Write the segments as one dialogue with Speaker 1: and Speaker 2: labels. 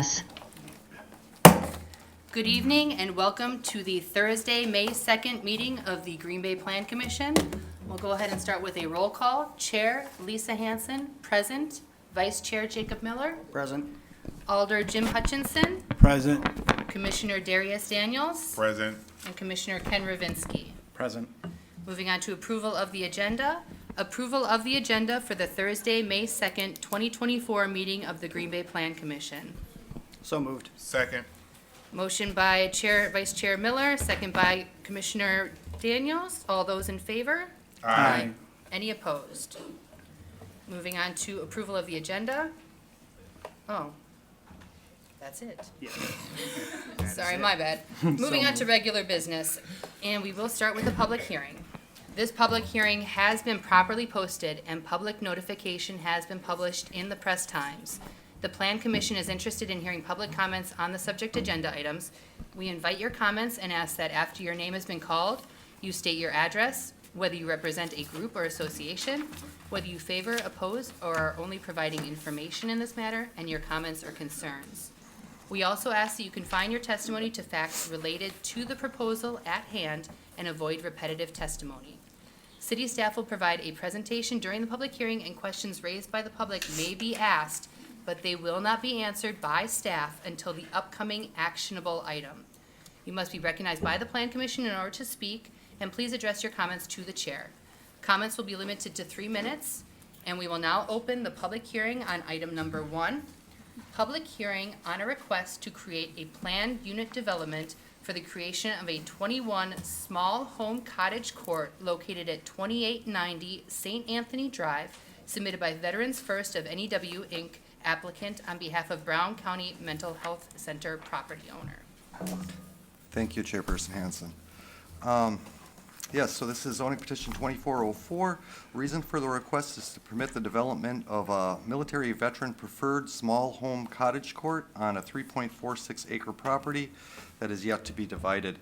Speaker 1: yes.
Speaker 2: Good evening and welcome to the Thursday, May 2nd meeting of the Green Bay Plan Commission. We'll go ahead and start with a roll call. Chair Lisa Hanson, present. Vice Chair Jacob Miller.
Speaker 3: Present.
Speaker 2: Alder Jim Hutchinson.
Speaker 3: Present.
Speaker 2: Commissioner Darius Daniels.
Speaker 4: Present.
Speaker 2: And Commissioner Ken Ravinsky.
Speaker 3: Present.
Speaker 2: Moving on to approval of the agenda. Approval of the agenda for the Thursday, May 2nd, 2024 meeting of the Green Bay Plan Commission.
Speaker 3: So moved.
Speaker 4: Second.
Speaker 2: Motion by Vice Chair Miller, second by Commissioner Daniels. All those in favor?
Speaker 4: Aye.
Speaker 2: Any opposed? Moving on to approval of the agenda. Oh, that's it. Sorry, my bad. Moving on to regular business, and we will start with the public hearing. This public hearing has been properly posted and public notification has been published in the Press Times. The Plan Commission is interested in hearing public comments on the subject agenda items. We invite your comments and ask that after your name has been called, you state your address, whether you represent a group or association, whether you favor, oppose, or are only providing information in this matter, and your comments or concerns. We also ask that you confine your testimony to facts related to the proposal at hand and avoid repetitive testimony. City staff will provide a presentation during the public hearing, and questions raised by the public may be asked, but they will not be answered by staff until the upcoming actionable item. You must be recognized by the Plan Commission in order to speak, and please address your comments to the chair. Comments will be limited to 3 minutes, and we will now open the public hearing on item number 1. Public hearing on a request to create a planned unit development for the creation of a 21 small home cottage court located at 2890 St. Anthony Drive, submitted by Veterans First of NEW Inc., applicant on behalf of Brown County Mental Health Center property owner.
Speaker 5: Thank you, Chairperson Hanson. Yes, so this is zoning petition 2404. Reason for the request is to permit the development of a military veteran preferred small home cottage court on a 3.46 acre property that is yet to be divided.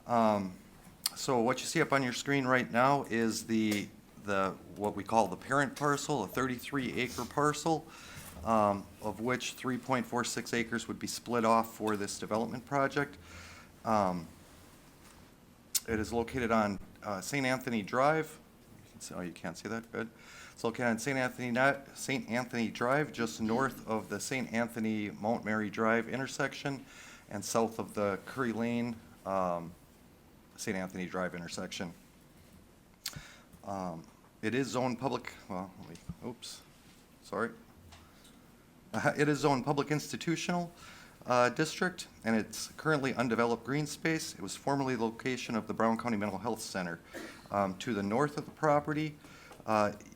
Speaker 5: So what you see up on your screen right now is the what we call the parent parcel, a 33 acre parcel, of which 3.46 acres would be split off for this development project. It is located on St. Anthony Drive. Oh, you can't see that? Good. It's located on St. Anthony Drive, just north of the St. Anthony Mount Mary Drive intersection and south of the Curry Lane St. Anthony Drive intersection. It is zoned public, well, oops, sorry. It is zoned public institutional district, and it's currently undeveloped green space. It was formerly the location of the Brown County Mental Health Center. To the north of the property,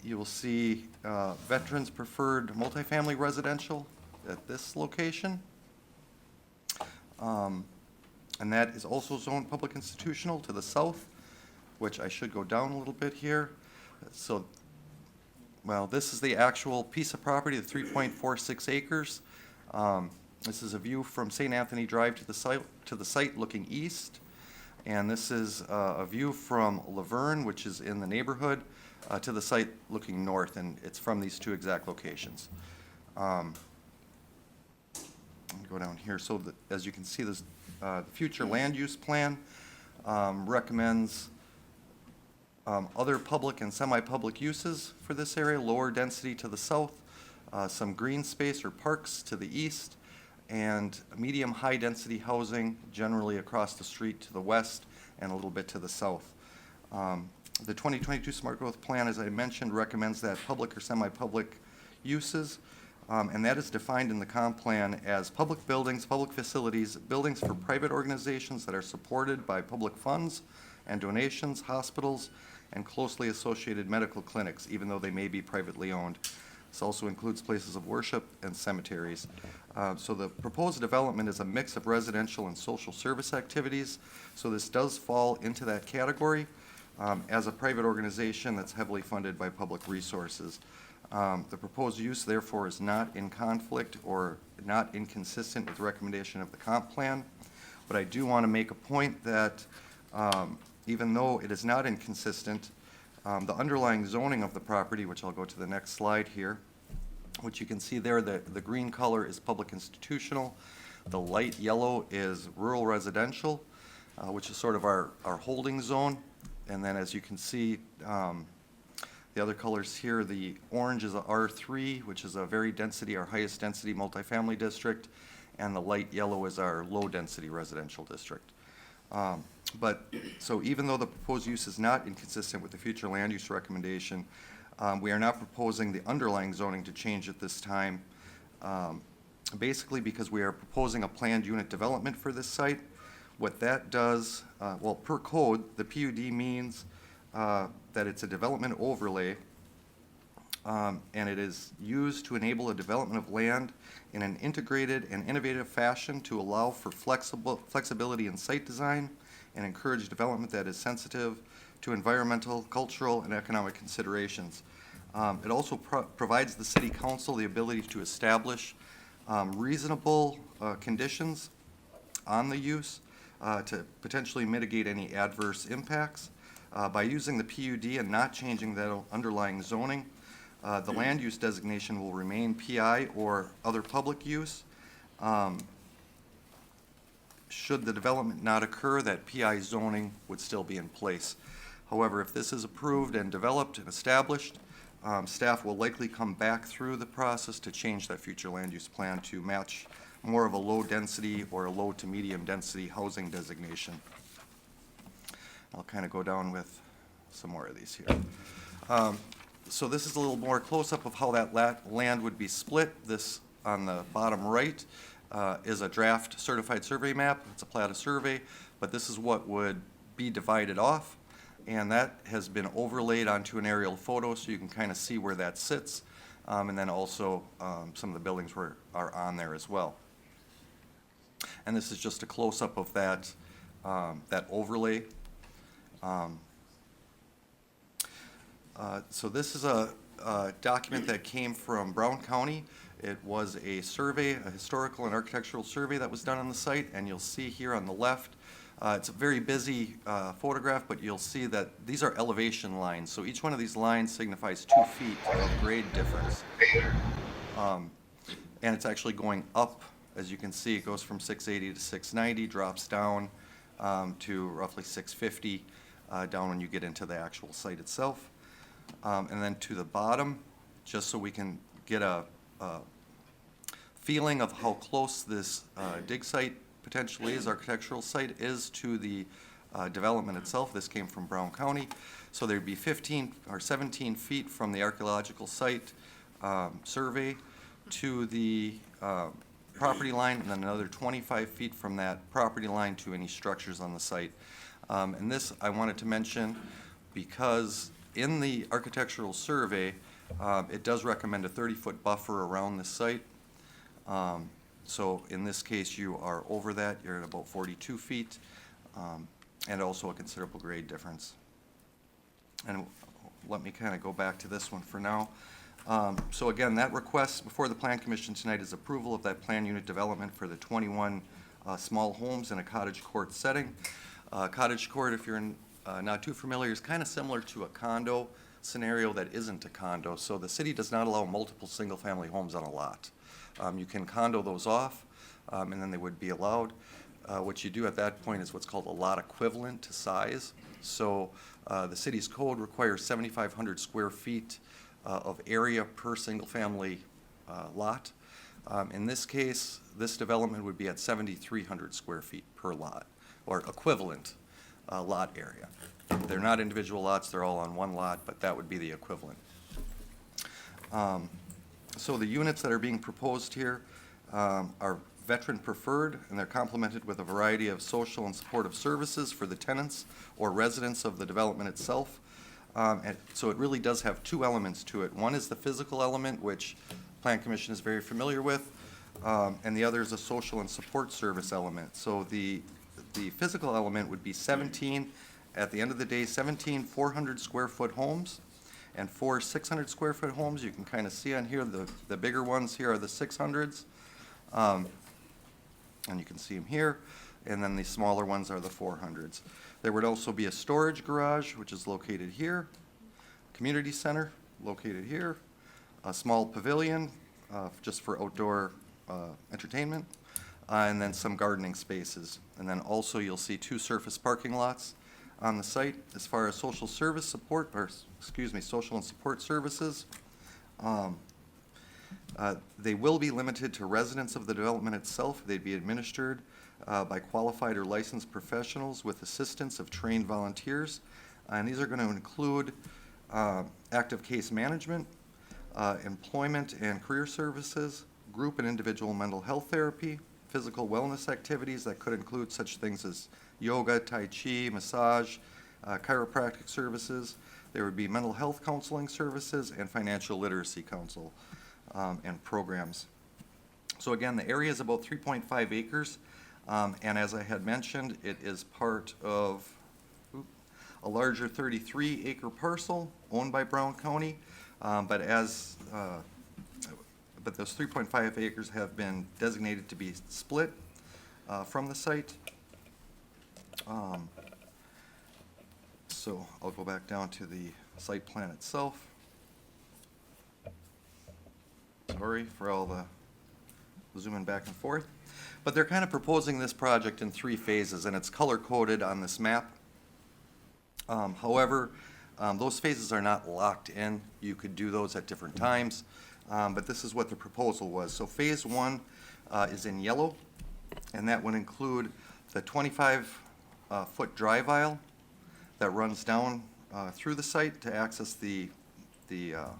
Speaker 5: you will see veterans preferred multifamily residential at this location. And that is also zoned public institutional to the south, which I should go down a little bit here. So, well, this is the actual piece of property, the 3.46 acres. This is a view from St. Anthony Drive to the site looking east. And this is a view from Laverne, which is in the neighborhood, to the site looking north, and it's from these two exact locations. Go down here. So as you can see, this the future land use plan recommends other public and semi-public uses for this area, lower density to the south, some green space or parks to the east, and medium-high density housing generally across the street to the west and a little bit to the south. The 2022 Smart Growth Plan, as I mentioned, recommends that public or semi-public uses, and that is defined in the comp plan as public buildings, public facilities, buildings for private organizations that are supported by public funds and donations, hospitals, and closely associated medical clinics, even though they may be privately owned. This also includes places of worship and cemeteries. So the proposed development is a mix of residential and social service activities. So this does fall into that category as a private organization that's heavily funded by public resources. The proposed use, therefore, is not in conflict or not inconsistent with the recommendation of the comp plan. But I do want to make a point that even though it is not inconsistent, the underlying zoning of the property, which I'll go to the next slide here, What you can see there, the green color is public institutional. The light yellow is rural residential, which is sort of our holding zone. And then as you can see, the other colors here, the orange is a R3, which is a very density, our highest density multifamily district, and the light yellow is our low density residential district. So even though the proposed use is not inconsistent with the future land use recommendation, we are not proposing the underlying zoning to change at this time, basically because we are proposing a planned unit development for this site. What that does, well, per code, the PUD means that it's a development overlay, and it is used to enable a development of land in an integrated and innovative fashion to allow for flexibility in site design and encourage development that is sensitive to environmental, cultural, and economic considerations. It also provides the City Council the ability to establish reasonable conditions on the use to potentially mitigate any adverse impacts. By using the PUD and not changing that underlying zoning, the land use designation will remain PI or other public use. Should the development not occur, that PI zoning would still be in place. However, if this is approved and developed and established, staff will likely come back through the process to change that future land use plan to match more of a low density or a low to medium density housing designation. I'll kind of go down with some more of these here. So this is a little more close-up of how that land would be split. This on the bottom right is a draft certified survey map. It's a plat of survey, but this is what would be divided off. And that has been overlaid onto an aerial photo so you can kind of see where that sits. And then also some of the buildings are on there as well. And this is just a close-up of that, that overlay. So this is a document that came from Brown County. It was a survey, a historical and architectural survey that was done on the site, and you'll see here on the left, it's a very busy photograph, but you'll see that these are elevation lines. So each one of these lines signifies 2 feet of grade difference. And it's actually going up. As you can see, it goes from 680 to 690, drops down to roughly 650 down when you get into the actual site itself. And then to the bottom, just so we can get a feeling of how close this dig site potentially is, architectural site is to the development itself. This came from Brown County. So there'd be 15 or 17 feet from the archaeological site survey to the property line, and then another 25 feet from that property line to any structures on the site. And this I wanted to mention because in the architectural survey, it does recommend a 30-foot buffer around the site. So in this case, you are over that. You're at about 42 feet, and also a considerable grade difference. And let me kind of go back to this one for now. So again, that request before the Plan Commission tonight is approval of that plan unit development for the 21 small homes in a cottage court setting. Cottage court, if you're not too familiar, is kind of similar to a condo scenario that isn't a condo. So the city does not allow multiple single-family homes on a lot. You can condo those off, and then they would be allowed. What you do at that point is what's called a lot equivalent to size. So the city's code requires 7,500 square feet of area per single-family lot. In this case, this development would be at 7,300 square feet per lot, or equivalent lot area. They're not individual lots, they're all on one lot, but that would be the equivalent. So the units that are being proposed here are veteran preferred, and they're complemented with a variety of social and supportive services for the tenants or residents of the development itself. And so it really does have 2 elements to it. One is the physical element, which Plan Commission is very familiar with, and the other is a social and support service element. So the physical element would be 17, at the end of the day, 17 400 square foot homes and 4 600 square foot homes. You can kind of see on here, the bigger ones here are the 600s. And you can see them here. And then the smaller ones are the 400s. There would also be a storage garage, which is located here, community center located here, a small pavilion just for outdoor entertainment, and then some gardening spaces. And then also you'll see 2 surface parking lots on the site. As far as social service support, or social and support services, they will be limited to residents of the development itself. They'd be administered by qualified or licensed professionals with assistance of trained volunteers. And these are going to include active case management, employment and career services, group and individual mental health therapy, physical wellness activities that could include such things as yoga, tai chi, massage, chiropractic services. There would be mental health counseling services and financial literacy counsel and programs. So again, the area is about 3.5 acres, and as I had mentioned, it is part of a larger 33-acre parcel owned by Brown County, but those 3.5 acres have been designated to be split from the site. So I'll go back down to the site plan itself. Sorry for all the zooming back and forth. But they're kind of proposing this project in 3 phases, and it's color-coded on this map. However, those phases are not locked in. You could do those at different times, but this is what the proposal was. So phase 1 is in yellow, and that would include the 25-foot drive aisle that runs down through the site to access the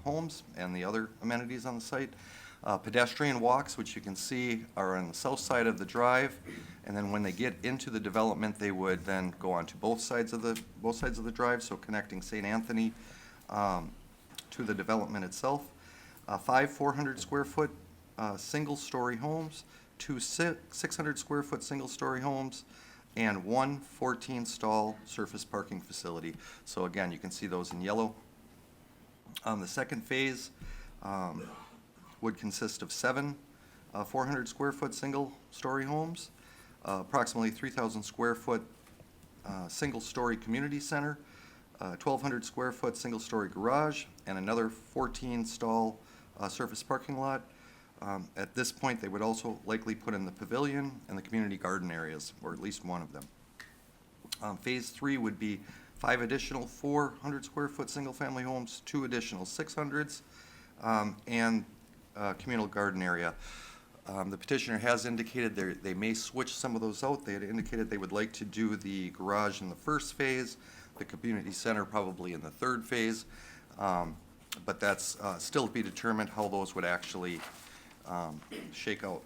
Speaker 5: homes and the other amenities on the site. Pedestrian walks, which you can see are on the south side of the drive, and then when they get into the development, they would then go onto both sides of the drive, so connecting St. Anthony to the development itself. 5 400-square-foot single-story homes, 2 600-square-foot single-story homes, and 1 14-stall surface parking facility. So again, you can see those in yellow. The second phase would consist of 7 400-square-foot single-story homes, approximately 3,000-square-foot single-story community center, 1,200-square-foot single-story garage, and another 14-stall surface parking lot. At this point, they would also likely put in the pavilion and the community garden areas, or at least one of them. Phase 3 would be 5 additional 400-square-foot single-family homes, 2 additional 600s, and communal garden area. The petitioner has indicated they may switch some of those out. They had indicated they would like to do the garage in the first phase, the community center probably in the third phase, but that's still to be determined how those would actually shake out.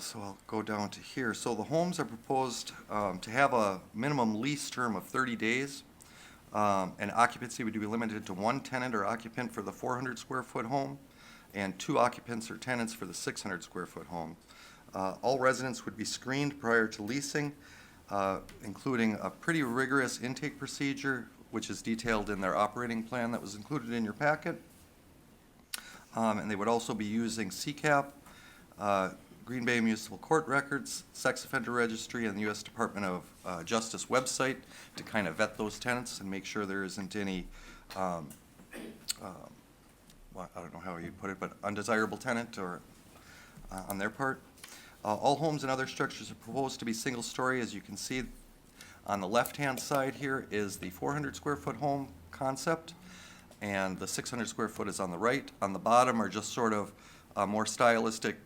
Speaker 5: So I'll go down to here. So the homes are proposed to have a minimum lease term of 30 days. And occupancy would be limited to 1 tenant or occupant for the 400-square-foot home and 2 occupants or tenants for the 600-square-foot home. All residents would be screened prior to leasing, including a pretty rigorous intake procedure, which is detailed in their operating plan that was included in your packet. And they would also be using CCAP, Green Bay Municipal Court records, Sex Offender Registry, and the U.S. Department of Justice website to kind of vet those tenants and make sure there isn't any, well, I don't know how you'd put it, but undesirable tenant or on their part. All homes and other structures are proposed to be single-story. As you can see, on the left-hand side here is the 400-square-foot home concept, and the 600-square-foot is on the right. On the bottom are just sort of more stylistic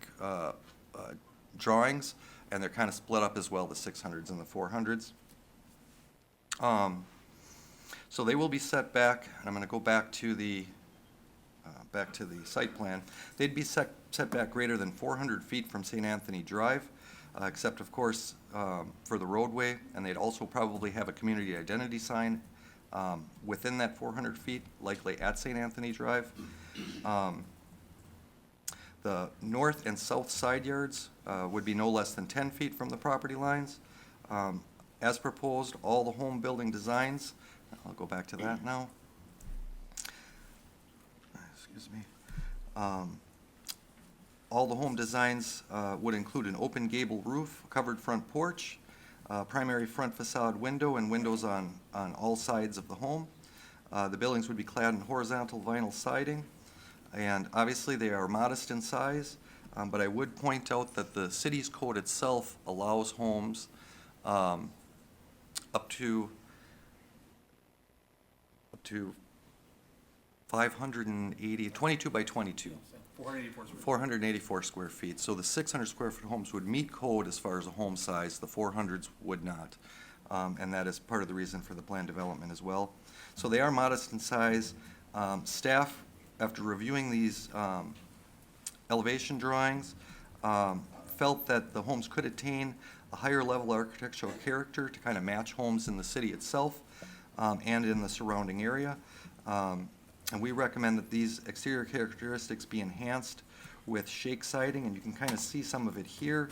Speaker 5: drawings, and they're kind of split up as well, the 600s and the 400s. So they will be set back, and I'm going to go back to the site plan. They'd be set back greater than 400 feet from St. Anthony Drive, except of course for the roadway, and they'd also probably have a community identity sign within that 400 feet, likely at St. Anthony Drive. The north and south side yards would be no less than 10 feet from the property lines. As proposed, all the home building designs, I'll go back to that now. Excuse me. All the home designs would include an open gable roof, covered front porch, primary front facade window, and windows on all sides of the home. The buildings would be clad in horizontal vinyl siding, And obviously, they are modest in size, but I would point out that the city's code itself allows homes up to 580, 22 by 22. 484 square feet. So the 600 square foot homes would meet code as far as a home size, the 400s would not. And that is part of the reason for the plan development as well. So they are modest in size. Staff, after reviewing these elevation drawings, felt that the homes could attain a higher level architectural character to kind of match homes in the city itself and in the surrounding area. And we recommend that these exterior characteristics be enhanced with shake siding, and you can kind of see some of it here,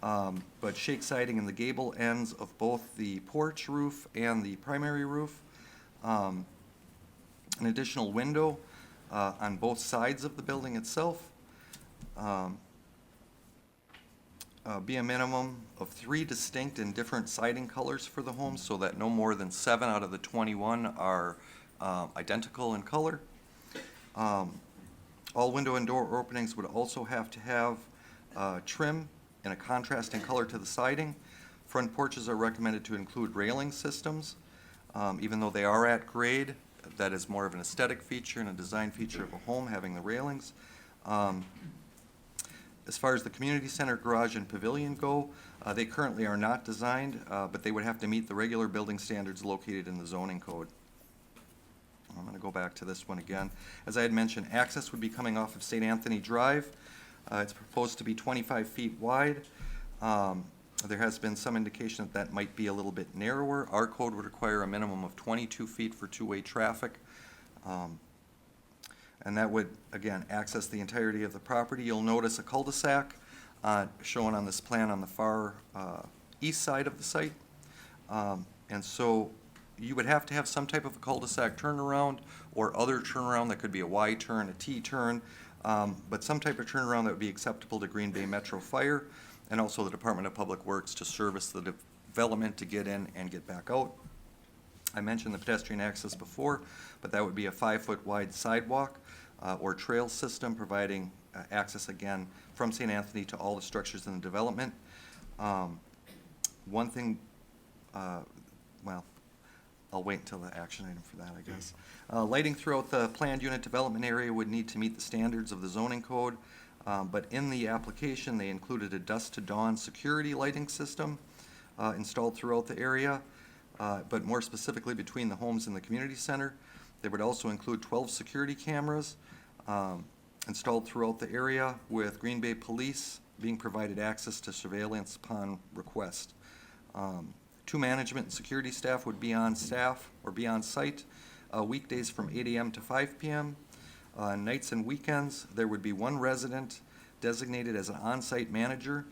Speaker 5: but shake siding in the gable ends of both the porch roof and the primary roof. An additional window on both sides of the building itself. Be a minimum of 3 distinct and different siding colors for the homes, so that no more than 7 out of the 21 are identical in color. All window and door openings would also have to have trim in a contrasting color to the siding. Front porches are recommended to include railing systems. Even though they are at grade, that is more of an aesthetic feature and a design feature of a home, having the railings. As far as the community center, garage, and pavilion go, they currently are not designed, but they would have to meet the regular building standards located in the zoning code. I'm going to go back to this one again. As I had mentioned, access would be coming off of St. Anthony Drive. It's proposed to be 25 feet wide. There has been some indication that that might be a little bit narrower. Our code would require a minimum of 22 feet for two-way traffic. And that would, again, access the entirety of the property. You'll notice a cul-de-sac shown on this plan on the far east side of the site. And so you would have to have some type of a cul-de-sac turnaround or other turnaround that could be a Y turn, a T turn, but some type of turnaround that would be acceptable to Green Bay Metro Fire and also the Department of Public Works to service the development to get in and get back out. I mentioned the pedestrian access before, but that would be a 5-foot wide sidewalk or trail system providing access again from St. Anthony to all the structures in the development. One thing, well, I'll wait until the action item for that, I guess. Lighting throughout the planned unit development area would need to meet the standards of the zoning code, but in the application, they included a dusk to dawn security lighting system installed throughout the area, but more specifically between the homes and the community center. They would also include 12 security cameras installed throughout the area, with Green Bay Police being provided access to surveillance upon request. 2 management and security staff would be on staff or be on site weekdays from 8 a.m. to 5 p.m. Nights and weekends, there would be 1 resident designated as an on-site manager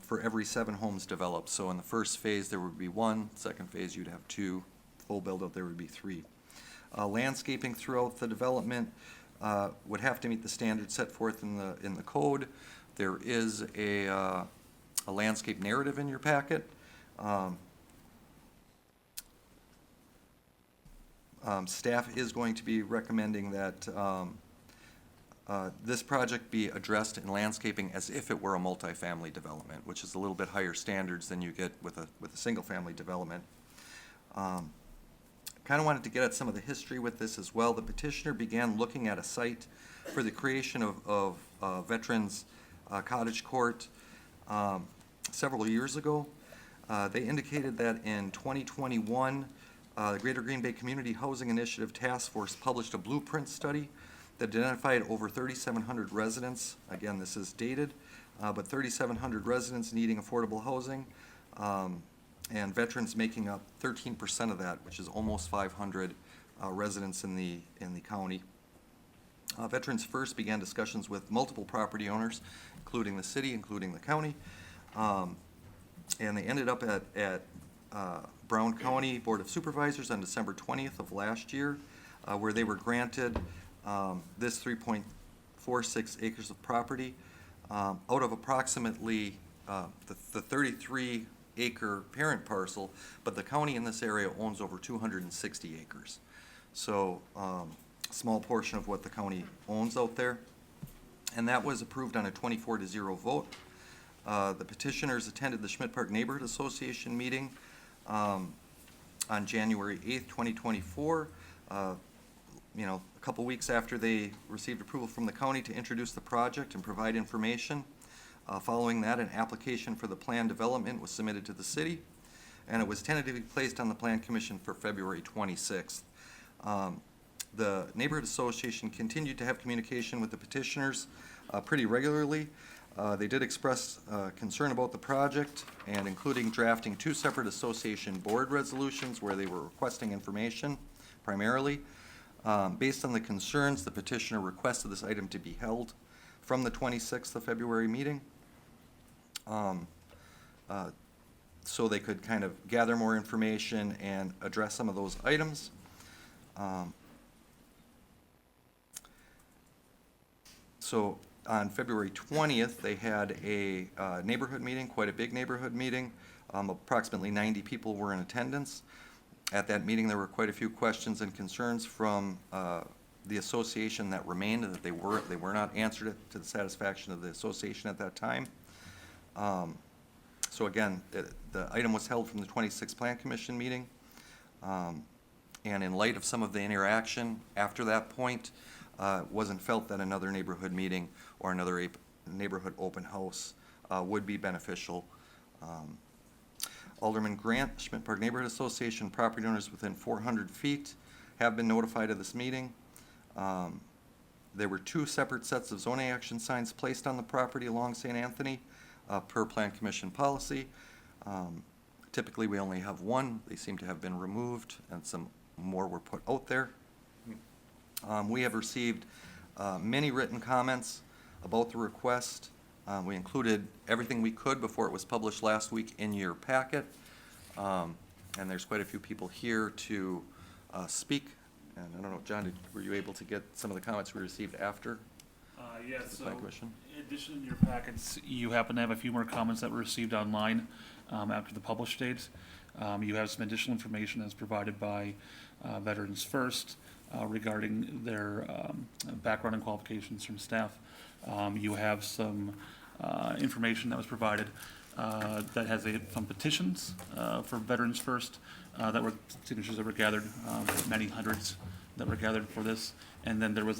Speaker 5: for every 7 homes developed. So in the first phase, there would be 1. Second phase, you'd have 2. Full build-out, there would be 3. Landscaping throughout the development would have to meet the standards set forth in the code. There is a landscape narrative in your packet. Staff is going to be recommending that this project be addressed in landscaping as if it were a multifamily development, which is a little bit higher standards than you get with a single-family development. Kind of wanted to get at some of the history with this as well. The petitioner began looking at a site for the creation of Veterans Cottage Court several years ago. They indicated that in 2021, the Greater Green Bay Community Housing Initiative Task Force published a blueprint study that identified over 3,700 residents. Again, this is dated, but 3,700 residents needing affordable housing, and veterans making up 13% of that, which is almost 500 residents in the county. Veterans First began discussions with multiple property owners, including the city, including the county, and they ended up at Brown County Board of Supervisors on December 20th of last year, where they were granted this 3.46 acres of property out of approximately the 33-acre parent parcel, but the county in this area owns over 260 acres. So small portion of what the county owns out there. And that was approved on a 24-0 vote. The petitioners attended the Schmidt Park Neighborhood Association meeting on January 8th, 2024. A couple weeks after they received approval from the county to introduce the project and provide information. Following that, an application for the plan development was submitted to the city, and it was tentatively placed on the Plan Commission for February 26th. The Neighborhood Association continued to have communication with the petitioners pretty regularly. They did express concern about the project, and including drafting 2 separate association board resolutions where they were requesting information primarily. Based on the concerns, the petitioner requested this item to be held from the 26th of February meeting, so they could kind of gather more information and address some of those items. So on February 20th, they had a neighborhood meeting, quite a big neighborhood meeting. Approximately 90 people were in attendance. At that meeting, there were quite a few questions and concerns from the association that remained, that they were not answered to the satisfaction of the association at that time. So again, the item was held from the 26th Plan Commission meeting. And in light of some of the interaction after that point, it wasn't felt that another neighborhood meeting or another neighborhood open house would be beneficial. Alderman Grant, Schmidt Park Neighborhood Association, property owners within 400 feet have been notified of this meeting. There were 2 separate sets of zoning action signs placed on the property along St. Anthony per Plan Commission policy. Typically, we only have 1. They seem to have been removed, and some more were put out there. We have received many written comments about the request. We included everything we could before it was published last week in your packet. And there's quite a few people here to speak. And I don't know, John, were you able to get some of the comments we received after?
Speaker 1: Yes,
Speaker 5: the
Speaker 1: so
Speaker 5: Plan Commission?
Speaker 1: in addition to your packets, you happen to have a few more comments that were received online after the published date. You have some additional information as provided by Veterans First regarding their background and qualifications from staff. You have some information that was provided that has some petitions for Veterans First that were signatures that were gathered, many hundreds that were gathered for this. And then there was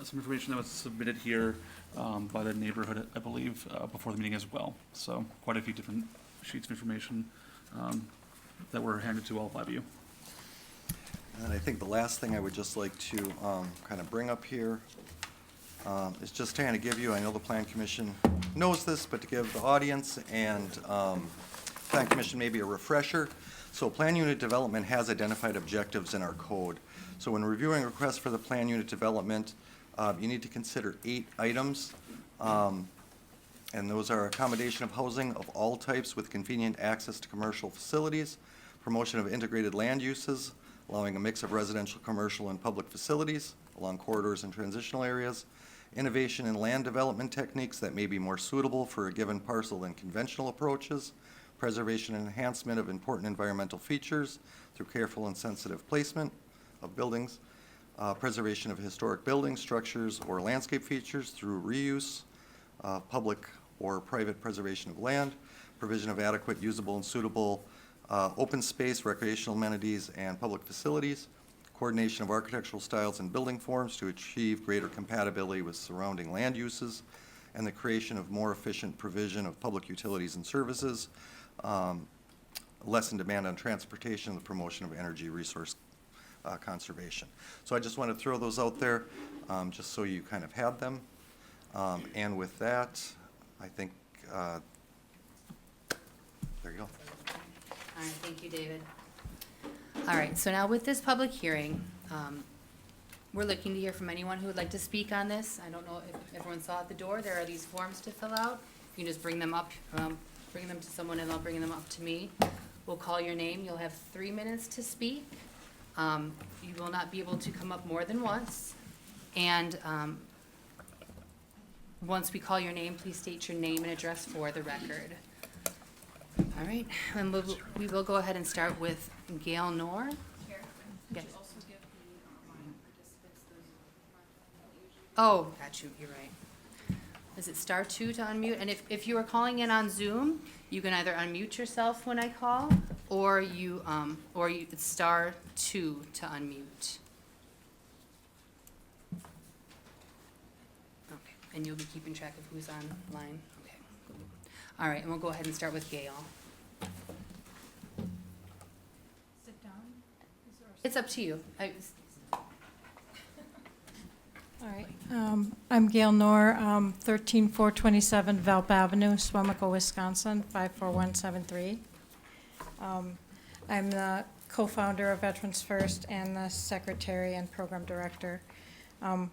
Speaker 1: some information that was submitted here by the neighborhood, I believe, before the meeting as well. So quite a few different sheets of information that were handed to all 5 of you.
Speaker 5: And I think the last thing I would just like to kind of bring up here is just to kind of give you, I know the Plan Commission knows this, but to give the audience and Plan Commission maybe a refresher. So Plan Unit Development has identified objectives in our code. So when reviewing requests for the Plan Unit Development, you need to consider 8 items. And those are accommodation of housing of all types with convenient access to commercial facilities, promotion of integrated land uses, allowing a mix of residential, commercial, and public facilities along corridors and transitional areas, innovation in land development techniques that may be more suitable for a given parcel than conventional approaches, preservation and enhancement of important environmental features through careful and sensitive placement of buildings, preservation of historic buildings, structures, or landscape features through reuse, public or private preservation of land, provision of adequate, usable, and suitable open space, recreational amenities, and public facilities, coordination of architectural styles and building forms to achieve greater compatibility with surrounding land uses, and the creation of more efficient provision of public utilities and services, lessen demand on transportation, the promotion of energy resource conservation. So I just want to throw those out there just so you kind of had them. And with that, I think, there you go.
Speaker 2: All right, thank you, David. All right, so now with this public hearing, we're looking to hear from anyone who would like to speak on this. I don't know if everyone saw at the door, there are these forms to fill out. You can just bring them up, bring them to someone and they'll bring them up to me. We'll call your name, you'll have 3 minutes to speak. You will not be able to come up more than once. And once we call your name, please state your name and address for the record. All right, and we will go ahead and start with Gail Knorr.
Speaker 3: Chair,
Speaker 2: Yes.
Speaker 3: would you also give
Speaker 2: Oh, got you, you're right. Is it star two to unmute? And if you are calling in on Zoom, you can either unmute yourself when I call, or it's star two to unmute. Okay, and you'll be keeping track of who's online? Okay. All right, and we'll go ahead and start with Gail.
Speaker 3: Sit down?
Speaker 2: It's up to you.
Speaker 3: All right. I'm Gail Knorr, 13427 Velp Avenue, Swamico, Wisconsin, 54173. I'm the co-founder of Veterans First and the secretary and program director. On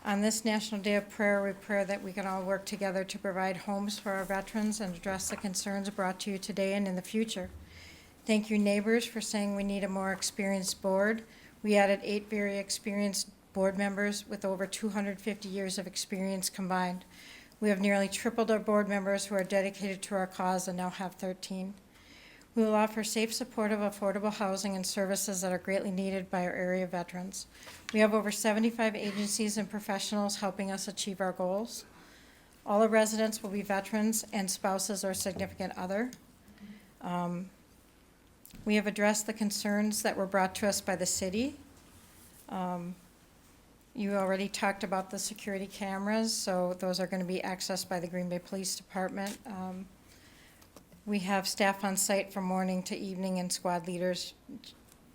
Speaker 3: this National Day of Prayer, we pray that we can all work together to provide homes for our veterans and address the concerns brought to you today and in the future. Thank you, neighbors, for saying we need a more experienced board. We added 8 very experienced board members with over 250 years of experience combined. We have nearly tripled our board members who are dedicated to our cause and now have 13. We will offer safe, supportive, affordable housing and services that are greatly needed by our area veterans. We have over 75 agencies and professionals helping us achieve our goals. All our residents will be veterans and spouses or significant other. We have addressed the concerns that were brought to us by the city. You already talked about the security cameras, so those are going to be accessed by the Green Bay Police Department. We have staff on site from morning to evening and squad leaders.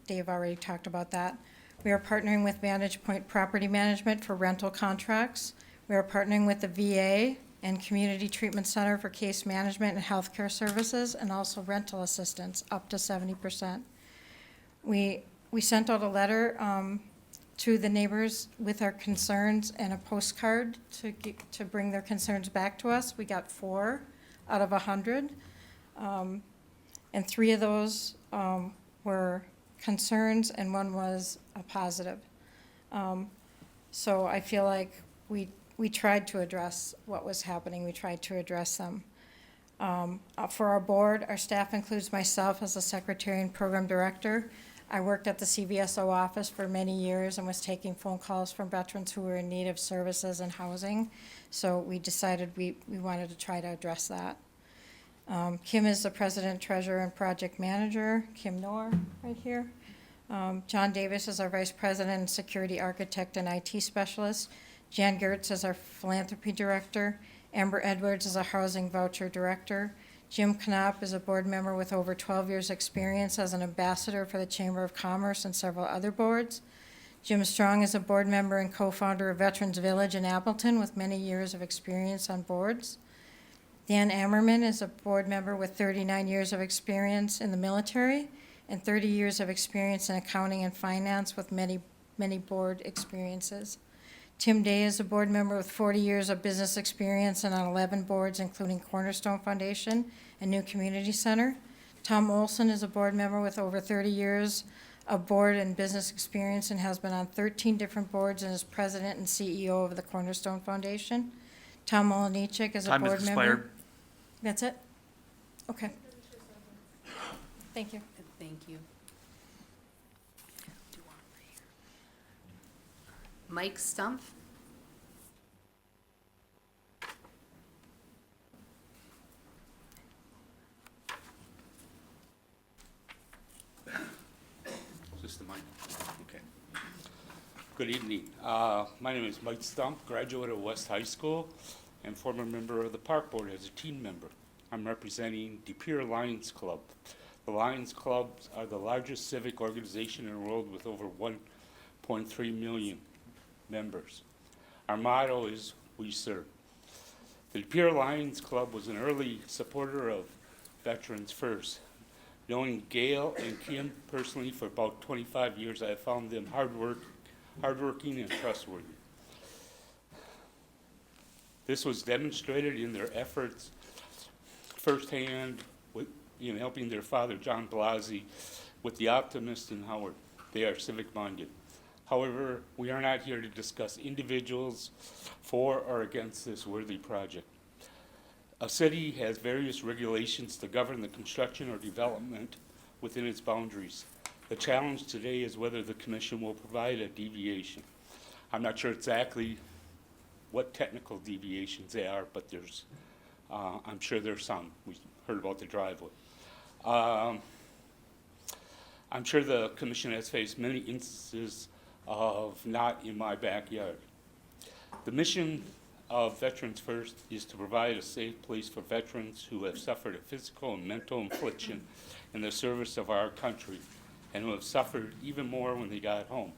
Speaker 3: Dave already talked about that. We are partnering with Vantage Point Property Management for rental contracts. We are partnering with the VA and Community Treatment Center for case management and healthcare services, and also rental assistance up to 70%. We sent out a letter to the neighbors with our concerns and a postcard to bring their concerns back to us. We got 4 out of 100, and 3 of those were concerns, and 1 was a positive. So I feel like we tried to address what was happening. We tried to address them. For our board, our staff includes myself as the secretary and program director. I worked at the CVSO office for many years and was taking phone calls from veterans who were in need of services and housing. So we decided we wanted to try to address that. Kim is the president, treasurer, and project manager. Kim Knorr, right here. John Davis is our vice president and security architect and IT specialist. Jan Gertz is our philanthropy director. Amber Edwards is a housing voucher director. Jim Knopp is a board member with over 12 years' experience as an ambassador for the Chamber of Commerce and several other boards. Jim Strong is a board member and co-founder of Veterans Village in Appleton with many years of experience on boards. Dan Ammerman is a board member with 39 years of experience in the military and 30 years of experience in accounting and finance with many board experiences. Tim Day is a board member with 40 years of business experience and on 11 boards, including Cornerstone Foundation and New Community Center. Tom Olson is a board member with over 30 years of board and business experience and has been on 13 different boards and is president and CEO of the Cornerstone Foundation. Tom Olenichik is a
Speaker 1: Time has
Speaker 3: board member.
Speaker 1: expired.
Speaker 3: That's it? Okay. Thank you.
Speaker 2: Thank you. Mike Stump?
Speaker 4: Is this the mic? Okay. Good evening. My name is Mike Stump, graduate of West High School and former member of the Park Board as a team member. I'm representing De Pere Lions Club. The Lions Clubs are the largest civic organization in the world with over 1.3 million members. Our motto is "We Serve." The De Pere Lions Club was an early supporter of Veterans First. Knowing Gail and Kim personally for about 25 years, I have found them hardworking and trustworthy. This was demonstrated in their efforts firsthand in helping their father, John Blasey, with the Optimist in Howard. They are civic-minded. However, we are not here to discuss individuals for or against this worthy project. A city has various regulations to govern the construction or development within its boundaries. The challenge today is whether the commission will provide a deviation. I'm not sure exactly what technical deviations they are, but there's, I'm sure there's some. We heard about the driveway. I'm sure the commission has faced many instances of not in my backyard. The mission of Veterans First is to provide a safe place for veterans who have suffered a physical and mental infliction in the service of our country and who have suffered even more when they got home.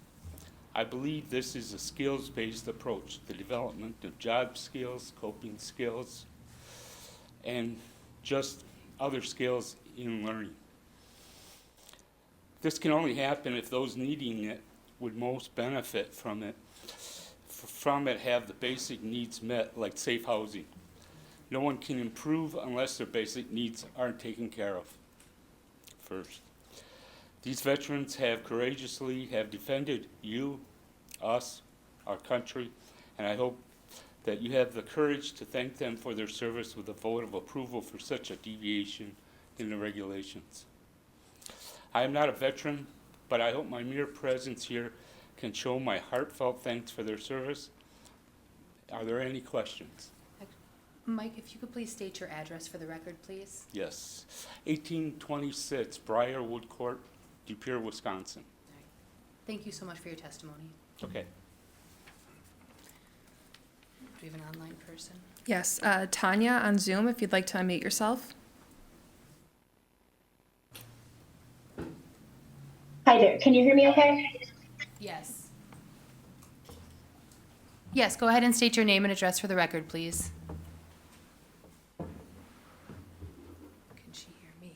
Speaker 4: I believe this is a skills-based approach, the development of job skills, coping skills, and just other skills in learning. This can only happen if those needing it would most benefit from it have the basic needs met, like safe housing. No one can improve unless their basic needs aren't taken care of first. These veterans have courageously defended you, us, our country, and I hope that you have the courage to thank them for their service with a vote of approval for such a deviation in the regulations. I am not a veteran, but I hope my mere presence here can show my heartfelt thanks for their service. Are there any questions?
Speaker 2: Mike, if you could please state your address for the record, please.
Speaker 4: Yes. 1826 Briarwood Court, De Pere, Wisconsin.
Speaker 2: All right. Thank you so much for your testimony.
Speaker 4: Okay.
Speaker 2: Do we have an online person?
Speaker 6: Yes, Tanya on Zoom, if you'd like to unmute yourself.
Speaker 7: Hi there, can you hear me okay?
Speaker 2: Yes. Yes, go ahead and state your name and address for the record, please. Can she hear me?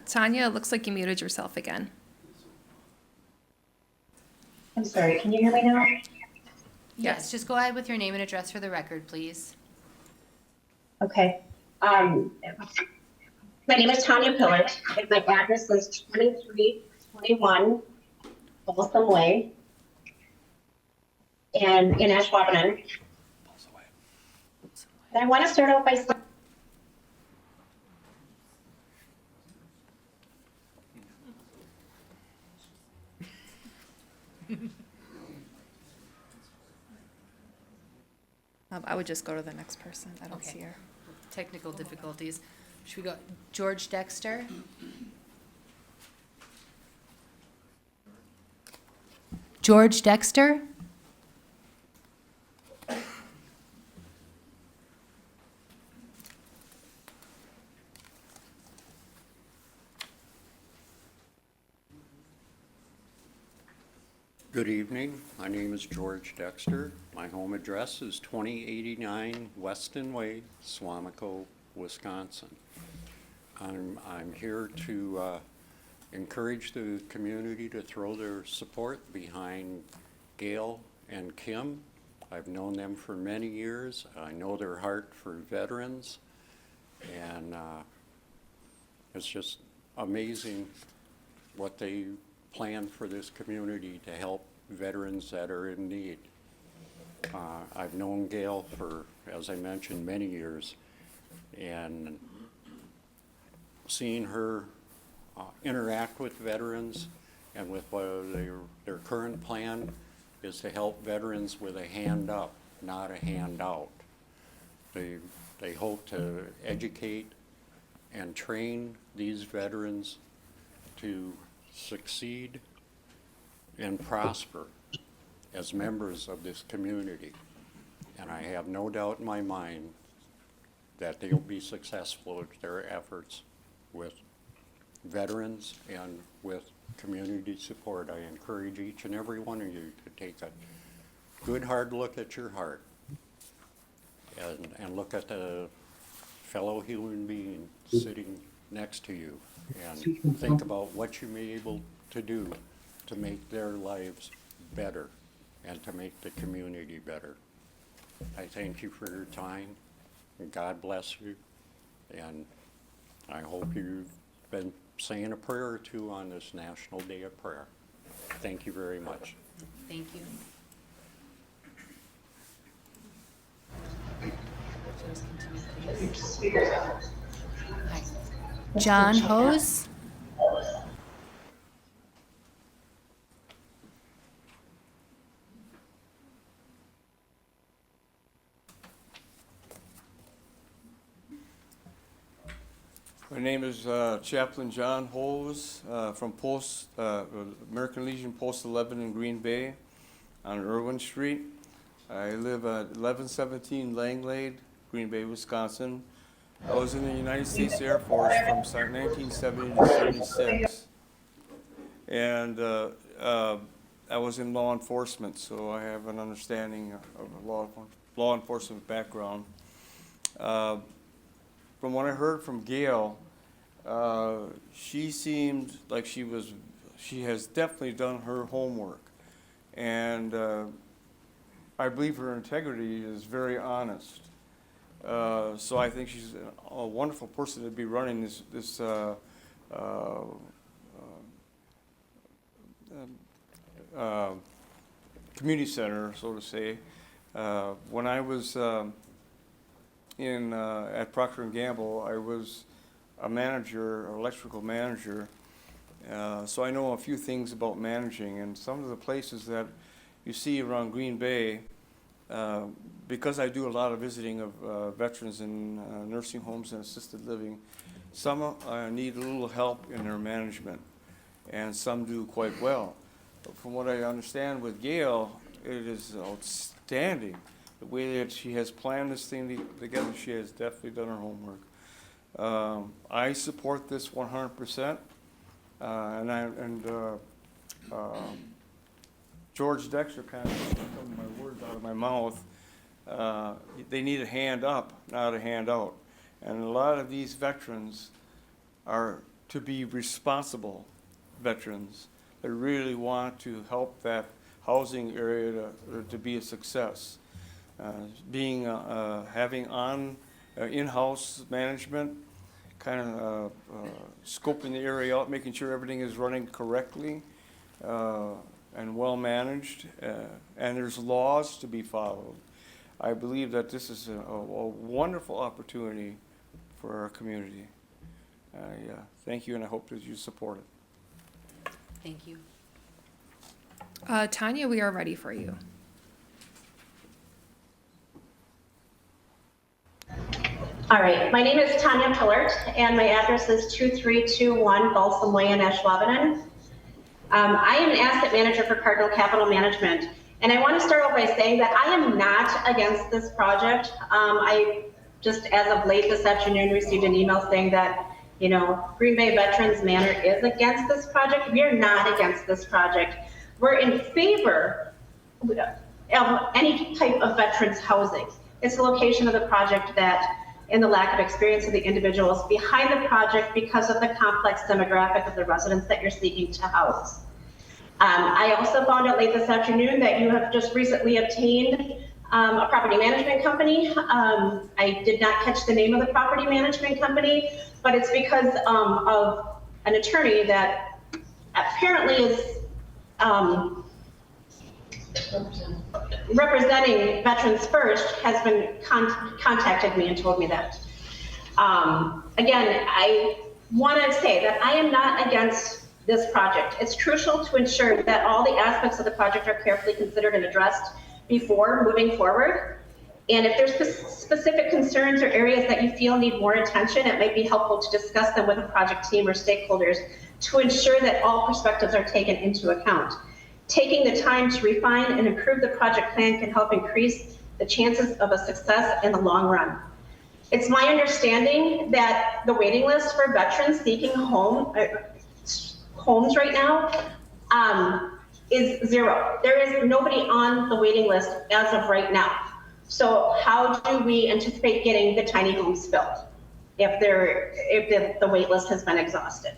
Speaker 6: Tanya, it looks like you muted yourself again.
Speaker 7: I'm sorry, can you hear me now?
Speaker 2: Yes, just go ahead with your name and address for the record, please.
Speaker 7: Okay. My name is Tanya Pillard, and my address is 2321 Balsam Way, and in Ashwaubenon. And I want to start out by saying
Speaker 6: I would just go to the next person. I don't
Speaker 2: Okay.
Speaker 6: see her.
Speaker 2: Technical difficulties. Should we go, George Dexter? George Dexter?
Speaker 8: Good evening. My name is George Dexter. My home address is 2089 Weston Way, Swamico, Wisconsin. I'm here to encourage the community to throw their support behind Gail and Kim. I've known them for many years. I know their heart for veterans, and it's just amazing what they plan for this community to help veterans that are in need. I've known Gail for, as I mentioned, many years, and seeing her interact with veterans and with their current plan is to help veterans with a hand up, not a handout. They hope to educate and train these veterans to succeed and prosper as members of this community. And I have no doubt in my mind that they'll be successful with their efforts with veterans and with community support. I encourage each and every one of you to take a good hard look at your heart and look at the fellow human being sitting next to you and think about what you may be able to do to make their lives better and to make the community better. I thank you for your time, and God bless you, and I hope you've been saying a prayer or two on this National Day of Prayer. Thank you very much.
Speaker 2: Thank you. Hi. John Hose?
Speaker 9: My name is Chaplain John Holes from American Legion Post 11 in Green Bay on Irwin Street. I live at 1117 Langlade, Green Bay, Wisconsin. I was in the United States Air Force from 1970 to 76. And I was in law enforcement, so I have an understanding of a law enforcement background. From what I heard from Gail, she seemed like she has definitely done her homework. And I believe her integrity is very honest. So I think she's a wonderful person to be running this community center, so to say. When I was at Procter & Gamble, I was a manager, electrical manager. So I know a few things about managing, and some of the places that you see around Green Bay, because I do a lot of visiting of veterans in nursing homes and assisted living, some need a little help in their management, and some do quite well. But from what I understand with Gail, it is outstanding. The way that she has planned this thing together, she has definitely done her homework. I support this 100%, George Dexter kind of took some of my words out of my mouth. They need a hand up, not a handout. And a lot of these veterans are to be responsible veterans. They really want to help that housing area to be a success. Having in-house management, kind of scoping the area out, making sure everything is running correctly and well managed, and there's laws to be followed. I believe that this is a wonderful opportunity for our community. Thank you, and I hope that you support it.
Speaker 2: Thank you.
Speaker 6: Tanya, we are ready for you.
Speaker 7: All right, my name is Tanya Pillard, and my address is 2321 Balsam Way in Ashwaubenon. I am an asset manager for Cardinal Capital Management, and I want to start off by saying that I am not against this project. I just, as of late this afternoon, received an email saying that, Green Bay Veterans Manor is against this project. We are not against this project. We're in favor of any type of veterans housing. It's the location of the project and the lack of experience of the individuals behind the project because of the complex demographic of the residents that you're seeking to house. I also found out late this afternoon that you have just recently obtained a property management company. I did not catch the name of the property management company, but it's because of an attorney that apparently is representing Veterans First has been contacted me and told me that. Again, I want to say that I am not against this project. It's crucial to ensure that all the aspects of the project are carefully considered and addressed before moving forward. And if there's specific concerns or areas that you feel need more attention, it might be helpful to discuss them with a project team or stakeholders to ensure that all perspectives are taken into account. Taking the time to refine and improve the project plan can help increase the chances of a success in the long run. It's my understanding that the waiting list for veterans seeking homes right now is zero. There is nobody on the waiting list as of right now. So how do we anticipate getting the tiny homes built if the wait list has been exhausted?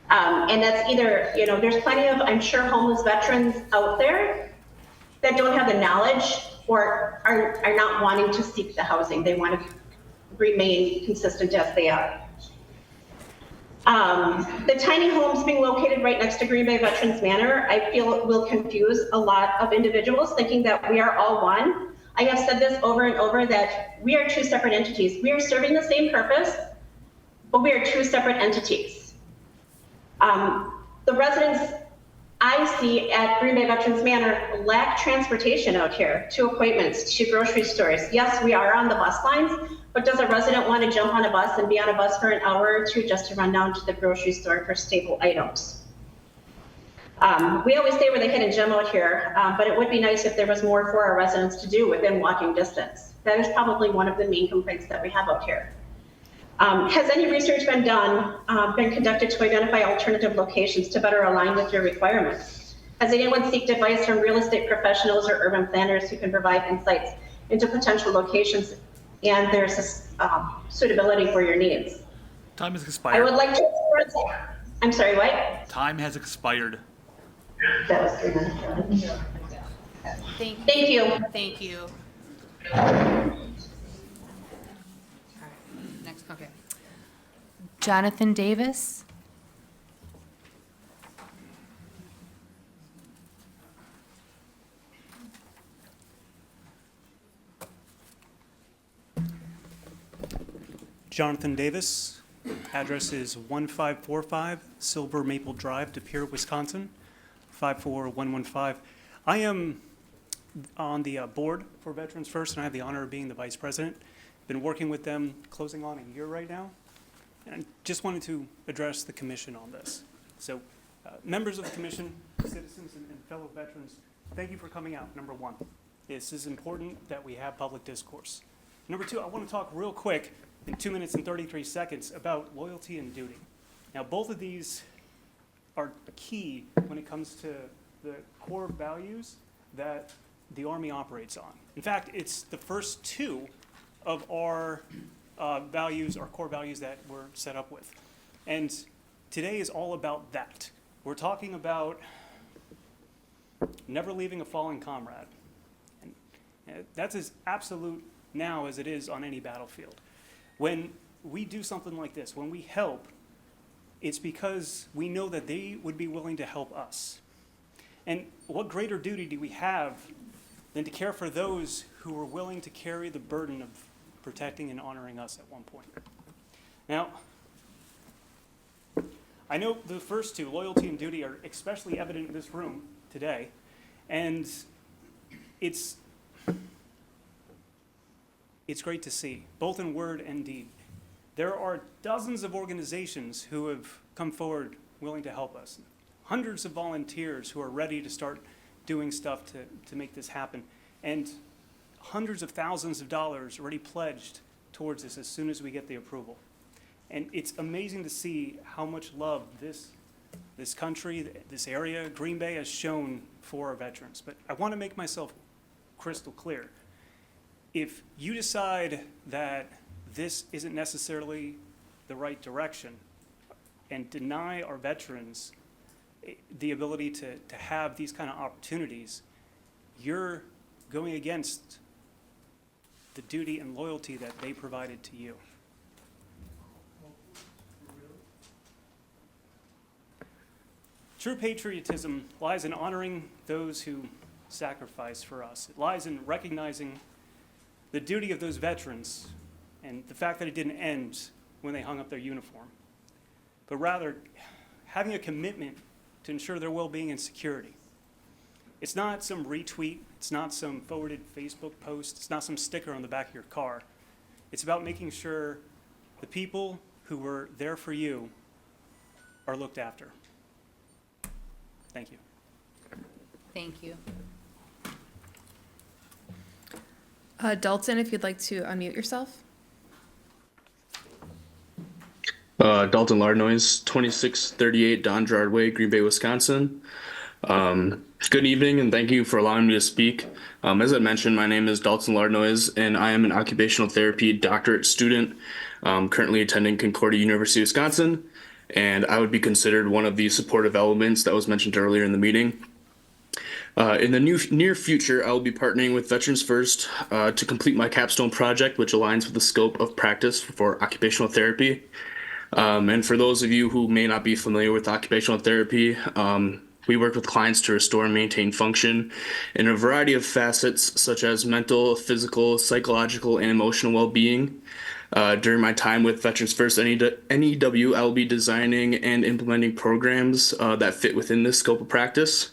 Speaker 7: And that's either, there's plenty of, I'm sure, homeless veterans out there that don't have the knowledge or are not wanting to seek the housing. They want to remain consistent as they are. The tiny homes being located right next to Green Bay Veterans Manor, I feel will confuse a lot of individuals thinking that we are all one. I have said this over and over that we are two separate entities. We are serving the same purpose, but we are two separate entities. The residents I see at Green Bay Veterans Manor lack transportation out here to appointments, to grocery stores. Yes, we are on the bus lines, but does a resident want to jump on a bus and be on a bus for an hour or two just to run down to the grocery store for staple items? We always say we're the hidden gem out here, but it would be nice if there was more for our residents to do within walking distance. That is probably one of the main complaints that we have out here. Has any research been conducted to identify alternative locations to better align with your requirements? Has anyone sought advice from real estate professionals or urban planners who can provide insights into potential locations and their suitability for your needs?
Speaker 1: Time has
Speaker 7: I
Speaker 1: expired.
Speaker 7: would like to express, I'm sorry, what?
Speaker 1: Time has expired.
Speaker 7: That was 3 minutes.
Speaker 2: Thank
Speaker 7: you.
Speaker 2: Thank you. All right, next, okay. Jonathan Davis.
Speaker 10: Jonathan Davis, address is 1545 Silver Maple Drive, De Pere, Wisconsin, 54115. I am on the board for Veterans First, and I have the honor of being the vice president. Been working with them closing on a year right now, and I just wanted to address the commission on this. So, members of the commission, citizens, and fellow veterans, thank you for coming out, number one. This is important that we have public discourse. Number two, I want to talk real quick in 2 minutes and 33 seconds about loyalty and duty. Now, both of these are key when it comes to the core values that the Army operates on. In fact, it's the first two of our values, our core values that we're set up with. And today is all about that. We're talking about never leaving a fallen comrade. And that's as absolute now as it is on any battlefield. When we do something like this, when we help, it's because we know that they would be willing to help us. And what greater duty do we have than to care for those who were willing to carry the burden of protecting and honoring us at one point? Now, I know the first two, loyalty and duty, are especially evident in this room today, and it's great to see, both in word and deed. There are dozens of organizations who have come forward willing to help us. Hundreds of volunteers who are ready to start doing stuff to make this happen. And hundreds of thousands of dollars already pledged towards this as soon as we get the approval. And it's amazing to see how much love this country, this area, Green Bay, has shown for our veterans. But I want to make myself crystal clear. If you decide that this isn't necessarily the right direction and deny our veterans the ability to have these kind of opportunities, you're going against the duty and loyalty that they provided to you. True patriotism lies in honoring those who sacrifice for us. It lies in recognizing the duty of those veterans and the fact that it didn't end when they hung up their uniform, but rather having a commitment to ensure their well-being and security. It's not some retweet, it's not some forwarded Facebook post, it's not some sticker on the back of your car. It's about making sure the people who were there for you are looked after. Thank you.
Speaker 2: Thank you.
Speaker 6: Dalton, if you'd like to unmute yourself.
Speaker 11: Dalton Lardnoise, 2638 Don Gerard Way, Green Bay, Wisconsin. Good evening, and thank you for allowing me to speak. As I mentioned, my name is Dalton Lardnoise, and I am an occupational therapy doctorate student, currently attending Concordia University, Wisconsin, and I would be considered one of the supportive elements that was mentioned earlier in the meeting. In the near future, I will be partnering with Veterans First to complete my capstone project, which aligns with the scope of practice for occupational therapy. And for those of you who may not be familiar with occupational therapy, we work with clients to restore and maintain function in a variety of facets, such as mental, physical, psychological, and emotional well-being. During my time with Veterans First NEW, I'll be designing and implementing programs that fit within this scope of practice.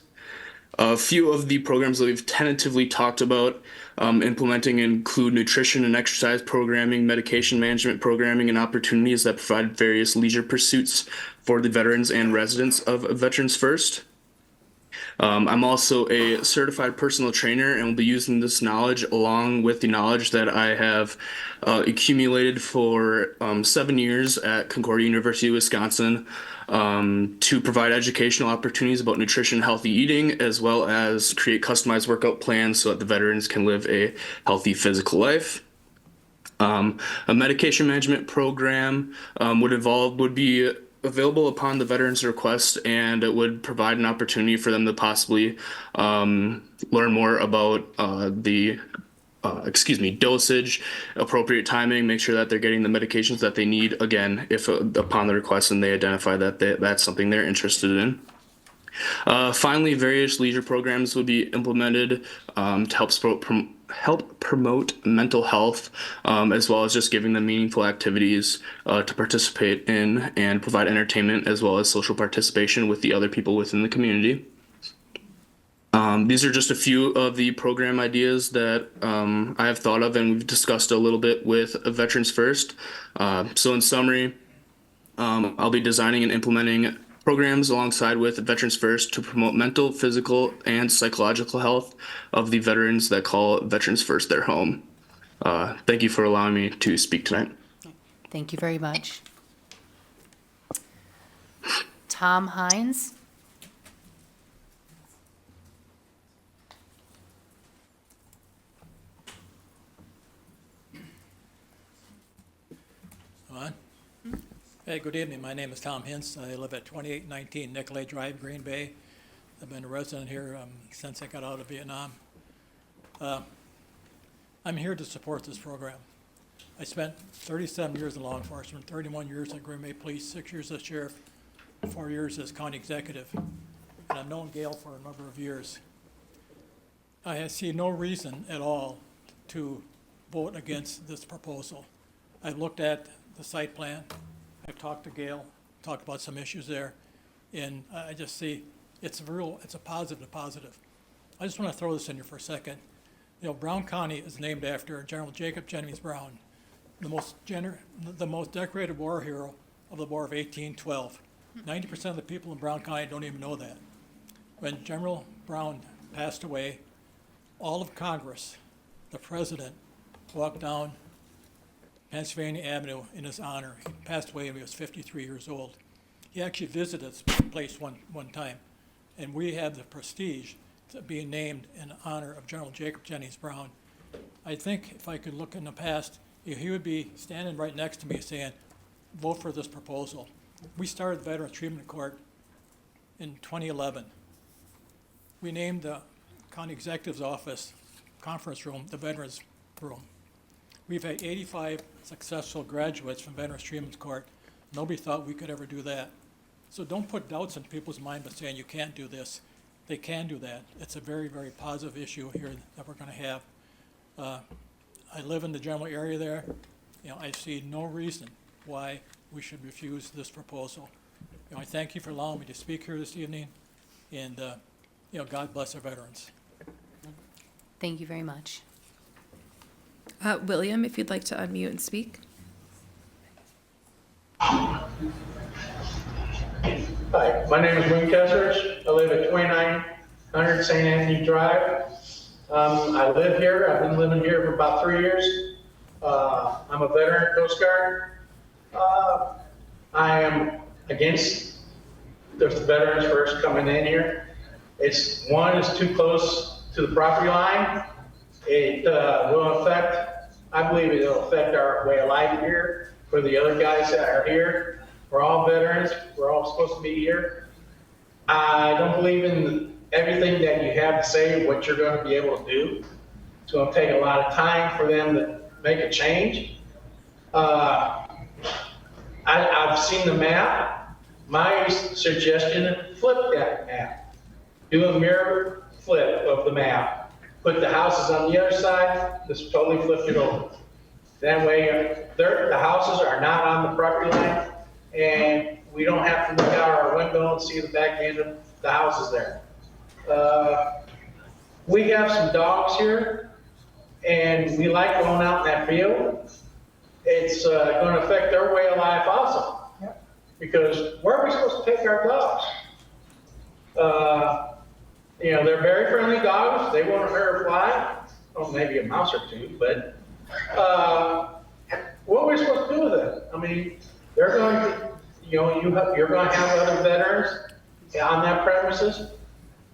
Speaker 11: A few of the programs that we've tentatively talked about implementing include nutrition and exercise programming, medication management programming, and opportunities that provide various leisure pursuits for the veterans and residents of Veterans First. I'm also a certified personal trainer and will be using this knowledge along with the knowledge that I have accumulated for 7 years at Concordia University, Wisconsin, to provide educational opportunities about nutrition and healthy eating, as well as create customized workout plans so that the veterans can live a healthy physical life. A medication management program would be available upon the veteran's request, and it would provide an opportunity for them to possibly learn more about dosage, appropriate timing, make sure that they're getting the medications that they need, again, if upon the request and they identify that that's something they're interested in. Finally, various leisure programs would be implemented to help promote mental health, as well as just giving them meaningful activities to participate in and provide entertainment as well as social participation with the other people within the community. These are just a few of the program ideas that I have thought of and we've discussed a little bit with Veterans First. So in summary, I'll be designing and implementing programs alongside with Veterans First to promote mental, physical, and psychological health of the veterans that call Veterans First their home. Thank you for allowing me to speak tonight.
Speaker 2: Thank you very much. Tom Hines.
Speaker 12: On. Hey, good evening. My name is Tom Hintz. I live at 2819 Nicolay Drive, Green Bay. I've been a resident here since I got out of Vietnam. I'm here to support this program. I spent 37 years in law enforcement, 31 years at Green Bay Police, 6 years as sheriff, 4 years as county executive, and I've known Gail for a number of years. I see no reason at all to vote against this proposal. I've looked at the site plan. I've talked to Gail, talked about some issues there, and I just see it's a positive. I just want to throw this in here for a second. You know, Brown County is named after General Jacob Jennings Brown, the most decorated war hero of the War of 1812. 90% of the people in Brown County don't even know that. When General Brown passed away, all of Congress, the president, walked down Pennsylvania Avenue in his honor. He passed away when he was 53 years old. He actually visited this place one time, and we have the prestige to be named in honor of General Jacob Jennings Brown. I think if I could look in the past, he would be standing right next to me saying, vote for this proposal. We started the Veterans Treatment Court in 2011. We named the county executive's office conference room the Veterans Room. We've had 85 successful graduates from Veterans Treatment Court. Nobody thought we could ever do that. So don't put doubts in people's mind by saying you can't do this. They can do that. It's a very, very positive issue here that we're going to have. I live in the general area there. You know, I see no reason why we should refuse this proposal. You know, I thank you for allowing me to speak here this evening, and you know, God bless our veterans.
Speaker 2: Thank you very much.
Speaker 6: William, if you'd like to unmute and speak.
Speaker 13: Hi, my name is Wayne Kesserich. I live at 2900 St. Anthony Drive. I live here. I've been living here for about 3 years. I'm a veteran Coast Guard. I am against the Veterans First coming in here. It's too close to the property line. It will affect, I believe it will affect our way of life here for the other guys that are here. We're all veterans. We're all supposed to be here. I don't believe in everything that you have to say, what you're going to be able to do. It's going to take a lot of time for them to make a change. I've seen the map. My suggestion, flip that map. Do a mirror flip of the map. Put the houses on the other side, just totally flip it over. That way, the houses are not on the property line, and we don't have to look out our window and see the back end of the houses there. We have some dogs here, and we like going out in that field. It's going to affect their way of life also. Because where are we supposed to take our dogs? You know, they're very friendly dogs. They won't hurt a fly. Oh, maybe a mouse or two, but what are we supposed to do with it? I mean, they're going to, you know, you're going to have other veterans on that premises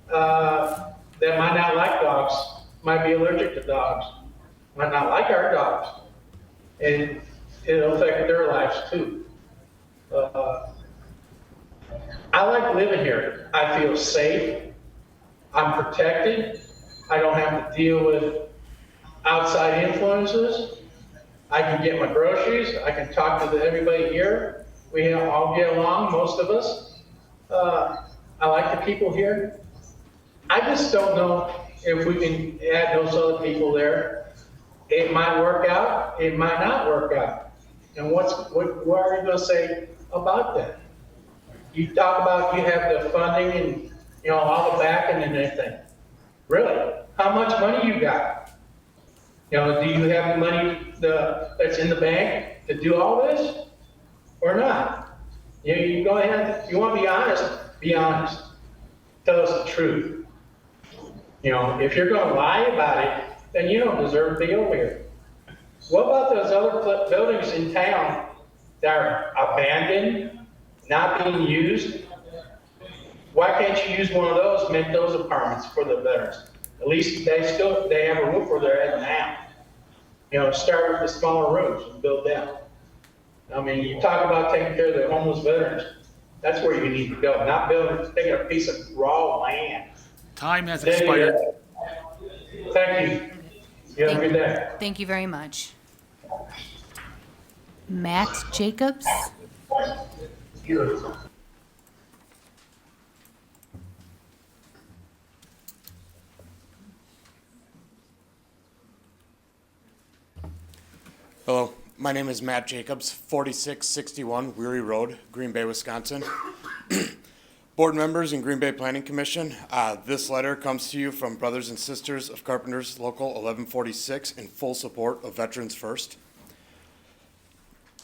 Speaker 13: that might not like dogs, might be allergic to dogs, might not like our dogs, and it'll affect their lives too. I like living here. I feel safe. I'm protected. I don't have to deal with outside influences. I can get my groceries. I can talk to everybody here. We all get along, most of us. I like the people here. I just don't know if we can add those other people there. It might work out. It might not work out. And what are you going to say about that? You talk about you have the funding and, you know, all the backing and everything. Really? How much money you got? You know, do you have the money that's in the bank to do all this or not? You go ahead, if you want to be honest, be honest. Tell us the truth. You know, if you're going to lie about it, then you don't deserve to be over here. What about those other buildings in town that are abandoned, not being used? Why can't you use one of those and make those apartments for the veterans? At least they have a roof over their head now. You know, start with the smaller rooms and build them. I mean, you talk about taking care of the homeless veterans. That's where you need to go, not taking a piece of raw land.
Speaker 1: Time has expired.
Speaker 13: Thank you. You have a good day.
Speaker 2: Thank you very much. Matt Jacobs?
Speaker 13: Beautiful.
Speaker 14: Hello, my name is Matt Jacobs, 4661 Weary Road, Green Bay, Wisconsin. Board members and Green Bay Planning Commission, this letter comes to you from Brothers and Sisters of Carpenters Local 1146 in full support of Veterans First.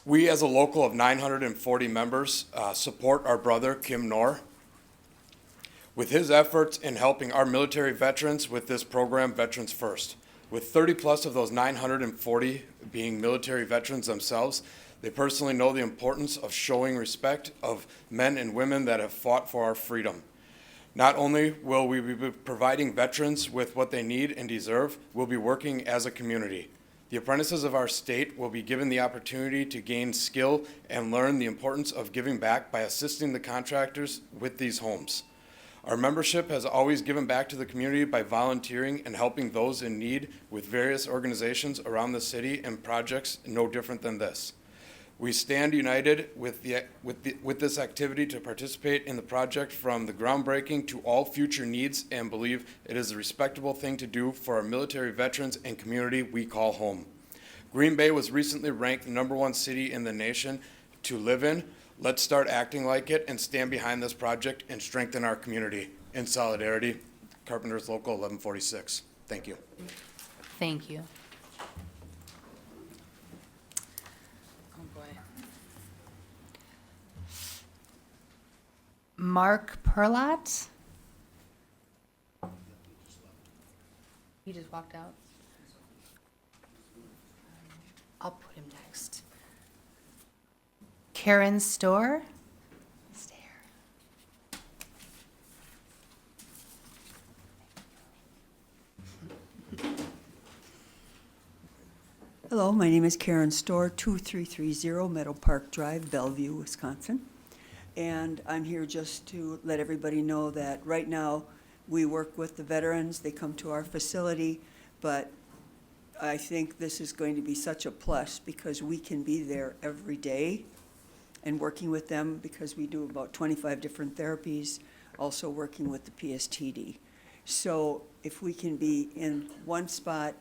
Speaker 14: We, as a local of 940 members, support our brother Kim Knorr with his efforts in helping our military veterans with this program, Veterans First. With 30 plus of those 940 being military veterans themselves, they personally know the importance of showing respect of men and women that have fought for our freedom. Not only will we be providing veterans with what they need and deserve, we'll be working as a community. The apprentices of our state will be given the opportunity to gain skill and learn the importance of giving back by assisting the contractors with these homes. Our membership has always given back to the community by volunteering and helping those in need with various organizations around the city and projects no different than this. We stand united with this activity to participate in the project from the groundbreaking to all future needs and believe it is a respectable thing to do for our military veterans and community we call home. Green Bay was recently ranked the #1 city in the nation to live in. Let's start acting like it and stand behind this project and strengthen our community. In solidarity, Carpenters Local 1146. Thank you.
Speaker 2: Thank you. Oh, boy. Mark Perlott? He just walked out. I'll put him next. Karen Storr? Stay here.
Speaker 15: Hello, my name is Karen Storr, 2330 Meadow Park Drive, Bellevue, Wisconsin. And I'm here just to let everybody know that right now we work with the veterans. They come to our facility, but I think this is going to be such a plus because we can be there every day and working with them because we do about 25 different therapies, also working with the PSTD. So if we can be in one spot,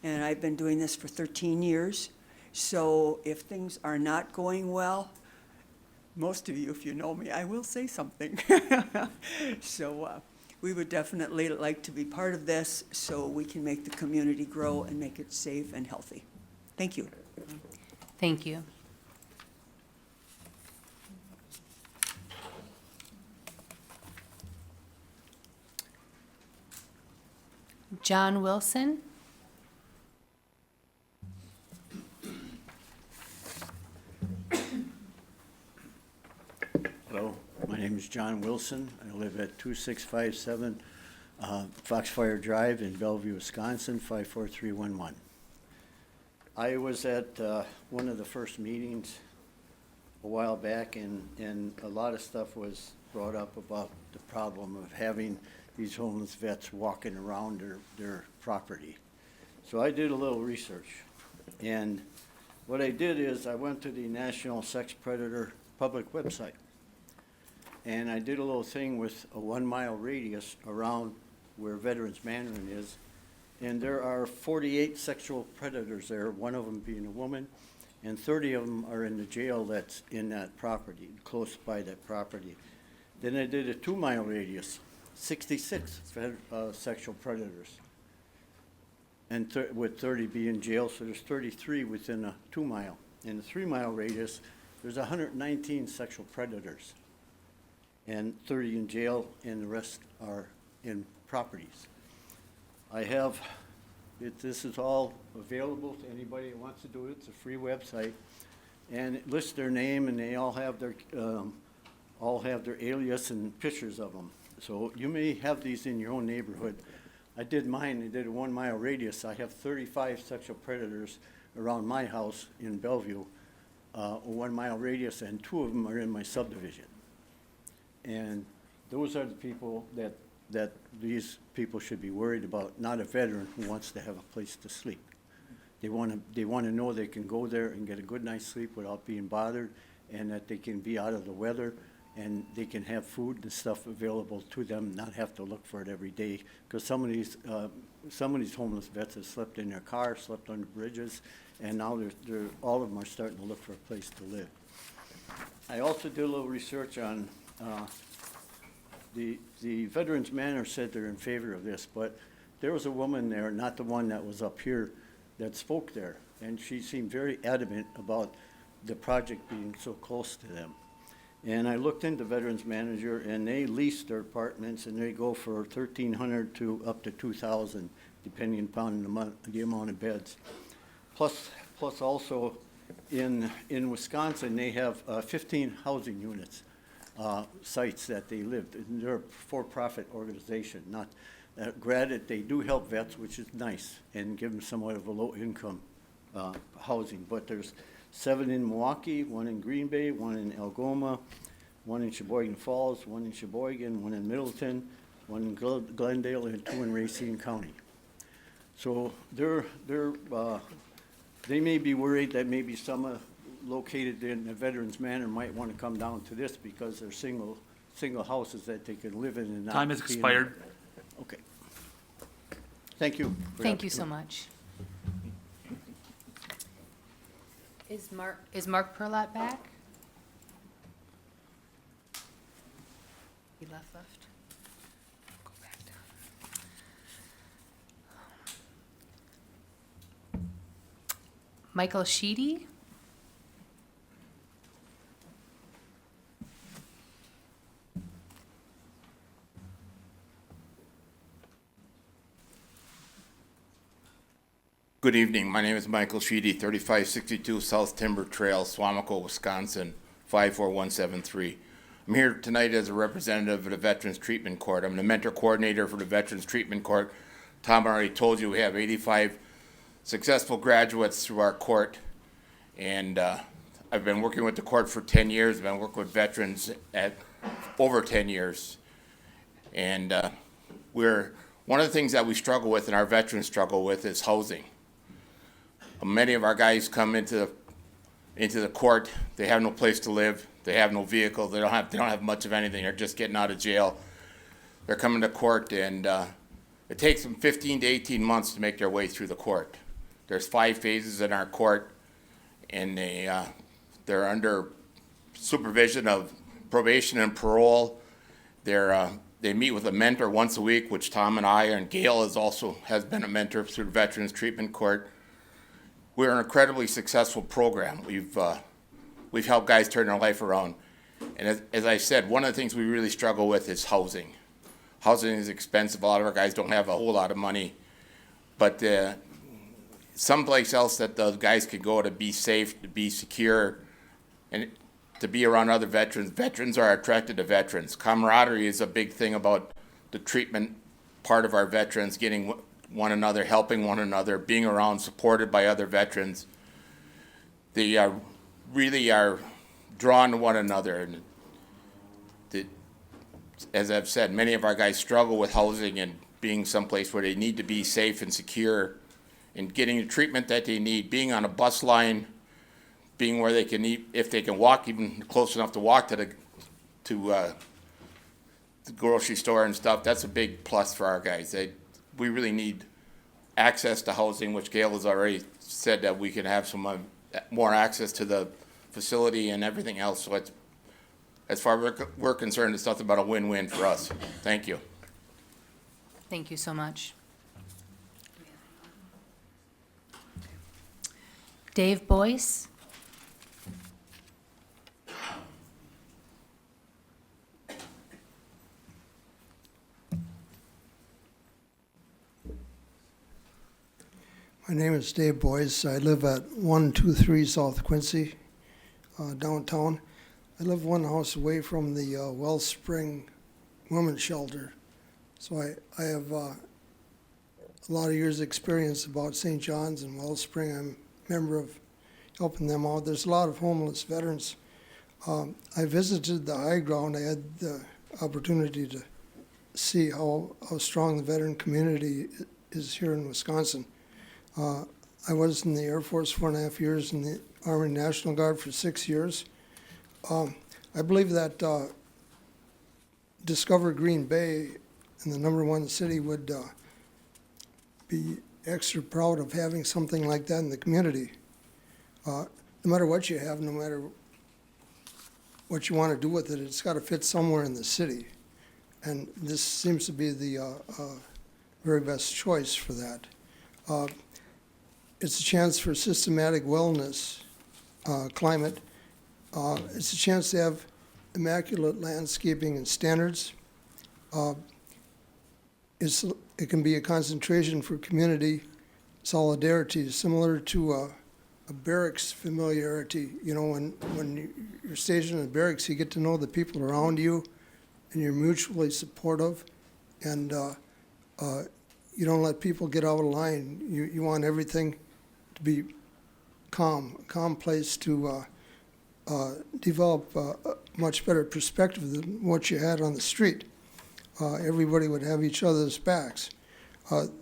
Speaker 15: and I've been doing this for 13 years, So if things are not going well, most of you, if you know me, I will say something. So we would definitely like to be part of this so we can make the community grow and make it safe and healthy. Thank you.
Speaker 2: Thank you. John Wilson?
Speaker 16: Hello, my name is John Wilson. I live at 2657 Foxfire Drive in Bellevue, Wisconsin, 54311. I was at one of the first meetings a while back, and a lot of stuff was brought up about the problem of having these homeless vets walking around their property. So I did a little research, and what I did is I went to the National Sex Predator public website, and I did a little thing with a 1 mile radius around where Veterans Manor is, and there are 48 sexual predators there, one of them being a woman, and 30 of them are in the jail that's in that property, close by that property. Then I did a 2 mile radius, 66 sexual predators, and with 30 being in jail, so there's 33 within a 2 mile. In the 3 mile radius, there's 119 sexual predators, and 30 in jail, and the rest are in properties. I have, this is all available to anybody that wants to do it. It's a free website, and it lists their name, and they all have their alias and pictures of them. So you may have these in your own neighborhood. I did mine. I did a 1 mile radius. I have 35 sexual predators around my house in Bellevue, a 1 mile radius, and 2 of them are in my subdivision. And those are the people that these people should be worried about, not a veteran who wants to have a place to sleep. They want to know they can go there and get a good night's sleep without being bothered, and that they can be out of the weather, and they can have food and stuff available to them, not have to look for it every day. Because some of these homeless vets have slept in their car, slept under bridges, and now all of them are starting to look for a place to live. I also did a little research on the Veterans Manor said they're in favor of this, but there was a woman there, not the one that was up here, that spoke there, and she seemed very adamant about the project being so close to them. And I looked into Veterans Manager, and they lease their apartments, and they go for $1,300 to up to $2,000, depending upon the amount of beds. Plus also in Wisconsin, they have 15 housing units. Sites that they lived. And they're a for-profit organization. Not granted, they do help vets, which is nice, and give them somewhat of a low-income housing. But there's 7 in Milwaukee, 1 in Green Bay, 1 in Algoma, 1 in Sheboygan Falls, 1 in Sheboygan, 1 in Middleton, 1 in Glendale, and 2 in Racine County. So they may be worried that maybe some located in the Veterans Manor might want to come down to this because they're single houses that they can live in and not.
Speaker 1: Time has expired.
Speaker 15: Okay. Thank you.
Speaker 2: Thank you so much. Is Mark Perlat back? He left. Go back down. Michael Sheedy?
Speaker 17: Good evening. My name is Michael Sheedy, 3562 South Timber Trail, Swamico, Wisconsin, 54173. I'm here tonight as a representative of the Veterans Treatment Court. I'm the mentor coordinator for the Veterans Treatment Court. Tom already told you we have 85 successful graduates through our court, and I've been working with the court for 10 years. I've been working with veterans at over 10 years, and one of the things that we struggle with and our veterans struggle with is housing. Many of our guys come into the court. They have no place to live. They have no vehicle. They don't have much of anything. They're just getting out of jail. They're coming to court, and it takes them 15 to 18 months to make their way through the court. There's 5 phases in our court,
Speaker 14: and they're under supervision of probation and parole. They meet with a mentor once a week, which Tom and I, and Gail has been a mentor through the Veterans Treatment Court. We're an incredibly successful program. We've helped guys turn their life around. And as I said, one of the things we really struggle with is housing. Housing is expensive. A lot of our guys don't have a whole lot of money. But someplace else that the guys could go to be safe, to be secure, and to be around other veterans. Veterans are attracted to veterans. Camaraderie is a big thing about the treatment part of our veterans, getting one another, helping one another, being around, supported by other veterans. They really are drawn to one another. And as I've said, many of our guys struggle with housing and being someplace where they need to be safe and secure, and getting the treatment that they need, being on a bus line, being where they can eat, if they can walk, even close enough to walk to the grocery store and stuff. That's a big plus for our guys. We really need access to housing, which Gail has already said that we can have some more access to the facility and everything else. So it's, as far as we're concerned, it's nothing but a win-win for us. Thank you.
Speaker 2: Thank you so much. Dave Boyce?
Speaker 18: My name is Dave Boyce. I live at 123 South Quincy, downtown. I live one house away from the Wellspring Women's Shelter. So I have a lot of years' experience about St. John's and Wellspring. I'm a member of helping them out. There's a lot of homeless veterans. I visited the high ground. I had the opportunity to see how strong the veteran community is here in Wisconsin. I was in the Air Force 4.5 years, in the Army National Guard for 6 years. I believe that Discover Green Bay and the #1 city would be extra proud of having something like that in the community. No matter what you have, no matter what you want to do with it, it's got to fit somewhere in the city. And this seems to be the very best choice for that. It's a chance for systematic wellness, climate. It's a chance to have immaculate landscaping and standards. It can be a concentration for community solidarity, similar to a barracks familiarity. You know, when you're stationed in a barracks, you get to know the people around you, and you're mutually supportive, and you don't let people get out of line. You want everything to be calm, a calm place to develop a much better perspective than what you had on the street. Everybody would have each other's backs.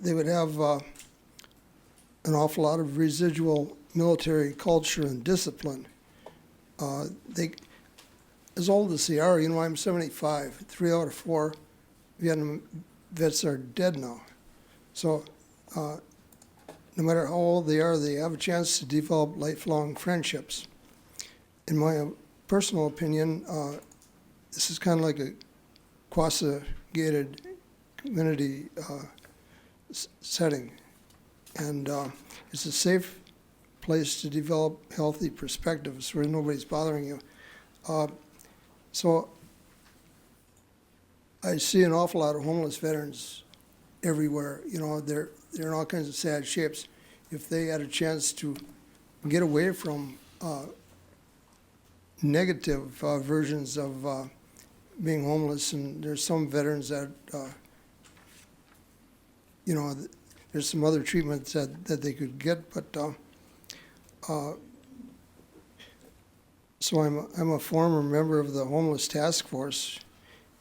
Speaker 18: They would have an awful lot of residual military culture and discipline. As old as they are, you know, I'm 75, 3 out of 4 Vietnam vets are dead now. So no matter how old they are, they have a chance to develop lifelong friendships. In my personal opinion, this is kind of like a quasi-gated community setting. And it's a safe place to develop healthy perspectives where nobody's bothering you. So I see an awful lot of homeless veterans everywhere. You know, they're in all kinds of sad shapes. If they had a chance to get away from negative versions of being homeless, and there's some veterans that, you know, there's some other treatments that they could get, but so I'm a former member of the Homeless Task Force,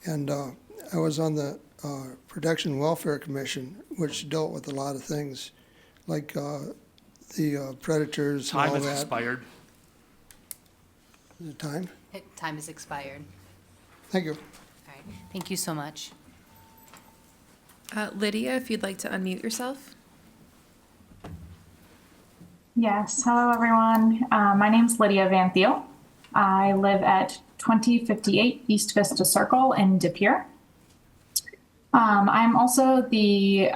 Speaker 18: and I was on the Protection Welfare Commission, which dealt with a lot of things, like the predators and all that.
Speaker 1: Time has expired.
Speaker 18: Is it time?
Speaker 2: Time has expired.
Speaker 18: Thank you.
Speaker 2: All right, thank you so much.
Speaker 6: Lydia, if you'd like to unmute yourself.
Speaker 19: Yes, hello everyone. My name's Lydia Van Thiel. I live at 2058 East Vista Circle in De Pere. I'm also the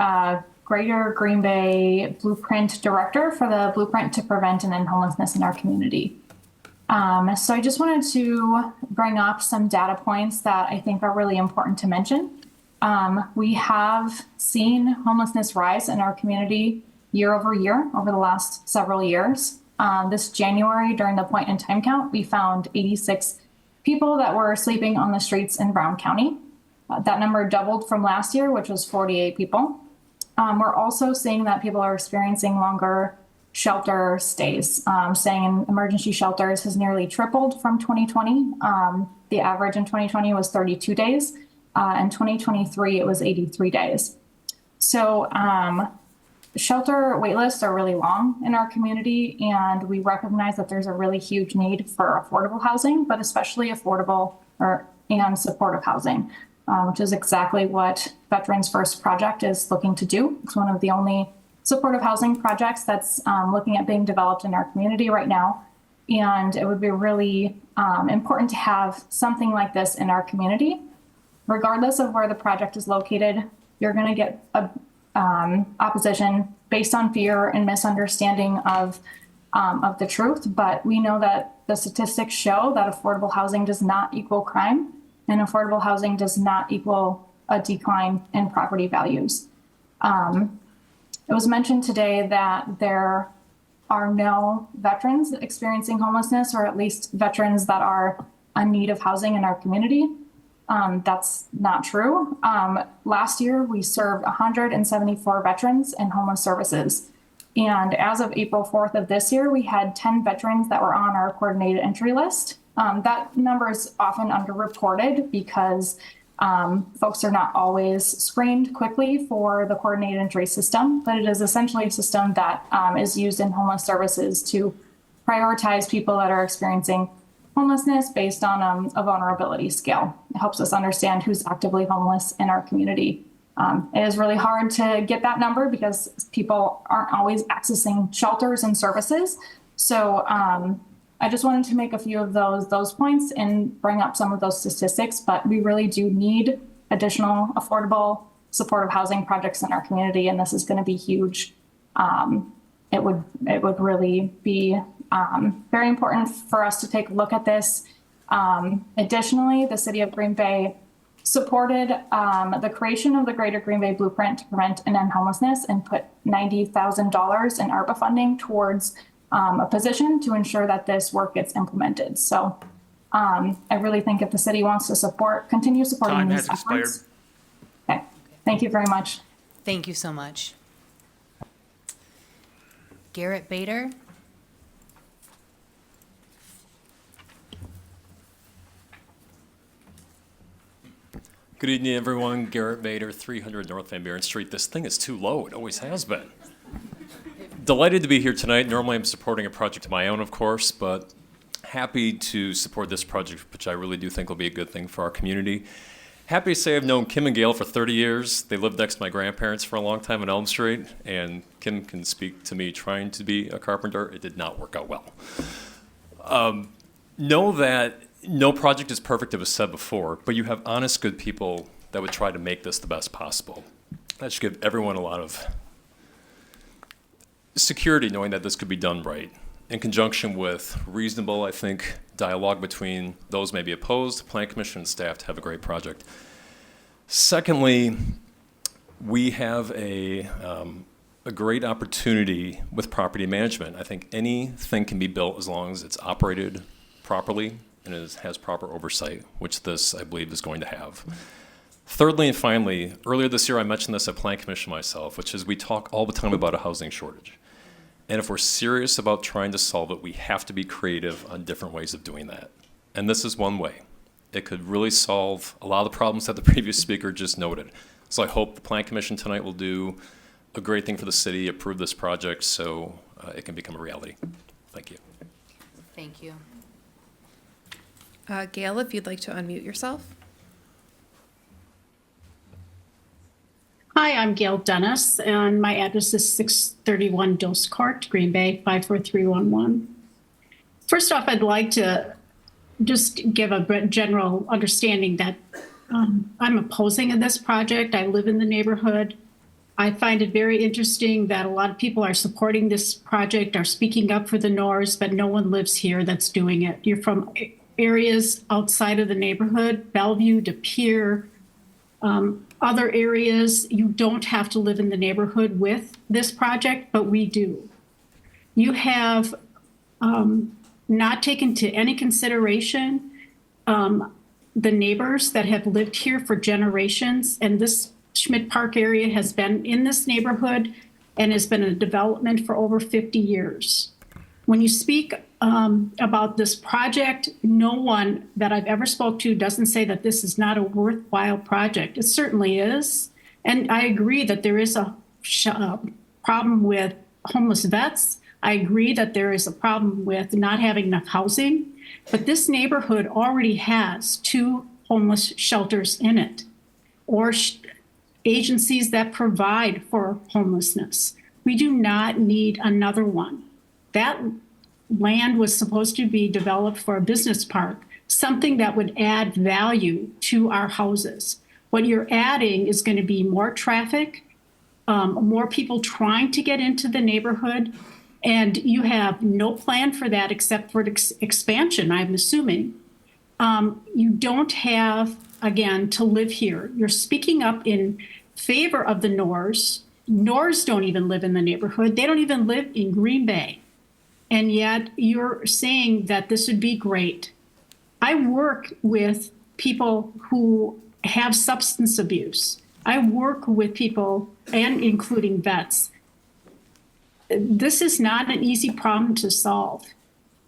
Speaker 19: Greater Green Bay Blueprint Director for the Blueprint to Prevent and End Homelessness in our community. So I just wanted to bring up some data points that I think are really important to mention. We have seen homelessness rise in our community year over year over the last several years. This January, during the point in time count, we found 86 people that were sleeping on the streets in Brown County. That number doubled from last year, which was 48 people. We're also seeing that people are experiencing longer shelter stays. Staying in emergency shelters has nearly tripled from 2020. The average in 2020 was 32 days. In 2023, it was 83 days. So shelter wait lists are really long in our community, and we recognize that there's a really huge need for affordable housing, but especially affordable and supportive housing, which is exactly what Veterans First Project is looking to do. It's one of the only supportive housing projects that's looking at being developed in our community right now. And it would be really important to have something like this in our community. Regardless of where the project is located, you're going to get opposition based on fear and misunderstanding of the truth. But we know that the statistics show that affordable housing does not equal crime, and affordable housing does not equal a decline in property values. It was mentioned today that there are no veterans experiencing homelessness, or at least veterans that are in need of housing in our community. That's not true. Last year, we served 174 veterans in homeless services. And as of April 4th of this year, we had 10 veterans that were on our coordinated entry list. That number is often underreported because folks are not always screened quickly for the coordinated entry system, but it is essentially a system that is used in homeless services to prioritize people that are experiencing homelessness based on a vulnerability scale. It helps us understand who's actively homeless in our community. It is really hard to get that number because people aren't always accessing shelters and services. So I just wanted to make a few of those points and bring up some of those statistics, but we really do need additional affordable supportive housing projects in our community, and this is going to be huge. It would really be very important for us to take a look at this. Additionally, the City of Green Bay supported the creation of the Greater Green Bay Blueprint to Prevent and End Homelessness and put $90,000 in ARPA funding towards a position to ensure that this work gets implemented. So I really think if the city wants to continue supporting
Speaker 1: Time
Speaker 19: these
Speaker 1: has expired.
Speaker 19: efforts. Okay, thank you very much.
Speaker 2: Thank you so much. Garrett Bader.
Speaker 20: Good evening, everyone. Garrett Bader, 300 North Van Buren Street. This thing is too low. It always has been. Delighted to be here tonight. Normally I'm supporting a project of my own, of course, but happy to support this project, which I really do think will be a good thing for our community. Happy to say I've known Kim and Gail for 30 years. They lived next to my grandparents for a long time on Elm Street, and Kim can speak to me trying to be a carpenter. It did not work out well. Know that no project is perfect, it was said before, but you have honest, good people that would try to make this the best possible. That should give everyone a lot of security knowing that this could be done right, in conjunction with reasonable, I think, dialogue between those maybe opposed, Plan Commission and staff to have a great project. Secondly, we have a great opportunity with property management. I think anything can be built as long as it's operated properly and has proper oversight, which this, I believe, is going to have. Thirdly and finally, earlier this year I mentioned this at Plan Commission myself, which is we talk all the time about a housing shortage. And if we're serious about trying to solve it, we have to be creative on different ways of doing that. And this is one way. It could really solve a lot of the problems that the previous speaker just noted. So I hope the Plan Commission tonight will do a great thing for the city, approve this project so it can become a reality. Thank you.
Speaker 2: Thank you.
Speaker 6: Gail, if you'd like to unmute yourself.
Speaker 21: Hi, I'm Gail Dennis, and my address is 631 Dose Court, Green Bay, 54311. First off, I'd like to just give a general understanding that I'm opposing this project. I live in the neighborhood. I find it very interesting that a lot of people are supporting this project, are speaking up for the Norrs, but no one lives here that's doing it. You're from areas outside of the neighborhood, Bellevue, De Pere, other areas. You don't have to live in the neighborhood with this project, but we do. You have not taken to any consideration the neighbors that have lived here for generations, and this Schmidt Park area has been in this neighborhood and has been a development for over 50 years. When you speak about this project, no one that I've ever spoke to doesn't say that this is not a worthwhile project. It certainly is. And I agree that there is a problem with homeless vets. I agree that there is a problem with not having enough housing, but this neighborhood already has 2 homeless shelters in it, or agencies that provide for homelessness. We do not need another one. That land was supposed to be developed for a business park, something that would add value to our houses. What you're adding is going to be more traffic, more people trying to get into the neighborhood, and you have no plan for that except for expansion, I'm assuming. You don't have, again, to live here. You're speaking up in favor of the Norrs. Norrs don't even live in the neighborhood. They don't even live in Green Bay. And yet you're saying that this would be great. I work with people who have substance abuse. I work with people, and including vets. This is not an easy problem to solve.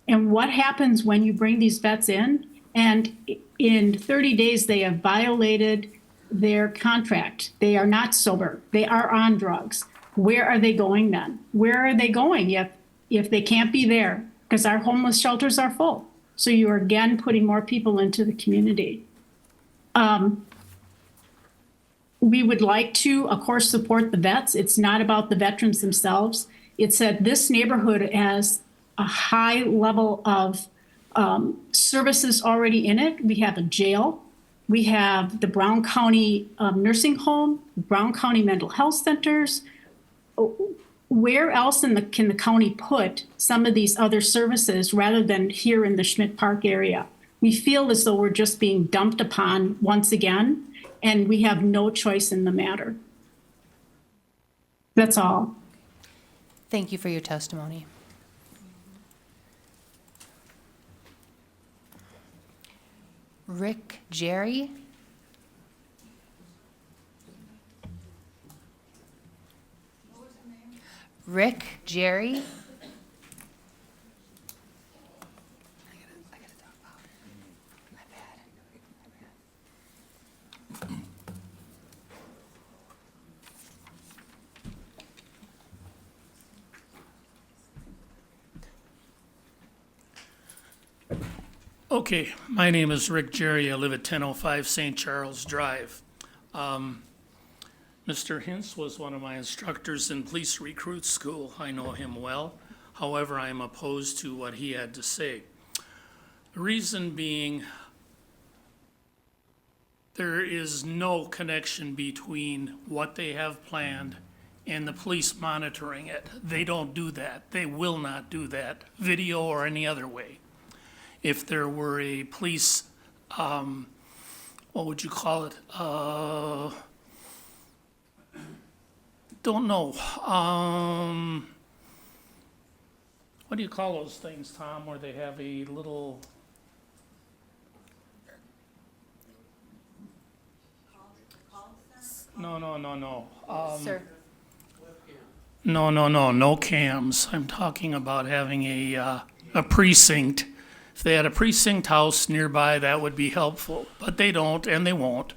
Speaker 21: And what happens when you bring these vets in and in 30 days they have violated their contract? They are not sober. They are on drugs. Where are they going then? Where are they going if they can't be there? Because our homeless shelters are full. So you're again putting more people into the community. We would like to, of course, support the vets. It's not about the veterans themselves. It's that this neighborhood has a high level of services already in it. We have a jail. We have the Brown County Nursing Home, Brown County Mental Health Centers. Where else can the county put some of these other services rather than here in the Schmidt Park area? We feel as though we're just being dumped upon once again, and we have no choice in the matter. That's all.
Speaker 2: Thank you for your testimony. Rick Jerry? Rick Jerry?
Speaker 22: Okay, my name is Rick Jerry. I live at 1005 St. Charles Drive. Mr. Hintz was one of my instructors in police recruit school. I know him well. However, I am opposed to what he had to say. The reason being, there is no connection between what they have planned and the police monitoring it. They don't do that. They will not do that, video or any other way. If there were a police, what would you call it? Don't know. What do you call those things, Tom, where they have a little? No.
Speaker 2: Sir.
Speaker 22: No cams. I'm talking about having a precinct. If they had a precinct house nearby, that would be helpful, but they don't and they won't.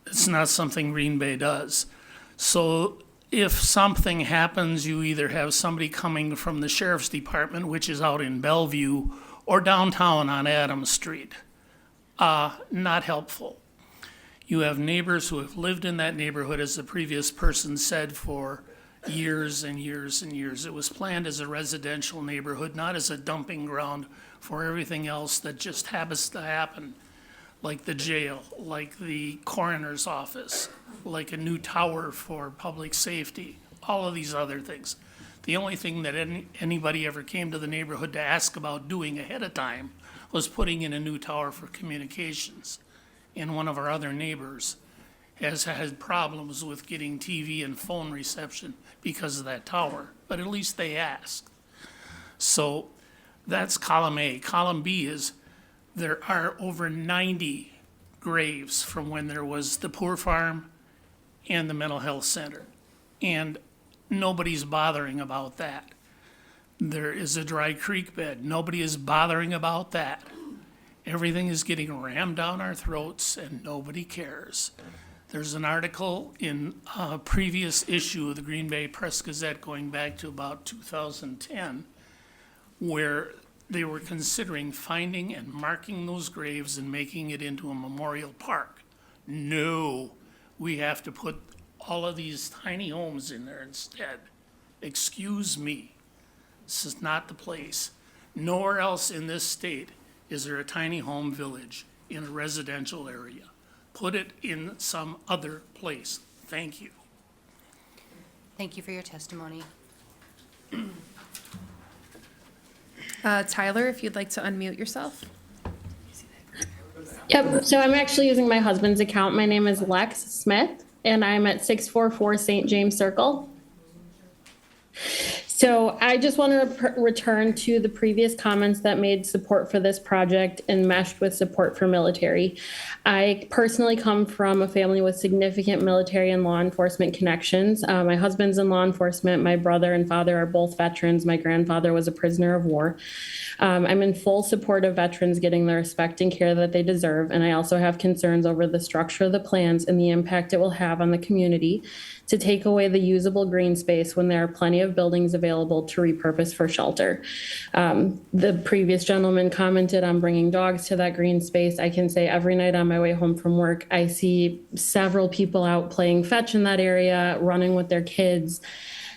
Speaker 22: It's not something Green Bay does. So if something happens, you either have somebody coming from the sheriff's department, which is out in Bellevue, or downtown on Adams Street. Not helpful. You have neighbors who have lived in that neighborhood, as the previous person said, for years and years and years. It was planned as a residential neighborhood, not as a dumping ground for everything else that just happens to happen, like the jail, like the coroner's office, like a new tower for public safety, all of these other things. The only thing that anybody ever came to the neighborhood to ask about doing ahead of time was putting in a new tower for communications. And one of our other neighbors has had problems with getting TV and phone reception because of that tower, but at least they asked. So that's column A. Column B is there are over 90 graves from when there was the Poor Farm and the Mental Health Center. And nobody's bothering about that. There is a dry creek bed. Nobody is bothering about that. Everything is getting rammed down our throats and nobody cares. There's an article in a previous issue of the Green Bay Press Gazette going back to about 2010 where they were considering finding and marking those graves and making it into a memorial park. No, we have to put all of these tiny homes in there instead. Excuse me, this is not the place. Nowhere else in this state is there a tiny home village in a residential area. Put it in some other place. Thank you.
Speaker 2: Thank you for your testimony.
Speaker 6: Tyler, if you'd like to unmute yourself.
Speaker 3: Yep, so I'm actually using my husband's account. My name is Lex Smith, and I'm at 644 St. James Circle. So I just want to return to the previous comments that made support for this project enmeshed with support for military. I personally come from a family with significant military and law enforcement connections. My husband's in law enforcement. My brother and father are both veterans. My grandfather was a prisoner of war. I'm in full support of veterans getting the respect and care that they deserve, and I also have concerns over the structure of the plans and the impact it will have on the community to take away the usable green space when there are plenty of buildings available to repurpose for shelter. The previous gentleman commented on bringing dogs to that green space. I can say every night on my way home from work, I see several people out playing fetch in that area, running with their kids,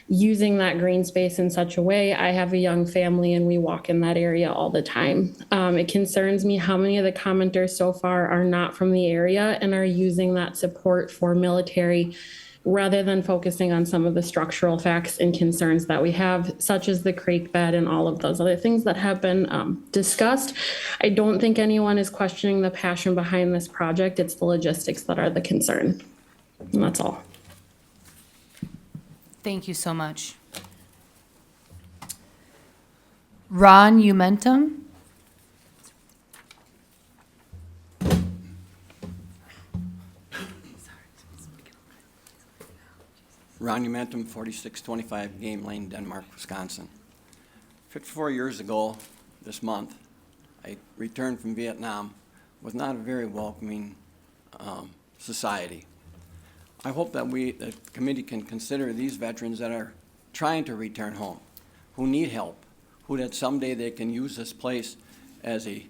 Speaker 3: using that green space in such a way. I have a young family and we walk in that area all the time. It concerns me how many of the commenters so far are not from the area and are using that support for military rather than focusing on some of the structural facts and concerns that we have, such as the creek bed and all of those other things that have been discussed. I don't think anyone is questioning the passion behind this project. It's the logistics that are the concern. And that's all.
Speaker 2: Thank you so much. Ron Umentum.
Speaker 5: Ron Umentum, 4625 Game Lane, Denmark, Wisconsin. 54 years ago this month, I returned from Vietnam with not a very welcoming society. I hope that the committee can consider these veterans that are trying to return home, who need help, who that someday they can use this place as a,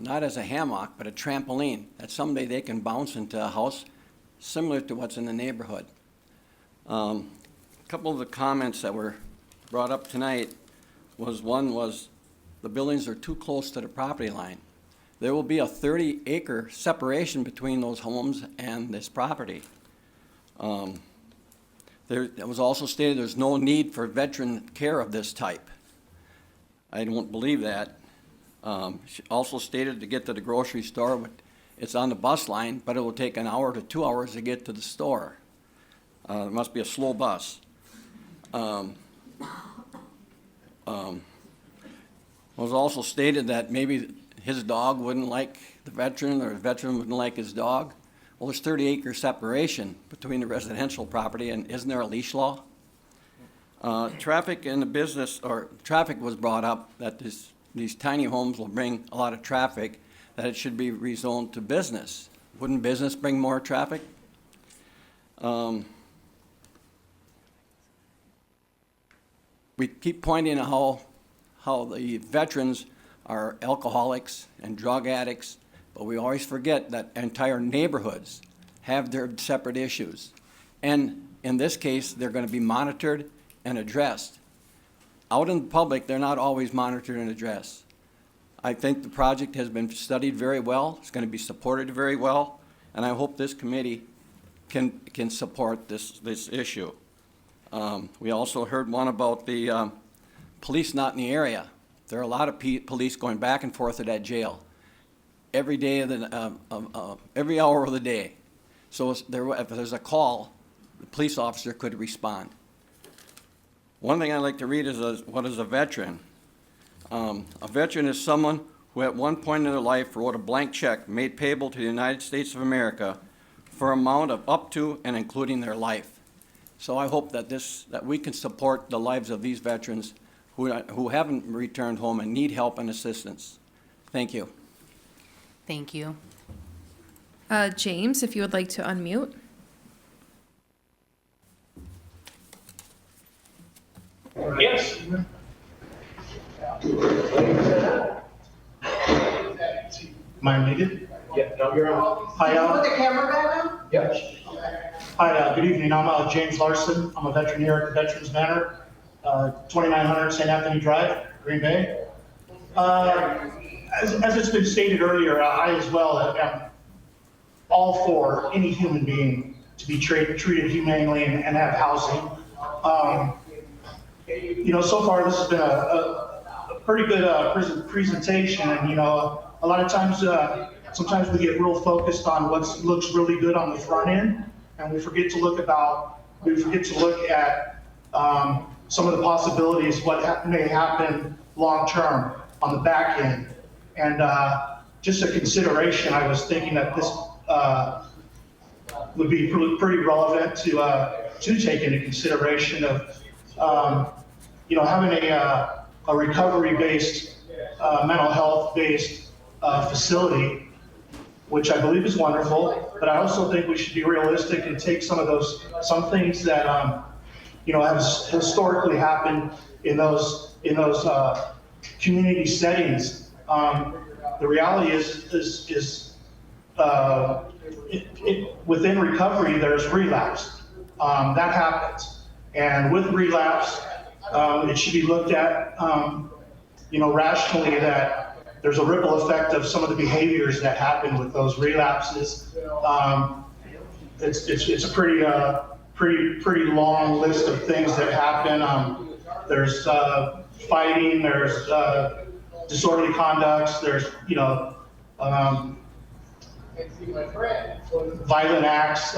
Speaker 5: not as a hammock, but a trampoline, that someday they can bounce into a house similar to what's in the neighborhood. A couple of the comments that were brought up tonight was the buildings are too close to the property line. There will be a 30-acre separation between those homes and this property. It was also stated there's no need for veteran care of this type. I don't believe that. She also stated to get to the grocery store, it's on the bus line, but it will take an hour to 2 hours to get to the store. It must be a slow bus. It was also stated that maybe his dog wouldn't like the veteran or the veteran wouldn't like his dog. Well, there's 30-acre separation between the residential property, and isn't there a leash law? Traffic in the business, or traffic was brought up that these tiny homes will bring a lot of traffic, that it should be rezoned to business. Wouldn't business bring more traffic? We keep pointing out how the veterans are alcoholics and drug addicts, but we always forget that entire neighborhoods have their separate issues. And in this case, they're going to be monitored and addressed. Out in the public, they're not always monitored and addressed. I think the project has been studied very well. It's going to be supported very well, and I hope this committee can support this issue. We also heard one about the police not in the area. There are a lot of police going back and forth at that jail every day of every hour of the day. So if there's a call, the police officer could respond. One thing I like to read is what is a veteran? A veteran is someone who at one point in their life wrote a blank check made payable to the United States of America for an amount of up to and including their life. So I hope that we can support the lives of these veterans who haven't returned home and need help and assistance. Thank you.
Speaker 2: Thank you.
Speaker 6: James, if you would like to unmute.
Speaker 13: Yes. Am I muted? Yeah, no, you're on. Hi,
Speaker 4: Put the camera back on?
Speaker 13: Yep. Hi, good evening. I'm James Larson. I'm a veteran here at the Veterans Manor, 2900 St. Anthony Drive, Green Bay. As it's been stated earlier, I as well am all for any human being to be treated humanely and have housing. You know, so far this has been a pretty good presentation, and you know, a lot of times, sometimes we get real focused on what looks really good on the front end, and we forget to look at some of the possibilities, what may happen long term on the back end. And just a consideration, I was thinking that this would be pretty relevant to take into consideration of you know, having a recovery-based, mental health-based facility, which I believe is wonderful, but I also think we should be realistic and take some things that you know, have historically happened in those community settings. The reality is within recovery, there's relapse. That happens, and with relapse, it should be looked at, you know, rationally, that there's a ripple effect of some of the behaviors that happen with those relapses. It's a pretty long list of things that happen. There's fighting, there's disorderly conducts, there's, you know, violent acts.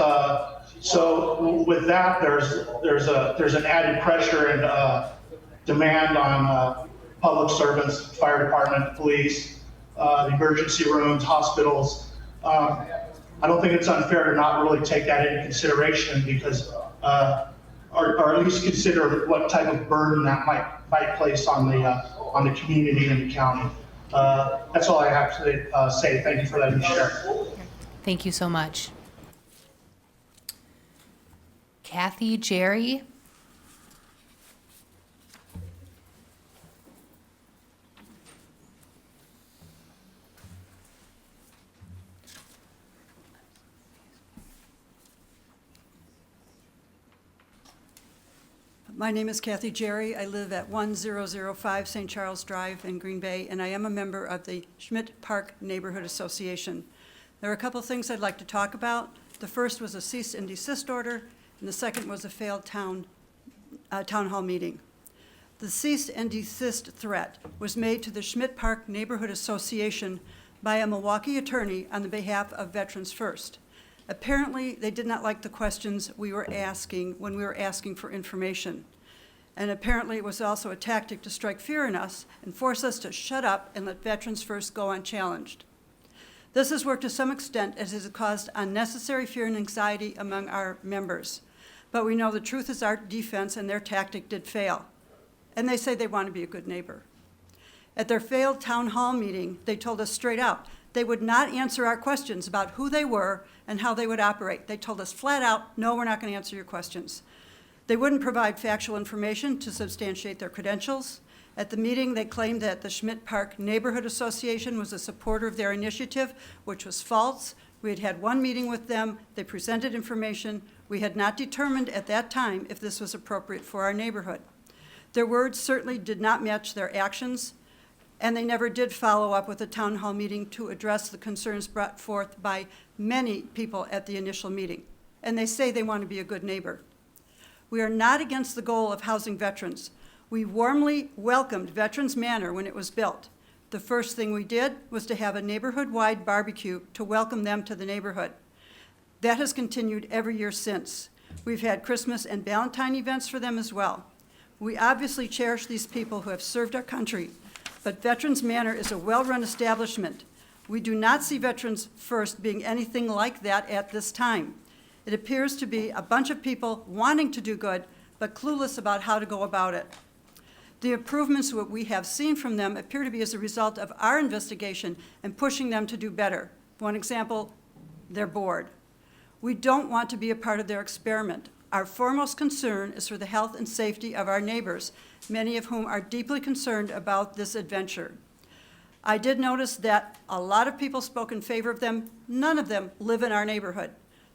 Speaker 13: So with that, there's an added pressure and demand on public servants, fire department, police, the emergency rooms, hospitals. I don't think it's unfair to not really take that into consideration, because, or at least consider what type of burden that might place on the community and the county. That's all I have to say. Thank you for letting me share.
Speaker 2: Thank you so much. Kathy, Jerry.
Speaker 15: My name is Kathy Jerry. I live at 1005 St. Charles Drive in Green Bay, and I am a member of the Schmidt Park Neighborhood Association. There are a couple things I'd like to talk about. The first was a cease and desist order, and the second was a failed town hall meeting. The cease and desist threat was made to the Schmidt Park Neighborhood Association by a Milwaukee attorney on the behalf of Veterans First. Apparently, they did not like the questions we were asking when we were asking for information. And apparently, it was also a tactic to strike fear in us and force us to shut up and let Veterans First go unchallenged. This has worked to some extent, as it has caused unnecessary fear and anxiety among our members. But we know the truth is our defense, and their tactic did fail. And they say they want to be a good neighbor. At their failed town hall meeting, they told us straight out they would not answer our questions about who they were and how they would operate. They told us flat out, no, we're not going to answer your questions. They wouldn't provide factual information to substantiate their credentials. At the meeting, they claimed that the Schmidt Park Neighborhood Association was a supporter of their initiative, which was false. We had had one meeting with them, they presented information. We had not determined at that time if this was appropriate for our neighborhood. Their words certainly did not match their actions, and they never did follow up with a town hall meeting to address the concerns brought forth by many people at the initial meeting. And they say they want to be a good neighbor. We are not against the goal of housing veterans. We warmly welcomed Veterans Manor when it was built. The first thing we did was to have a neighborhood-wide barbecue to welcome them to the neighborhood. That has continued every year since. We've had Christmas and Valentine events for them as well. We obviously cherish these people who have served our country, but Veterans Manor is a well-run establishment. We do not see Veterans First being anything like that at this time. It appears to be a bunch of people wanting to do good, but clueless about how to go about it. The improvements that we have seen from them appear to be as a result of our investigation and pushing them to do better. One example, their board. We don't want to be a part of their experiment. Our foremost concern is for the health and safety of our neighbors, many of whom are deeply concerned about this adventure. I did notice that a lot of people spoke in favor of them. None of them live in our neighborhood.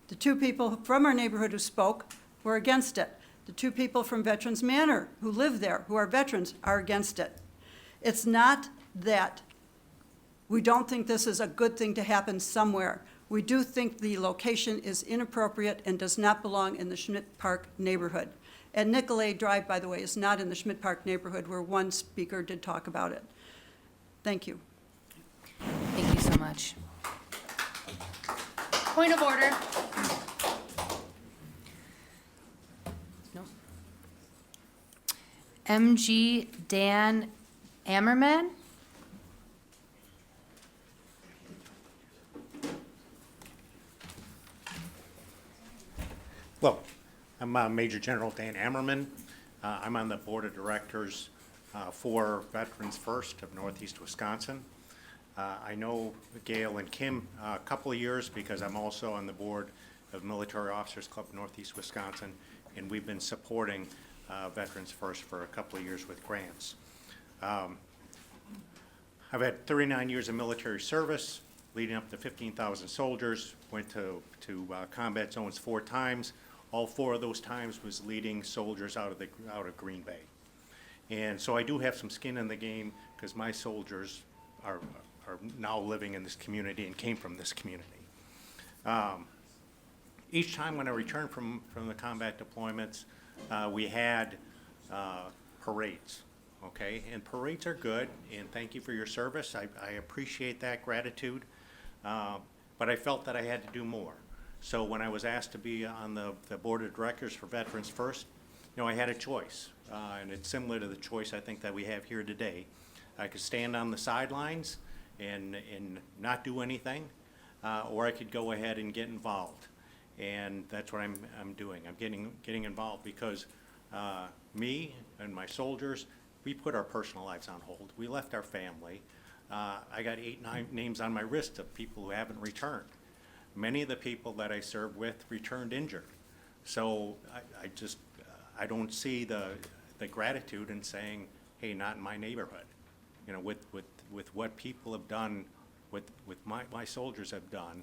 Speaker 15: The two people from our neighborhood who spoke were against it. The two people from Veterans Manor who live there, who are veterans, are against it. It's not that we don't think this is a good thing to happen somewhere. We do think the location is inappropriate and does not belong in the Schmidt Park neighborhood. And Nicolay Drive, by the way, is not in the Schmidt Park neighborhood, where one speaker did talk about it. Thank you.
Speaker 2: Thank you so much. Point of order. No. MG Dan Ammerman.
Speaker 4: Hello, I'm Major General Dan Ammerman. I'm on the Board of Directors for Veterans First of Northeast Wisconsin. I know Gail and Kim a couple of years because I'm also on the board of Military Officers Club of Northeast Wisconsin, and we've been supporting Veterans First for a couple of years with grants. I've had 39 years of military service, leading up to 15,000 soldiers, went to combat zones 4 times. All 4 of those times was leading soldiers out of Green Bay. And so I do have some skin in the game because my soldiers are now living in this community and came from this community. Each time when I returned from the combat deployments, we had parades, okay? And parades are good, and thank you for your service. I appreciate that gratitude, but I felt that I had to do more. So when I was asked to be on the board of directors for Veterans First, I had a choice, and it's similar to the choice I think that we have here today. I could stand on the sidelines and not do anything, or I could go ahead and get involved, and that's what I'm doing. I'm getting involved because me and my soldiers, we put our personal lives on hold. We left our family. I got 8 names on my wrist of people who haven't returned. Many of the people that I served with returned injured. So I don't see the gratitude in saying, hey, not in my neighborhood. With what people have done, with my soldiers have done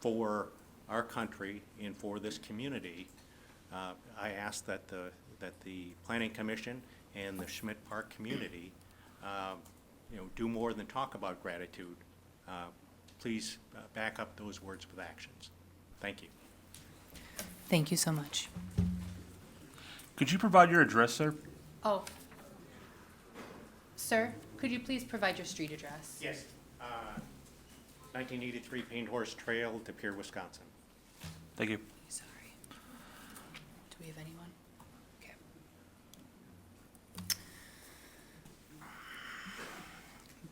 Speaker 4: for our country and for this community, I ask that the Planning Commission and the Schmidt Park community do more than talk about gratitude. Please back up those words with actions. Thank you.
Speaker 2: Thank you so much.
Speaker 1: Could you provide your address, sir?
Speaker 2: Oh. Sir, could you please provide your street address?
Speaker 4: Yes. 1983 Paint Horse Trail, De Pere, Wisconsin.
Speaker 1: Thank you.
Speaker 2: Sorry. Do we have anyone? Okay.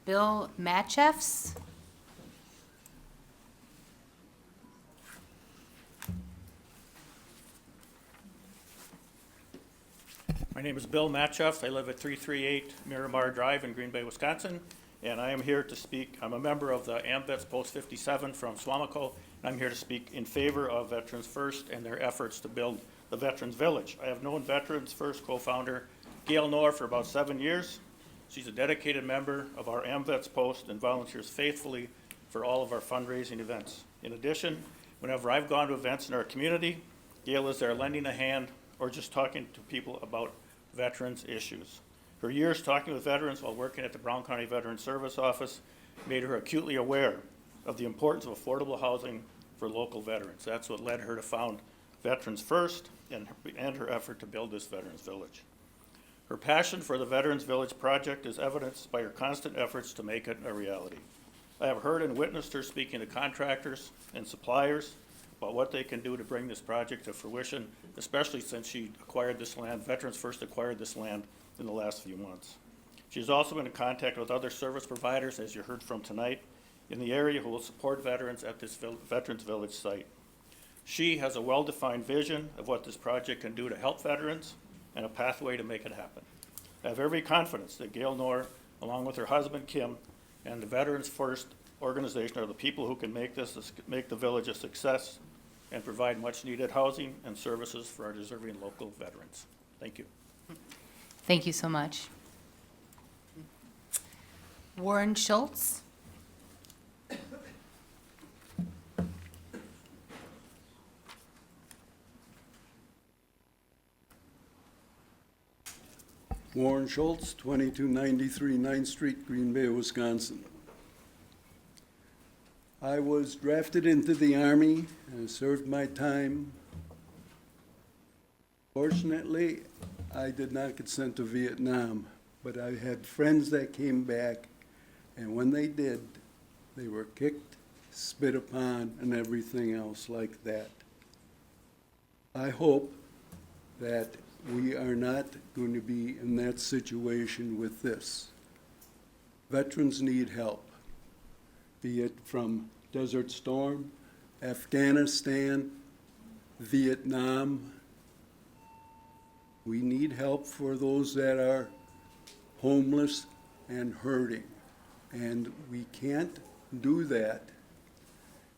Speaker 2: Bill Matcheffs.
Speaker 8: My name is Bill Matchuff. I live at 338 Miramar Drive in Green Bay, Wisconsin, and I am here to speak. I'm a member of the AMVETS Post 57 from Swamico, and I'm here to speak in favor of Veterans First and their efforts to build the Veterans Village. I have known Veterans First co-founder Gail Knorr for about 7 years. She's a dedicated member of our AMVETS Post and volunteers faithfully for all of our fundraising events. In addition, whenever I've gone to events in our community, Gail is there lending a hand or just talking to people about veterans issues. Her years talking with veterans while working at the Brown County Veterans Service Office made her acutely aware of the importance of affordable housing for local veterans. That's what led her to found Veterans First and her effort to build this Veterans Village. Her passion for the Veterans Village project is evidenced by her constant efforts to make it a reality. I have heard and witnessed her speaking to contractors and suppliers about what they can do to bring this project to fruition, especially since she acquired this land, Veterans First acquired this land in the last few months. She's also been in contact with other service providers, as you heard from tonight, in the area who will support veterans at this Veterans Village site. She has a well-defined vision of what this project can do to help veterans and a pathway to make it happen. I have every confidence that Gail Knorr, along with her husband Kim, and the Veterans First organization are the people who can make the village a success and provide much-needed housing and services for our deserving local veterans. Thank you.
Speaker 2: Thank you so much. Warren Schultz.
Speaker 7: Warren Schultz, 2293 9th Street, Green Bay, Wisconsin. I was drafted into the Army and served my time. Fortunately, I did not get sent to Vietnam, but I had friends that came back, and when they did, they were kicked, spit upon, and everything else like that. I hope that we are not going to be in that situation with this. Veterans need help, be it from Desert Storm, Afghanistan, Vietnam. We need help for those that are homeless and hurting. And we can't do that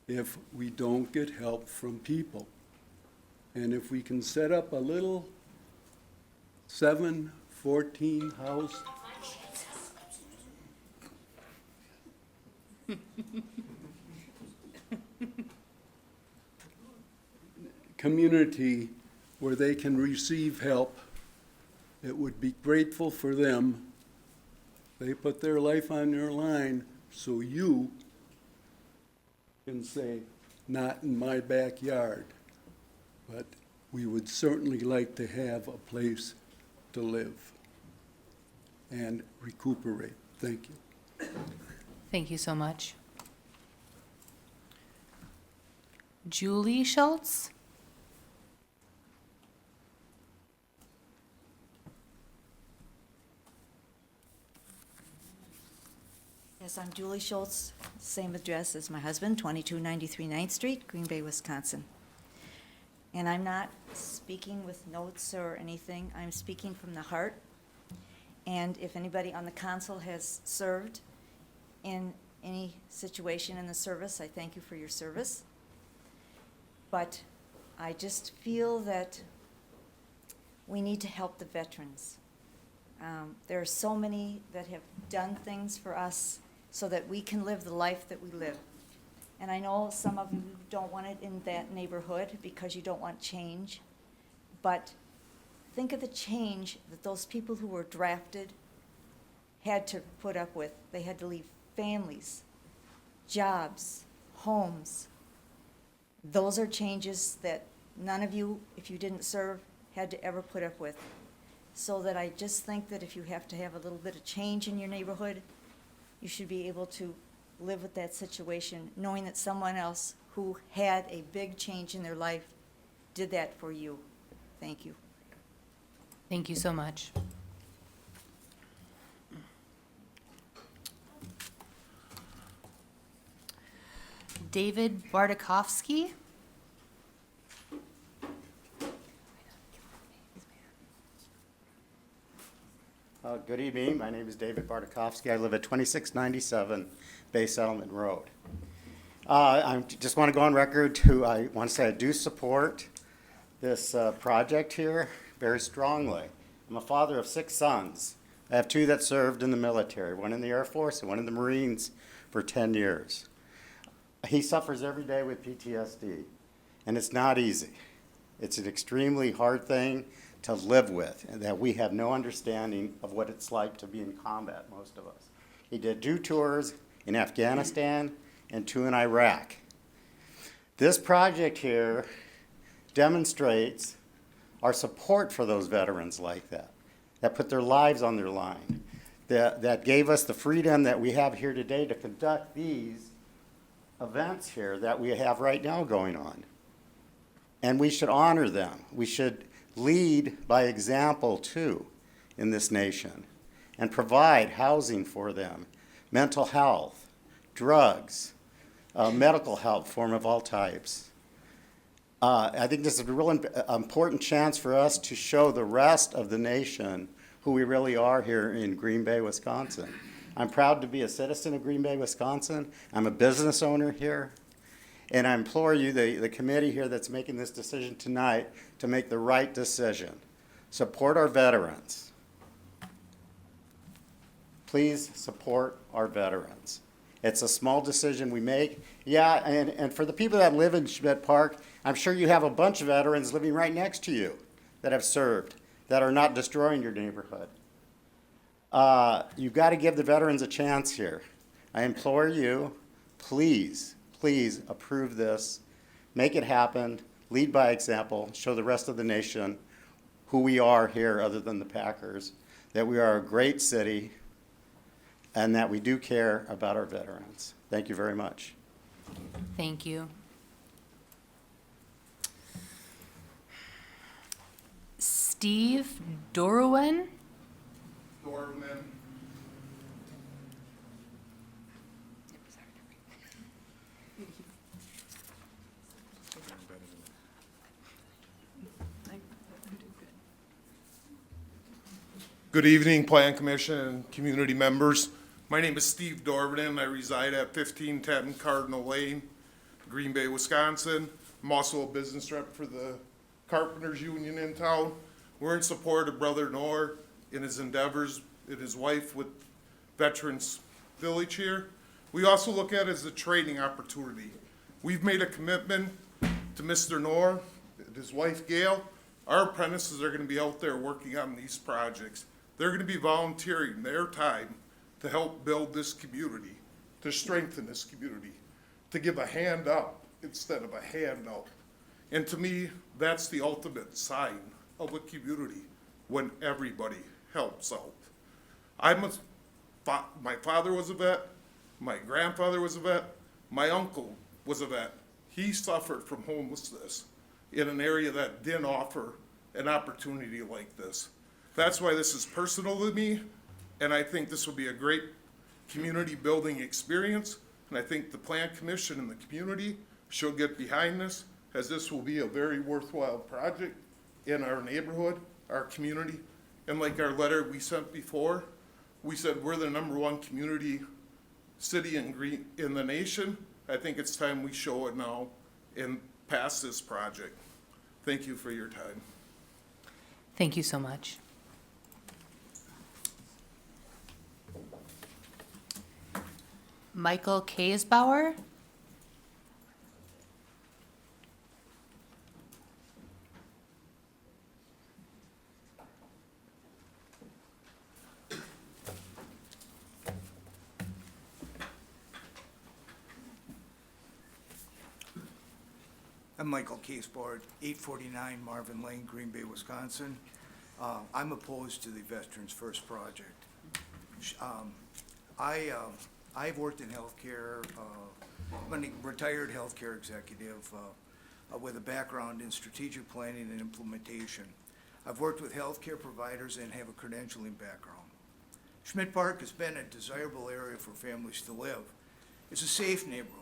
Speaker 7: if we don't get help from people. And if we can set up a little 714 house community where they can receive help, it would be grateful for them. They put their life on your line so you can say, not in my backyard. But we would certainly like to have a place to live and recuperate. Thank you.
Speaker 2: Thank you so much. Julie Schultz.
Speaker 9: Yes, I'm Julie Schultz, same address as my husband, 2293 9th Street, Green Bay, Wisconsin. And I'm not speaking with notes or anything, I'm speaking from the heart. And if anybody on the council has served in any situation in the service, I thank you for your service. But I just feel that we need to help the veterans. There are so many that have done things for us so that we can live the life that we live. And I know some of you don't want it in that neighborhood because you don't want change. But think of the change that those people who were drafted had to put up with. They had to leave families, jobs, homes. Those are changes that none of you, if you didn't serve, had to ever put up with. So that I just think that if you have to have a little bit of change in your neighborhood, you should be able to live with that situation, knowing that someone else who had a big change in their life did that for you. Thank you.
Speaker 2: Thank you so much. David Bartakovsky.
Speaker 23: Good evening. My name is David Bartakovsky. I live at 2697 Bay Settlement Road. I just want to go on record I want to say I do support this project here very strongly. I'm a father of 6 sons. I have 2 that served in the military, one in the Air Force and one in the Marines for 10 years. He suffers every day with PTSD, and it's not easy. It's an extremely hard thing to live with, and that we have no understanding of what it's like to be in combat, most of us. He did 2 tours in Afghanistan and 2 in Iraq. This project here demonstrates our support for those veterans like that put their lives on their line, that gave us the freedom that we have here today to conduct these events here that we have right now going on. And we should honor them. We should lead by example too in this nation and provide housing for them, mental health, drugs, medical help form of all types. I think this is a real important chance for us to show the rest of the nation who we really are here in Green Bay, Wisconsin. I'm proud to be a citizen of Green Bay, Wisconsin. I'm a business owner here. And I implore you, the committee here that's making this decision tonight, to make the right decision. Support our veterans. Please support our veterans. It's a small decision we make. Yeah, and for the people that live in Schmidt Park, I'm sure you have a bunch of veterans living right next to you that have served, that are not destroying your neighborhood. You've got to give the veterans a chance here. I implore you, please approve this, make it happen, lead by example, show the rest of the nation who we are here other than the Packers, that we are a great city, and that we do care about our veterans. Thank you very much.
Speaker 2: Thank you. Steve Dorwin?
Speaker 10: Good evening, Plan Commission and community members. My name is Steve Dorvin. I reside at 1510 Cardinal Lane, Green Bay, Wisconsin. I'm also a business rep for the Carpenters Union in town. We're in support of Brother Noor in his endeavors and his wife with Veterans Village here. We also look at it as a training opportunity. We've made a commitment to Mr. Noor and his wife Gail. Our apprentices are going to be out there working on these projects. They're going to be volunteering their time to help build this community, to strengthen this community, to give a hand up instead of a handout. And to me, that's the ultimate sign of a community, when everybody helps out. My father was a vet, my grandfather was a vet, my uncle was a vet. He suffered from homelessness in an area that didn't offer an opportunity like this. That's why this is personal to me, and I think this will be a great community building experience, and I think the Plan Commission and the community should get behind this, as this will be a very worthwhile project in our neighborhood, our community. And like our letter we sent before, we said we're the #1 community city in the nation. I think it's time we show it now and pass this project. Thank you for your time.
Speaker 2: Thank you so much. Michael Kaysbauer?
Speaker 11: I'm Michael Kaysbauer, 849 Marvin Lane, Green Bay, Wisconsin. I'm opposed to the Veterans First project. I've worked in healthcare. I'm a retired healthcare executive with a background in strategic planning and implementation. I've worked with healthcare providers and have a credentialing background. Schmidt Park has been a desirable area for families to live. It's a safe neighborhood.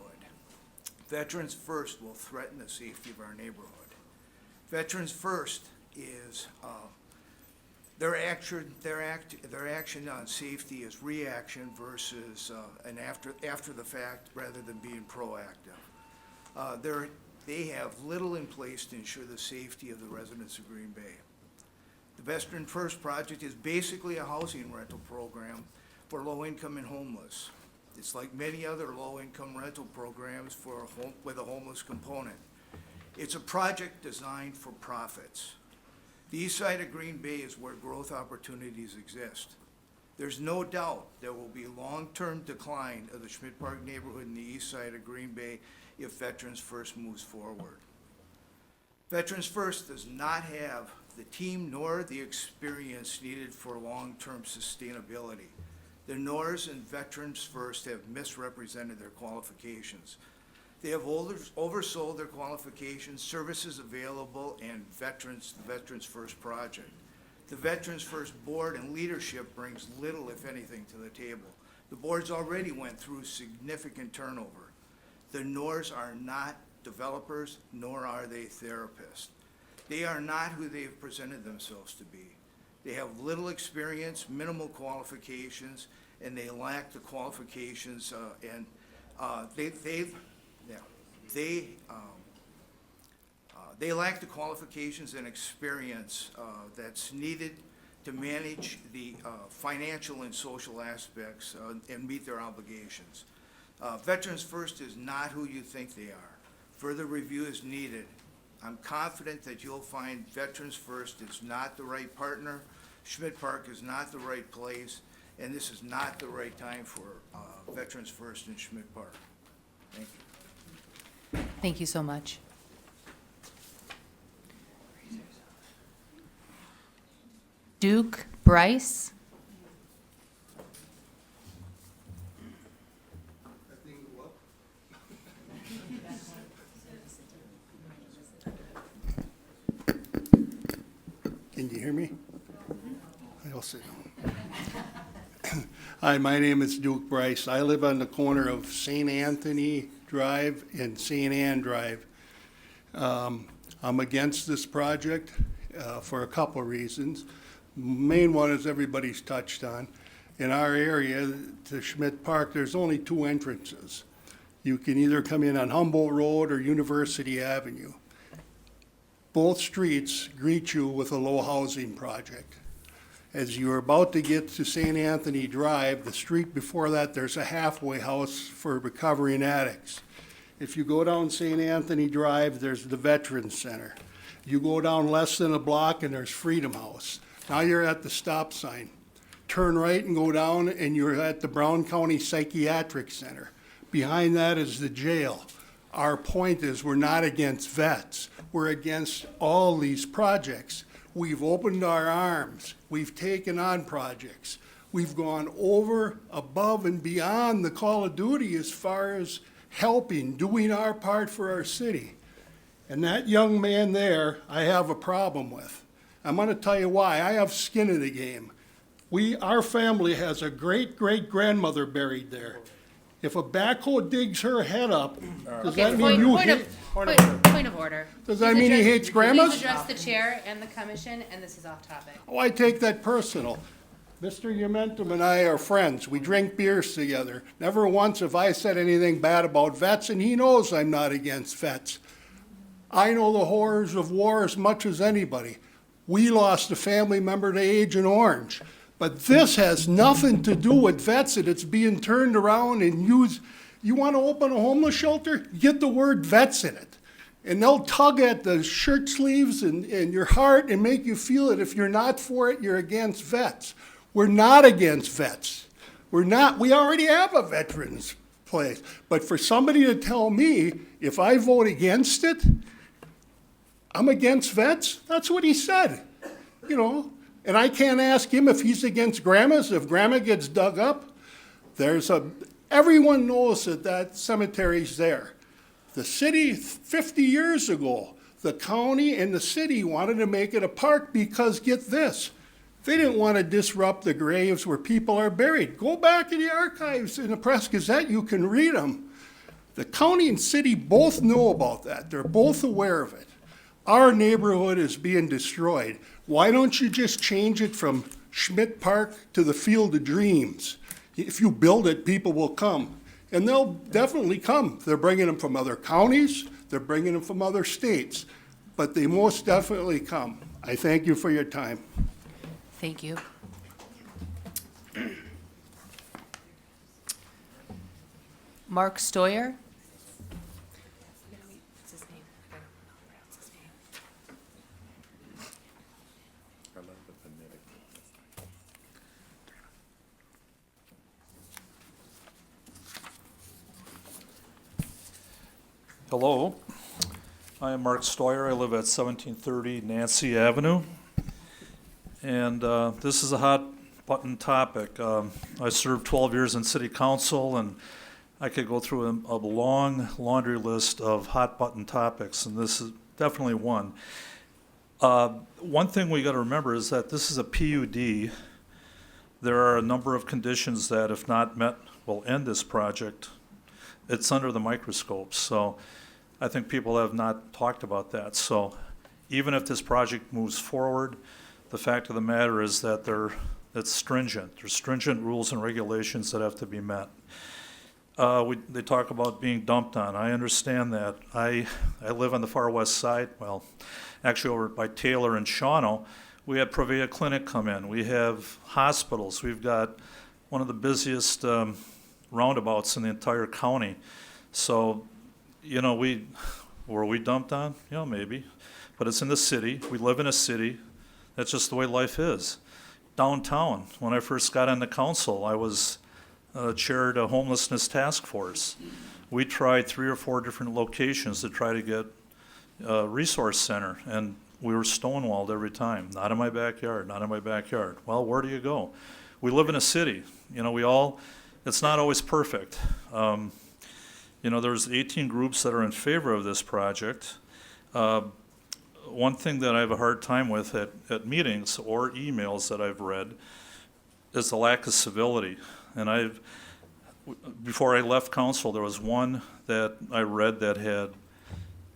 Speaker 11: Veterans First will threaten the safety of our neighborhood. Veterans First is their action on safety is reaction versus an after the fact rather than being proactive. They have little in place to ensure the safety of the residents of Green Bay. The Veterans First project is basically a housing rental program for low income and homeless. It's like many other low-income rental programs for with a homeless component. It's a project designed for profits. The east side of Green Bay is where growth opportunities exist. There's no doubt there will be long-term decline of the Schmidt Park neighborhood in the east side of Green Bay if Veterans First moves forward. Veterans First does not have the team nor the experience needed for long-term sustainability. The Norrs and Veterans First have misrepresented their qualifications. They have oversold their qualifications, services available, and the Veterans First project. The Veterans First board and leadership brings little, if anything, to the table. The boards already went through significant turnover. The Norrs are not developers, nor are they therapists. They are not who they've presented themselves to be. They have little experience, minimal qualifications, and they lack the qualifications, they lack the qualifications and experience that's needed to manage the financial and social aspects and meet their obligations. Veterans First is not who you think they are. Further review is needed. I'm confident that you'll find Veterans First is not the right partner, Schmidt Park is not the right place, and this is not the right time for Veterans First in Schmidt Park. Thank you.
Speaker 2: Thank you so much. Duke Bryce.
Speaker 7: Can you hear me? I'll sit down. Hi, my name is Duke Bryce. I live on the corner of St. Anthony Drive and St. Anne Drive. I'm against this project for a couple of reasons. Main one is everybody's touched on. In our area, to Schmidt Park, there's only two entrances. You can either come in on Humboldt Road or University Avenue. Both streets greet you with a low housing project. As you're about to get to St. Anthony Drive, the street before that, there's a halfway house for recovering addicts. If you go down St. Anthony Drive, there's the Veterans Center. You go down less than a block and there's Freedom House. Now you're at the stop sign. Turn right and go down and you're at the Brown County Psychiatric Center. Behind that is the jail. Our point is we're not against vets. We're against all these projects. We've opened our arms. We've taken on projects. We've gone over, above, and beyond the call of duty as far as helping, doing our part for our city. And that young man there, I have a problem with. I'm going to tell you why. I have skin in the game. Our family has a great-great-grandmother buried there. If a backhoe digs her head up, does that mean you hate?
Speaker 2: Point of order.
Speaker 7: Does that mean he hates grandmas?
Speaker 2: Please address the chair and the commission, and this is off topic.
Speaker 7: Oh, I take that personal. Mr. Umentum and I are friends. We drink beers together. Never once have I said anything bad about vets, and he knows I'm not against vets. I know the horrors of war as much as anybody. We lost a family member to Agent Orange. But this has nothing to do with vets, and it's being turned around and used. You want to open a homeless shelter? Get the word vets in it. And they'll tug at the shirt sleeves and your heart and make you feel that if you're not for it, you're against vets. We're not against vets. We're not. We already have a veterans place. But for somebody to tell me if I vote against it, I'm against vets, that's what he said, you know. And I can't ask him if he's against grandmas, if grandma gets dug up. Everyone knows that cemetery's there. The city, 50 years ago, the county and the city wanted to make it a park because, get this, they didn't want to disrupt the graves where people are buried. Go back in the archives in the Press Gazette, you can read them. The county and city both know about that. They're both aware of it. Our neighborhood is being destroyed. Why don't you just change it from Schmidt Park to the Field of Dreams? If you build it, people will come. And they'll definitely come. They're bringing them from other counties. They're bringing them from other states. But they most definitely come. I thank you for your time.
Speaker 2: Thank you. Mark Stoyer.
Speaker 12: Hello, I am Mark Stoyer. I live at 1730 Nancy Avenue. And this is a hot button topic. I served 12 years in city council, and I could go through a long laundry list of hot button topics, and this is definitely one. One thing we got to remember is that this is a PUD. There are a number of conditions that, if not met, will end this project. It's under the microscope, so I think people have not talked about that. So even if this project moves forward, the fact of the matter is that it's stringent. There's stringent rules and regulations that have to be met. They talk about being dumped on. I understand that. I live on the far west side, well, actually over by Taylor and Shawano. We had Prevea Clinic come in. We have hospitals. We've got one of the busiest roundabouts in the entire county. So, you know, were we dumped on? Yeah, maybe. But it's in the city. We live in a city. That's just the way life is. Downtown, when I first got on the council, I was chaired a homelessness task force. We tried 3 or 4 different locations to try to get a resource center, and we were stonewalled every time. Not in my backyard, not in my backyard. Well, where do you go? We live in a city. You know, it's not always perfect. You know, there's 18 groups that are in favor of this project. One thing that I have a hard time with at meetings or emails that I've read is the lack of civility. And before I left council, there was one that I read that had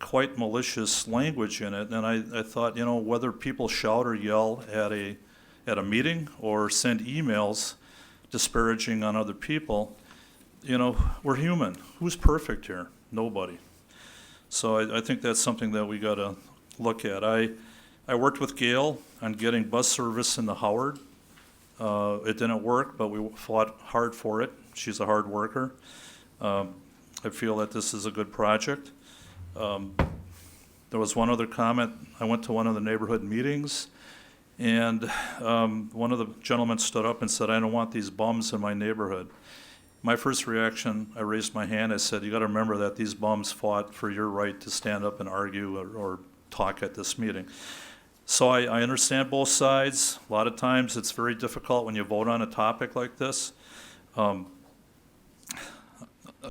Speaker 12: quite malicious language in it, and I thought, you know, whether people shout or yell at a meeting or send emails disparaging on other people, you know, we're human. Who's perfect here? Nobody. So I think that's something that we got to look at. I worked with Gail on getting bus service into Howard. It didn't work, but we fought hard for it. She's a hard worker. I feel that this is a good project. There was one other comment. I went to one of the neighborhood meetings, and one of the gentlemen stood up and said, "I don't want these bums in my neighborhood." My first reaction, I raised my hand. I said, "You got to remember that these bums fought for your right to stand up and argue or talk at this meeting." So I understand both sides. A lot of times it's very difficult when you vote on a topic like this. I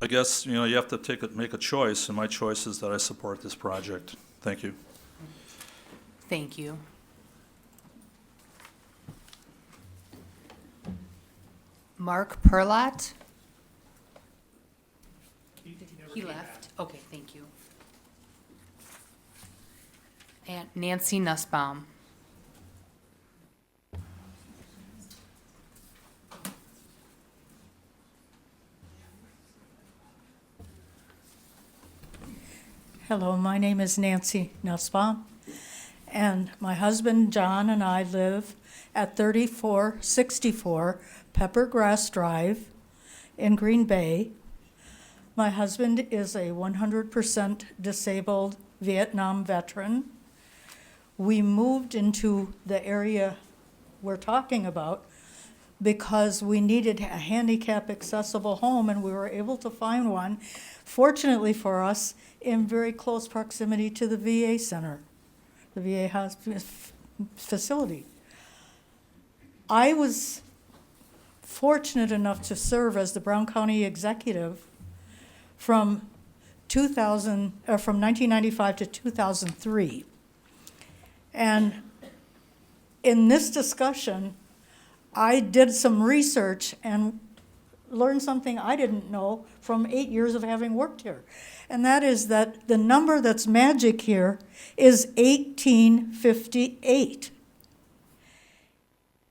Speaker 12: guess, you know, you have to make a choice, and my choice is that I support this project. Thank you.
Speaker 2: Thank you. Mark Perlott? He left? Okay, thank you. And Nancy Nussbaum.
Speaker 16: Hello, my name is Nancy Nussbaum, and my husband John and I live at 3464 Peppergrass Drive in Green Bay. My husband is a 100% disabled Vietnam veteran. We moved into the area we're talking about because we needed a handicap accessible home, and we were able to find one, fortunately for us, in very close proximity to the VA center, the VA facility. I was fortunate enough to serve as the Brown County executive from 1995 to 2003. And in this discussion, I did some research and learned something I didn't know from 8 years of having worked here. And that is that the number that's magic here is 1858.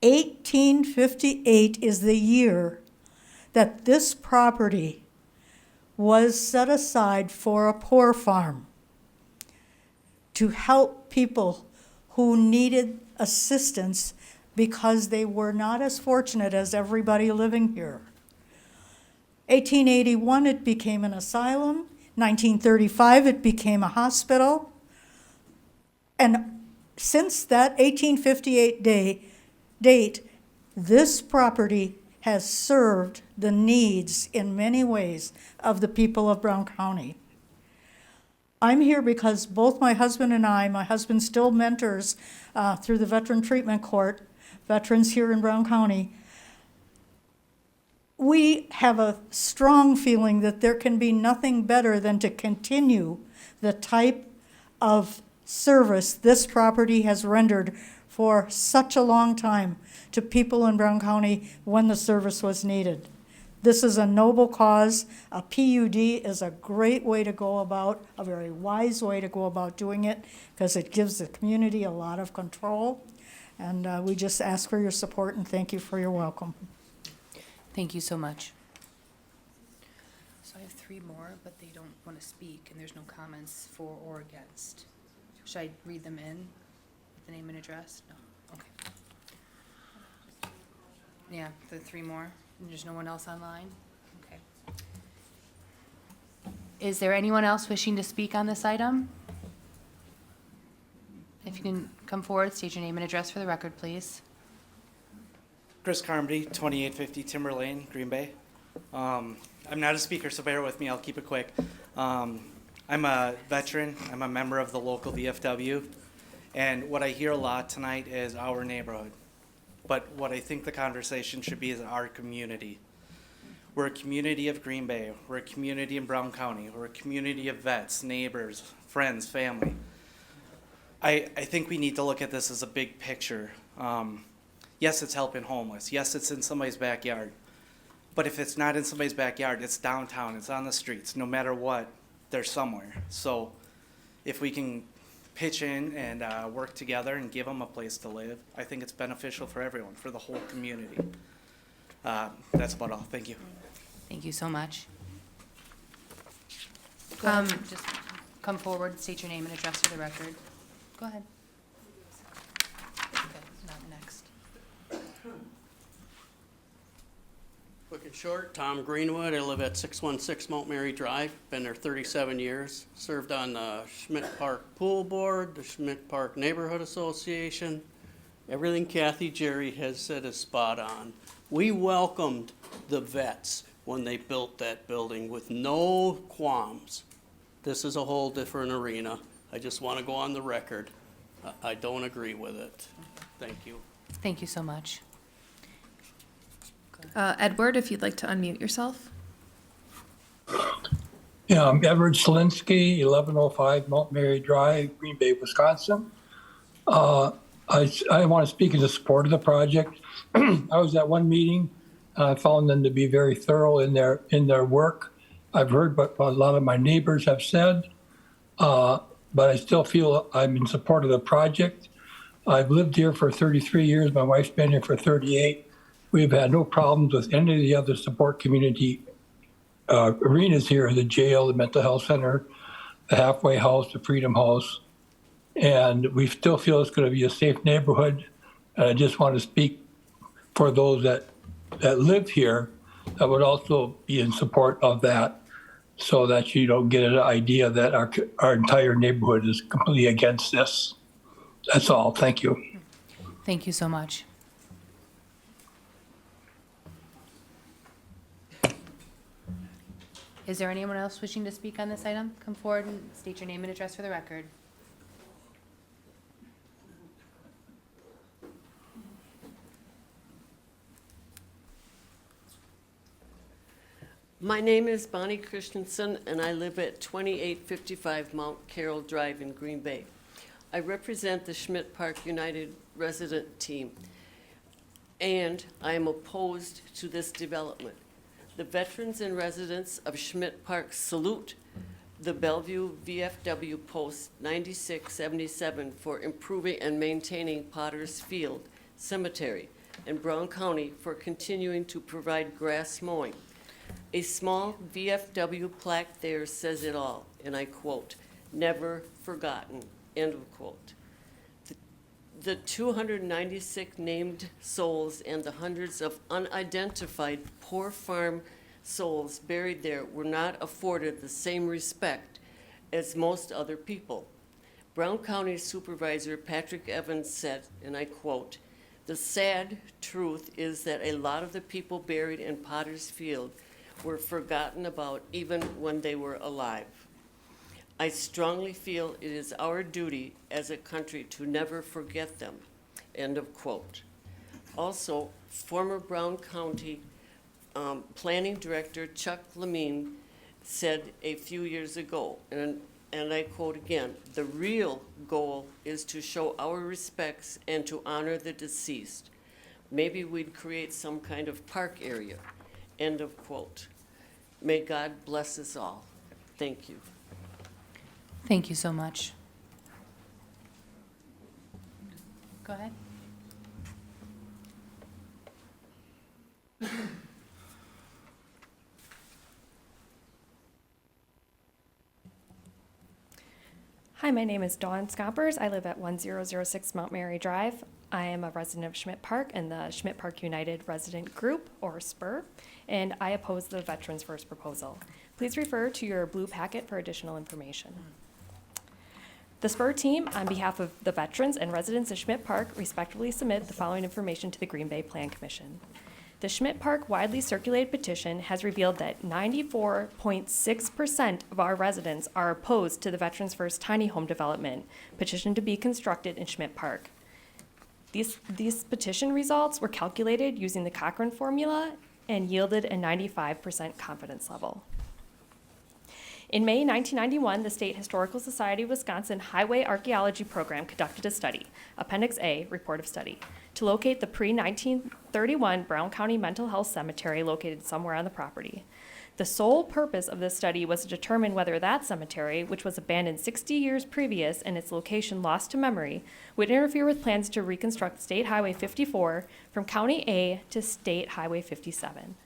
Speaker 16: 1858 is the year that this property was set aside for a poor farm to help people who needed assistance because they were not as fortunate as everybody living here. 1881, it became an asylum. 1935, it became a hospital. And since that 1858 date, this property has served the needs in many ways of the people of Brown County. I'm here because both my husband and I, my husband still mentors through the Veteran Treatment Court, veterans here in Brown County. We have a strong feeling that there can be nothing better than to continue the type of service this property has rendered for such a long time to people in Brown County when the service was needed. This is a noble cause. A PUD is a great way to go about, a very wise way to go about doing it, because it gives the community a lot of control. And we just ask for your support and thank you for your welcome.
Speaker 2: Thank you so much. So I have 3 more, but they don't want to speak, and there's no comments for or against. Should I read them in, the name and address? No, okay. Yeah, the 3 more, and there's no one else online? Okay. Is there anyone else wishing to speak on this item? If you can come forward, state your name and address for the record, please.
Speaker 14: Chris Carmody, 2850 Timber Lane, Green Bay. I'm not a speaker, so bear with me. I'll keep it quick. I'm a veteran. I'm a member of the local VFW. And what I hear a lot tonight is our neighborhood. But what I think the conversation should be is our community. We're a community of Green Bay. We're a community in Brown County. We're a community of vets, neighbors, friends, family. I think we need to look at this as a big picture. Yes, it's helping homeless. Yes, it's in somebody's backyard. But if it's not in somebody's backyard, it's downtown, it's on the streets. No matter what, they're somewhere. So if we can pitch in and work together and give them a place to live, I think it's beneficial for everyone, for the whole community. That's about all. Thank you.
Speaker 2: Thank you so much. Just come forward, state your name and address for the record. Go ahead. Okay, not next.
Speaker 17: Quick and short, Tom Greenwood. I live at 616 Mount Mary Drive. Been there 37 years. Served on the Schmidt Park Pool Board, the Schmidt Park Neighborhood Association. Everything Kathy Jerry has said is spot on. We welcomed the vets when they built that building with no qualms. This is a whole different arena. I just want to go on the record. I don't agree with it. Thank you.
Speaker 2: Thank you so much.
Speaker 6: Edward, if you'd like to unmute yourself.
Speaker 18: Yeah, I'm Edward Selinsky, 1105 Mount Mary Drive, Green Bay, Wisconsin. I want to speak in support of the project. I was at one meeting. I found them to be very thorough in their work. I've heard what a lot of my neighbors have said, but I still feel I'm in support of the project. I've lived here for 33 years. My wife's been here for 38. We've had no problems with any of the other support community arenas here, the jail, the mental health center, the halfway house, the Freedom House. And we still feel it's going to be a safe neighborhood. And I just want to speak for those that live here that would also be in support of that, so that you don't get an idea that our entire neighborhood is completely against this. That's all. Thank you.
Speaker 2: Thank you so much. Is there anyone else wishing to speak on this item? Come forward and state your name and address for the record.
Speaker 24: My name is Bonnie Christensen, and I live at 2855 Mount Carroll Drive in Green Bay. I represent the Schmidt Park United resident team, and I am opposed to this development. The veterans and residents of Schmidt Park salute the Bellevue VFW Post 9677 for improving and maintaining Potter's Field Cemetery, and Brown County for continuing to provide grass mowing. A small VFW plaque there says it all, and I quote, "Never forgotten," end of quote. The 296 named souls and the hundreds of unidentified poor farm souls buried there were not afforded the same respect as most other people. Brown County Supervisor Patrick Evans said, and I quote, "The sad truth is that a lot of the people buried in Potter's Field were forgotten about even when they were alive. I strongly feel it is our duty as a country to never forget them." End of quote. Also, former Brown County Planning Director Chuck Lamine said a few years ago, and I quote again, "The real goal is to show our respects and to honor the deceased. Maybe we'd create some kind of park area." End of quote. May God bless us all. Thank you.
Speaker 2: Thank you so much. Go ahead.
Speaker 19: Hi, my name is Dawn Scoppers. I live at 1006 Mount Mary Drive. I am a resident of Schmidt Park in the Schmidt Park United Resident Group, or SPUR, and I oppose the Veterans First proposal. Please refer to your blue packet for additional information. The SPUR team, on behalf of the veterans and residents of Schmidt Park, respectfully submit the following information to the Green Bay Plan Commission. The Schmidt Park widely circulated petition has revealed that 94.6% of our residents are opposed to the Veterans First tiny home development petition to be constructed in Schmidt Park. These petition results were calculated using the Cochrane formula and yielded a 95% confidence level. In May 1991, the State Historical Society of Wisconsin Highway Archaeology Program conducted a study, Appendix A, Report of Study, to locate the pre-1931 Brown County Mental Health Cemetery located somewhere on the property. The sole purpose of this study was to determine whether that cemetery, which was abandoned 60 years previous and its location lost to memory, would interfere with plans to reconstruct State Highway 54 from County A to State Highway 57.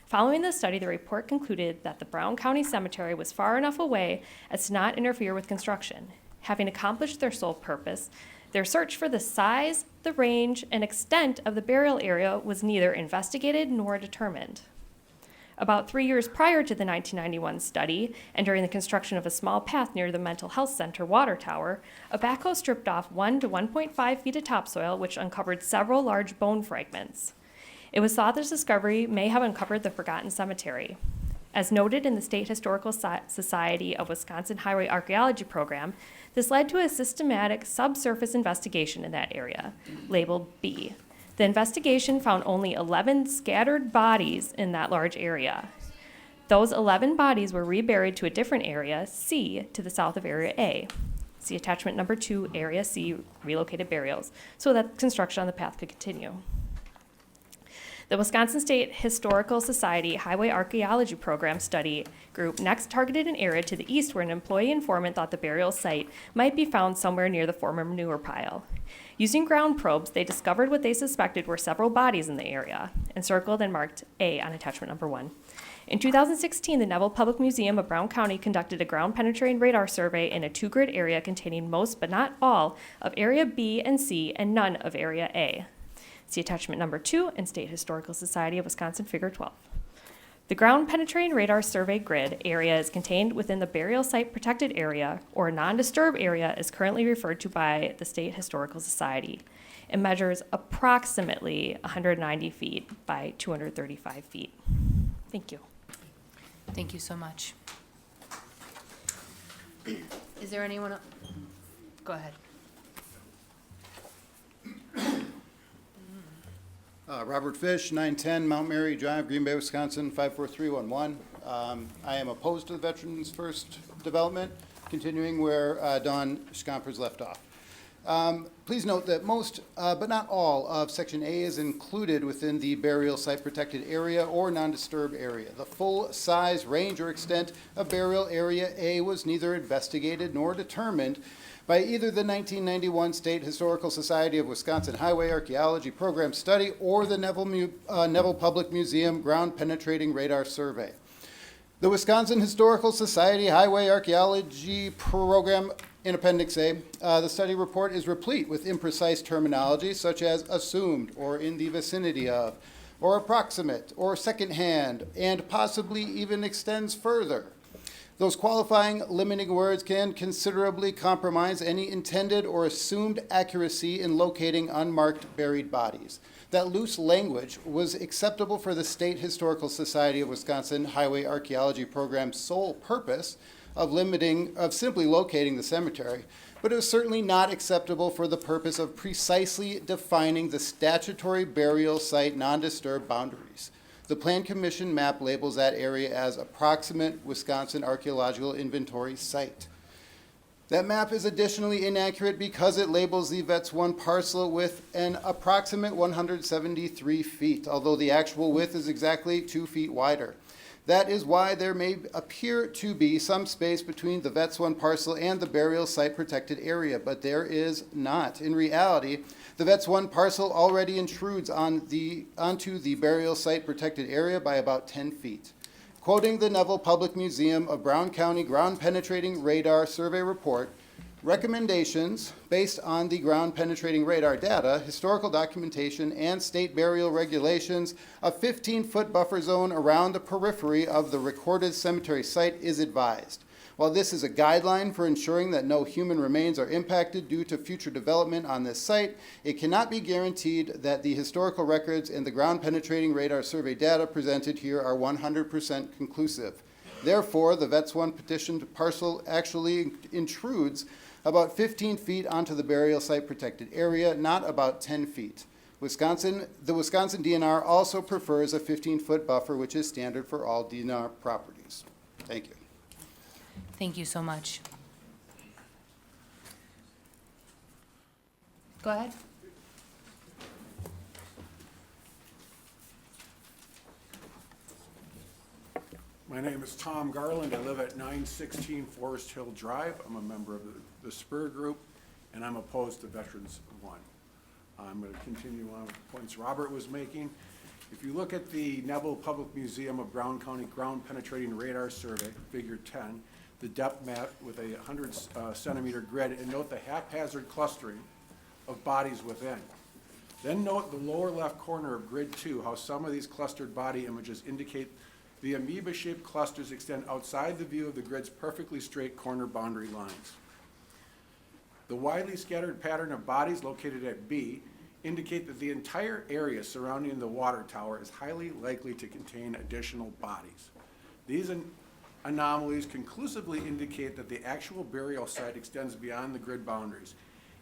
Speaker 19: Following the study, the report concluded that the Brown County Cemetery was far enough away as to not interfere with construction. Having accomplished their sole purpose, their search for the size, the range, and extent of the burial area was neither investigated nor determined. About 3 years prior to the 1991 study, and during the construction of a small path near the Mental Health Center water tower, a backhoe stripped off 1 to 1.5 feet of topsoil, which uncovered several large bone fragments. It was thought this discovery may have uncovered the forgotten cemetery. As noted in the State Historical Society of Wisconsin Highway Archaeology Program, this led to a systematic subsurface investigation in that area, labeled B. The investigation found only 11 scattered bodies in that large area. Those 11 bodies were reburied to a different area, C, to the south of Area A. See attachment number 2, Area C, relocated burials, so that construction on the path could continue. The Wisconsin State Historical Society Highway Archaeology Program study group next targeted an area to the east where an employee informant thought the burial site might be found somewhere near the former manure pile. Using ground probes, they discovered what they suspected were several bodies in the area, encircled and marked A on attachment number 1. In 2016, the Neville Public Museum of Brown County conducted a ground-penetrating radar survey in a 2-grid area containing most but not all of Area B and C and none of Area A. See attachment number 2 in State Historical Society of Wisconsin Figure 12. The ground-penetrating radar survey grid area is contained within the burial site protected area, or non-disturb area is currently referred to by the State Historical Society. It measures approximately 190 feet by 235 feet. Thank you.
Speaker 2: Thank you so much. Is there anyone else? Go ahead.
Speaker 20: Robert Fish, 910 Mount Mary Drive, Green Bay, Wisconsin, 54311. I am opposed to the Veterans First development, continuing where Dawn Scoppers left off. Please note that most, but not all, of Section A is included within the burial site protected area or non-disturbed area. The full size, range, or extent of burial area A was neither investigated nor determined by either the 1991 State Historical Society of Wisconsin Highway Archaeology Program study or the Neville Public Museum Ground Penetrating Radar Survey. The Wisconsin Historical Society Highway Archaeology Program in Appendix A, the study report is replete with imprecise terminology such as assumed or in the vicinity of, or approximate, or secondhand, and possibly even extends further. Those qualifying limiting words can considerably compromise any intended or assumed accuracy in locating unmarked buried bodies. That loose language was acceptable for the State Historical Society of Wisconsin Highway Archaeology Program's sole purpose of simply locating the cemetery, but it was certainly not acceptable for the purpose of precisely defining the statutory burial site non-disturbed boundaries. The Plan Commission map labels that area as approximate Wisconsin Archaeological Inventory Site. That map is additionally inaccurate because it labels the VETS 1 parcel with an approximate 173 feet, although the actual width is exactly 2 feet wider. That is why there may appear to be some space between the VETS 1 parcel and the burial site protected area, but there is not. In reality, the VETS 1 parcel already intrudes onto the burial site protected area by about 10 feet. Quoting the Neville Public Museum of Brown County Ground Penetrating Radar Survey Report, recommendations based on the ground penetrating radar data, historical documentation, and state burial regulations, a 15-foot buffer zone around the periphery of the recorded cemetery site is advised. While this is a guideline for ensuring that no human remains are impacted due to future development on this site, it cannot be guaranteed that the historical records and the ground penetrating radar survey data presented here are 100% conclusive. Therefore, the VETS 1 petitioned parcel actually intrudes about 15 feet onto the burial site protected area, not about 10 feet. The Wisconsin DNR also prefers a 15-foot buffer, which is standard for all DNR properties. Thank you.
Speaker 2: Thank you so much. Go ahead.
Speaker 3: My name is Tom Garland. I live at 916 Forest Hill Drive. I'm a member of the Spur Group, and I'm opposed to Veterans One. I'm going to continue on with the points Robert was making. If you look at the Neville Public Museum of Brown County Ground Penetrating Radar Survey, Figure 10, the depth map with a 100 centimeter grid, and note the haphazard clustering of bodies within. Then note the lower left corner of Grid 2, how some of these clustered body images indicate the amoeba-shaped clusters extend outside the view of the grid's perfectly straight corner boundary lines. The widely scattered pattern of bodies located at B indicate that the entire area surrounding the water tower is highly likely to contain additional bodies. These anomalies conclusively indicate that the actual burial site extends beyond the grid boundaries.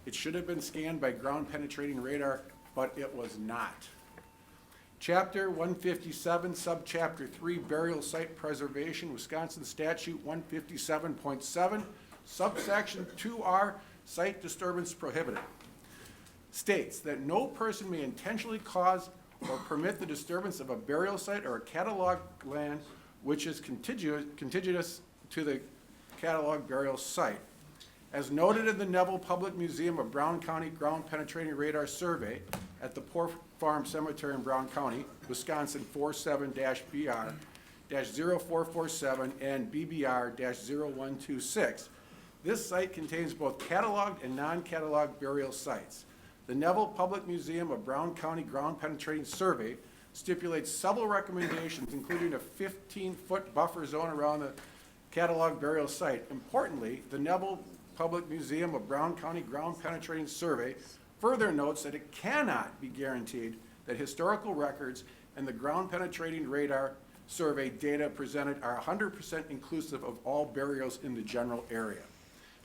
Speaker 3: It should have been scanned by ground penetrating radar, but it was not. Chapter 157, Subchapter 3, Burial Site Preservation, Wisconsin Statute 157.7, Subsection 2R, Site Disturbance Prohibited, states that no person may intentionally cause or permit the disturbance of a burial site or a catalog land which is contiguous to the catalog burial site. As noted in the Neville Public Museum of Brown County Ground Penetrating Radar Survey at the Poor Farm Cemetery in Brown County, Wisconsin 47-BR-0447 and BBR-0126, this site contains both cataloged and non-cataloged burial sites. The Neville Public Museum of Brown County Ground Penetrating Survey stipulates several recommendations, including a 15-foot buffer zone around the catalog burial site. Importantly, the Neville Public Museum of Brown County Ground Penetrating Survey further notes that it cannot be guaranteed that historical records and the ground penetrating radar survey data presented are 100% inclusive of all burials in the general area.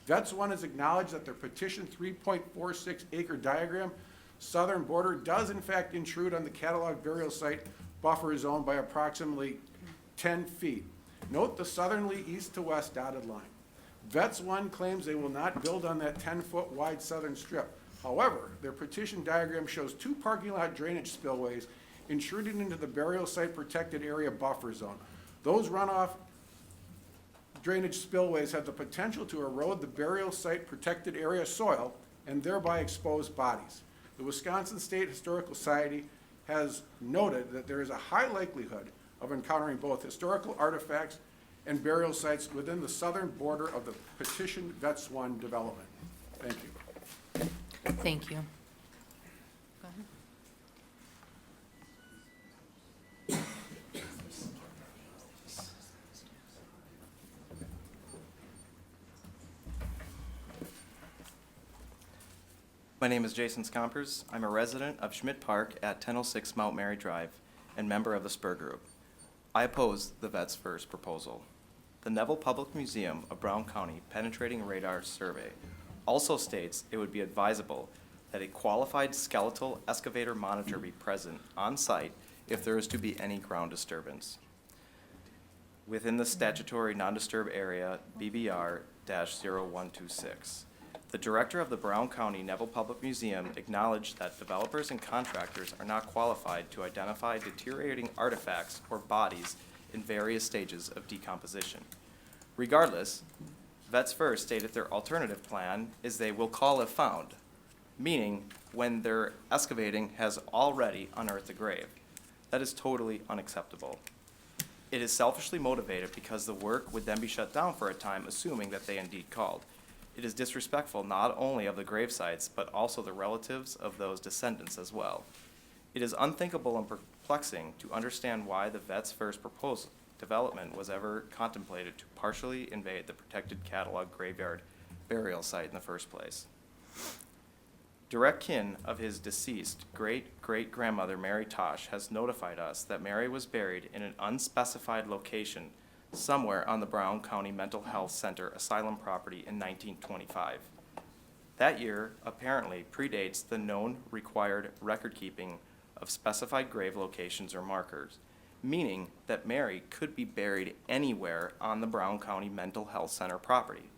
Speaker 3: VETS 1 has acknowledged that their petition 3.46 acre diagram southern border does in fact intrude on the catalog burial site buffer zone by approximately 10 feet. Note the southerly east to west dotted line. VETS 1 claims they will not build on that 10-foot wide southern strip. However, their petition diagram shows two parking lot drainage spillways intruding into the burial site protected area buffer zone. Those runoff drainage spillways have the potential to erode the burial site protected area soil and thereby expose bodies. The Wisconsin State Historical Society has noted that there is a high likelihood of encountering both historical artifacts and burial sites within the southern border of the petitioned VETS 1 development. Thank you.
Speaker 2: Thank you. Go ahead.
Speaker 5: My name is Jason Scompers. I'm a resident of Schmidt Park at 1006 Mount Mary Drive and member of the Spur Group. I oppose the Vets First proposal. The Neville Public Museum of Brown County Penetrating Radar Survey also states it would be advisable that a qualified skeletal excavator monitor be present on site if there is to be any ground disturbance within the statutory non-disturb area BBR-0126. The director of the Brown County Neville Public Museum acknowledged that developers and contractors are not qualified to identify deteriorating artifacts or bodies in various stages of decomposition. Regardless, Vets First stated their alternative plan is they will call if found, meaning when their excavating has already unearthed the grave. That is totally unacceptable. It is selfishly motivated because the work would then be shut down for a time, assuming that they indeed called. It is disrespectful not only of the grave sites, but also the relatives of those descendants as well. It is unthinkable and perplexing to understand why the Vets First proposed development was ever contemplated to partially invade the protected catalog graveyard burial site in the first place. Direct kin of his deceased great-great-grandmother Mary Tosh has notified us that Mary was buried in an unspecified location somewhere on the Brown County Mental Health Center asylum property in 1925. That year apparently predates the known required record-keeping of specified grave locations or markers, meaning that Mary could be buried anywhere on the Brown County Mental Health Center property.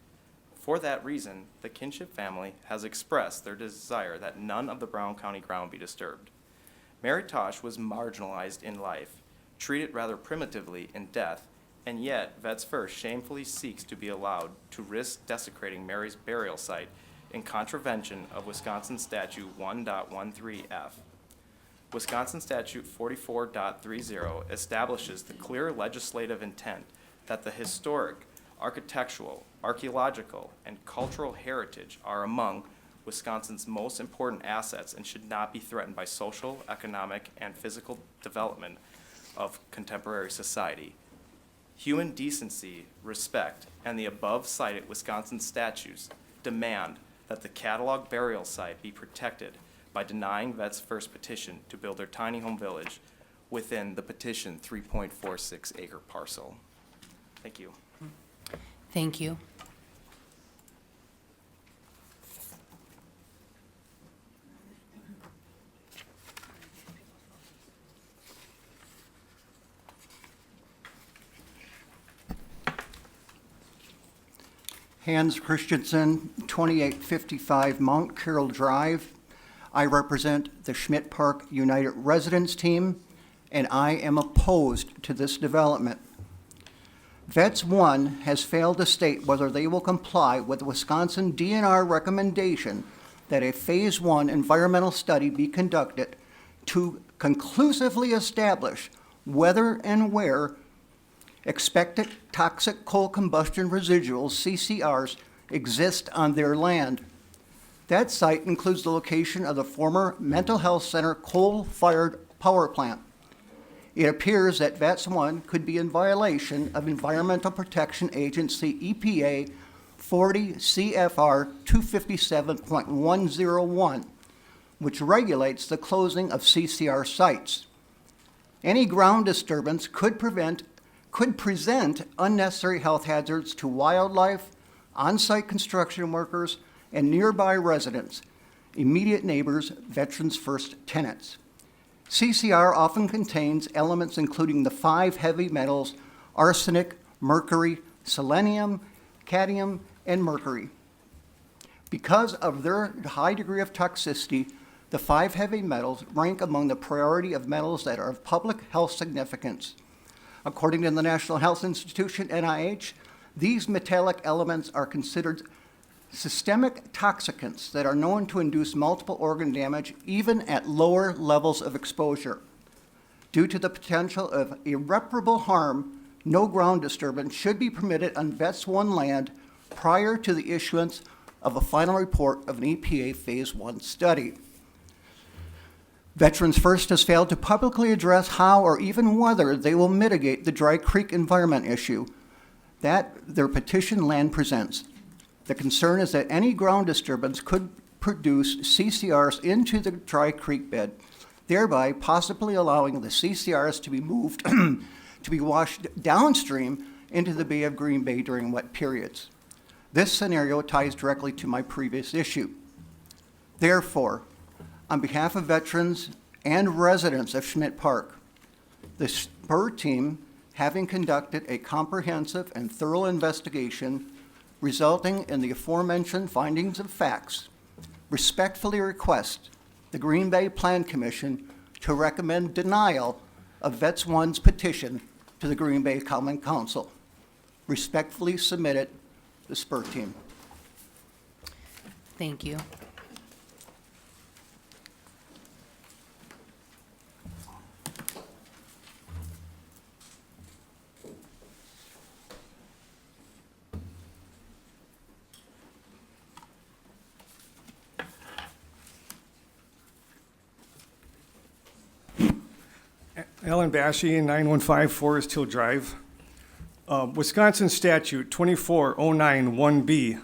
Speaker 5: For that reason, the kinship family has expressed their desire that none of the Brown County ground be disturbed. Mary Tosh was marginalized in life, treated rather primitively in death, and yet Vets First shamefully seeks to be allowed to risk desecrating Mary's burial site in contravention of Wisconsin Statute 1.13F. Wisconsin Statute 44.30 establishes the clear legislative intent that the historic, architectural, archaeological, and cultural heritage are among Wisconsin's most important assets and should not be threatened by social, economic, and physical development of contemporary society. Human decency, respect, and the above-cited Wisconsin statutes demand that the catalog burial site be protected by denying Vets First petition to build their tiny home village within the petition 3.46 acre parcel. Thank you.
Speaker 2: Thank you.
Speaker 13: Hans Christensen, 2855 Mount Carroll Drive. I represent the Schmidt Park United Residents Team, and I am opposed to this development. Vets 1 has failed to state whether they will comply with the Wisconsin DNR recommendation that a Phase 1 environmental study be conducted to conclusively establish whether and where expected toxic coal combustion residuals, CCRs, exist on their land. That site includes the location of the former Mental Health Center coal-fired power plant. It appears that Vets 1 could be in violation of Environmental Protection Agency EPA 40 CFR 257.101, which regulates the closing of CCR sites. Any ground disturbance could present unnecessary health hazards to wildlife, on-site construction workers, and nearby residents, immediate neighbors, Veterans First tenants. CCR often contains elements including the 5 heavy metals, arsenic, mercury, selenium, cadmium, and mercury. Because of their high degree of toxicity, the 5 heavy metals rank among the priority of metals that are of public health significance. According to the National Health Institution, NIH, these metallic elements are considered systemic toxicants that are known to induce multiple organ damage even at lower levels of exposure. Due to the potential of irreparable harm, no ground disturbance should be permitted on Vets 1 land prior to the issuance of a final report of an EPA Phase 1 study. Veterans First has failed to publicly address how or even whether they will mitigate the Dry Creek environment issue that their petition land presents. The concern is that any ground disturbance could produce CCRs into the Dry Creek bed, thereby possibly allowing the CCRs to be moved to be washed downstream into the Bay of Green Bay during wet periods. This scenario ties directly to my previous issue. Therefore, on behalf of veterans and residents of Schmidt Park, the SPUR team, having conducted a comprehensive and thorough investigation resulting in the aforementioned findings of facts, respectfully request the Green Bay Plan Commission to recommend denial of Vets One's petition to the Green Bay Common Council. Respectfully submitted, the SPUR team.
Speaker 2: Thank you.
Speaker 4: Alan Bashy, 915 Forest Hill Drive. Wisconsin Statute 24091B.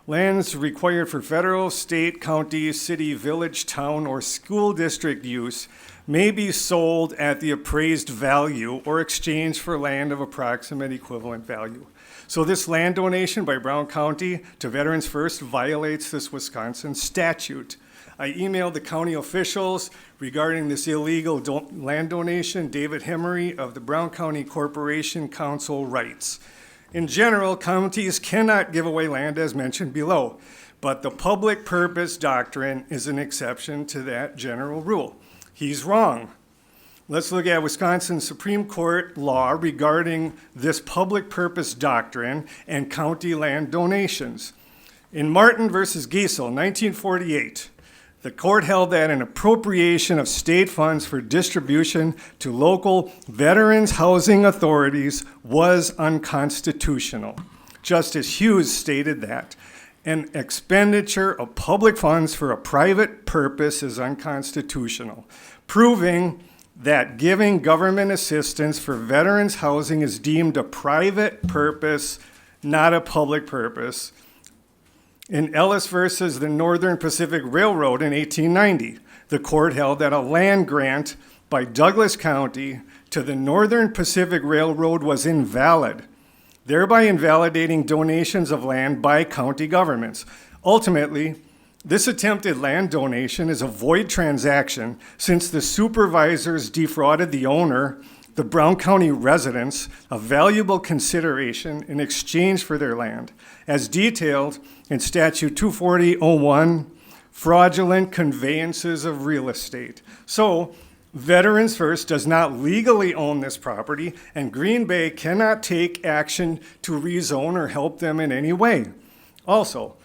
Speaker 4: Lands required for federal, state, county, city, village, town, or school district use may be sold at the appraised value or exchanged for land of approximate equivalent value. So this land donation by Brown County to Veterans First violates this Wisconsin statute. I emailed the county officials regarding this illegal land donation. David Hemery of the Brown County Corporation Council writes, in general, counties cannot give away land as mentioned below, but the public purpose doctrine is an exception to that general rule. He's wrong. Let's look at Wisconsin Supreme Court law regarding this public purpose doctrine and county land donations. In Martin versus Giesel, 1948, the court held that an appropriation of state funds for distribution to local veterans housing authorities was unconstitutional. Justice Hughes stated that an expenditure of public funds for a private purpose is unconstitutional, proving that giving government assistance for veterans housing is deemed a private purpose, not a public purpose. In Ellis versus the Northern Pacific Railroad in 1890, the court held that a land grant by Douglas County to the Northern Pacific Railroad was invalid, thereby invalidating donations of land by county governments. Ultimately, this attempted land donation is a void transaction since the supervisors defrauded the owner, the Brown County residents, of valuable consideration in exchange for their land, as detailed in Statute 240-01, fraudulent conveyances of real estate. So, Veterans First does not legally own this property, and Green Bay cannot take action to rezone or help them in any way. Also,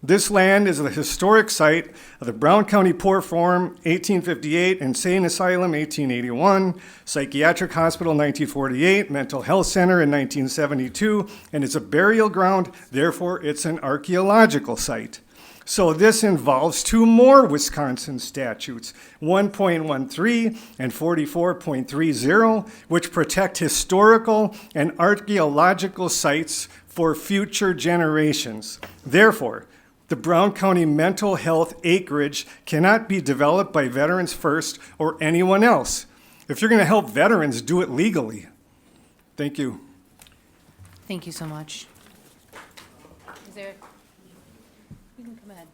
Speaker 4: this land is the historic site of the Brown County Poor Farm, 1858, Insane Asylum, 1881, Psychiatric Hospital, 1948, Mental Health Center in 1972, and it's a burial ground, therefore it's an archaeological site. So this involves two more Wisconsin statutes, 1.13 and 44.30, which protect historical and archaeological sites for future generations. Therefore, the Brown County mental health acreage cannot be developed by Veterans First or anyone else. If you're going to help veterans, do it legally. Thank you.
Speaker 2: Thank you so much. Is there, you can come ahead.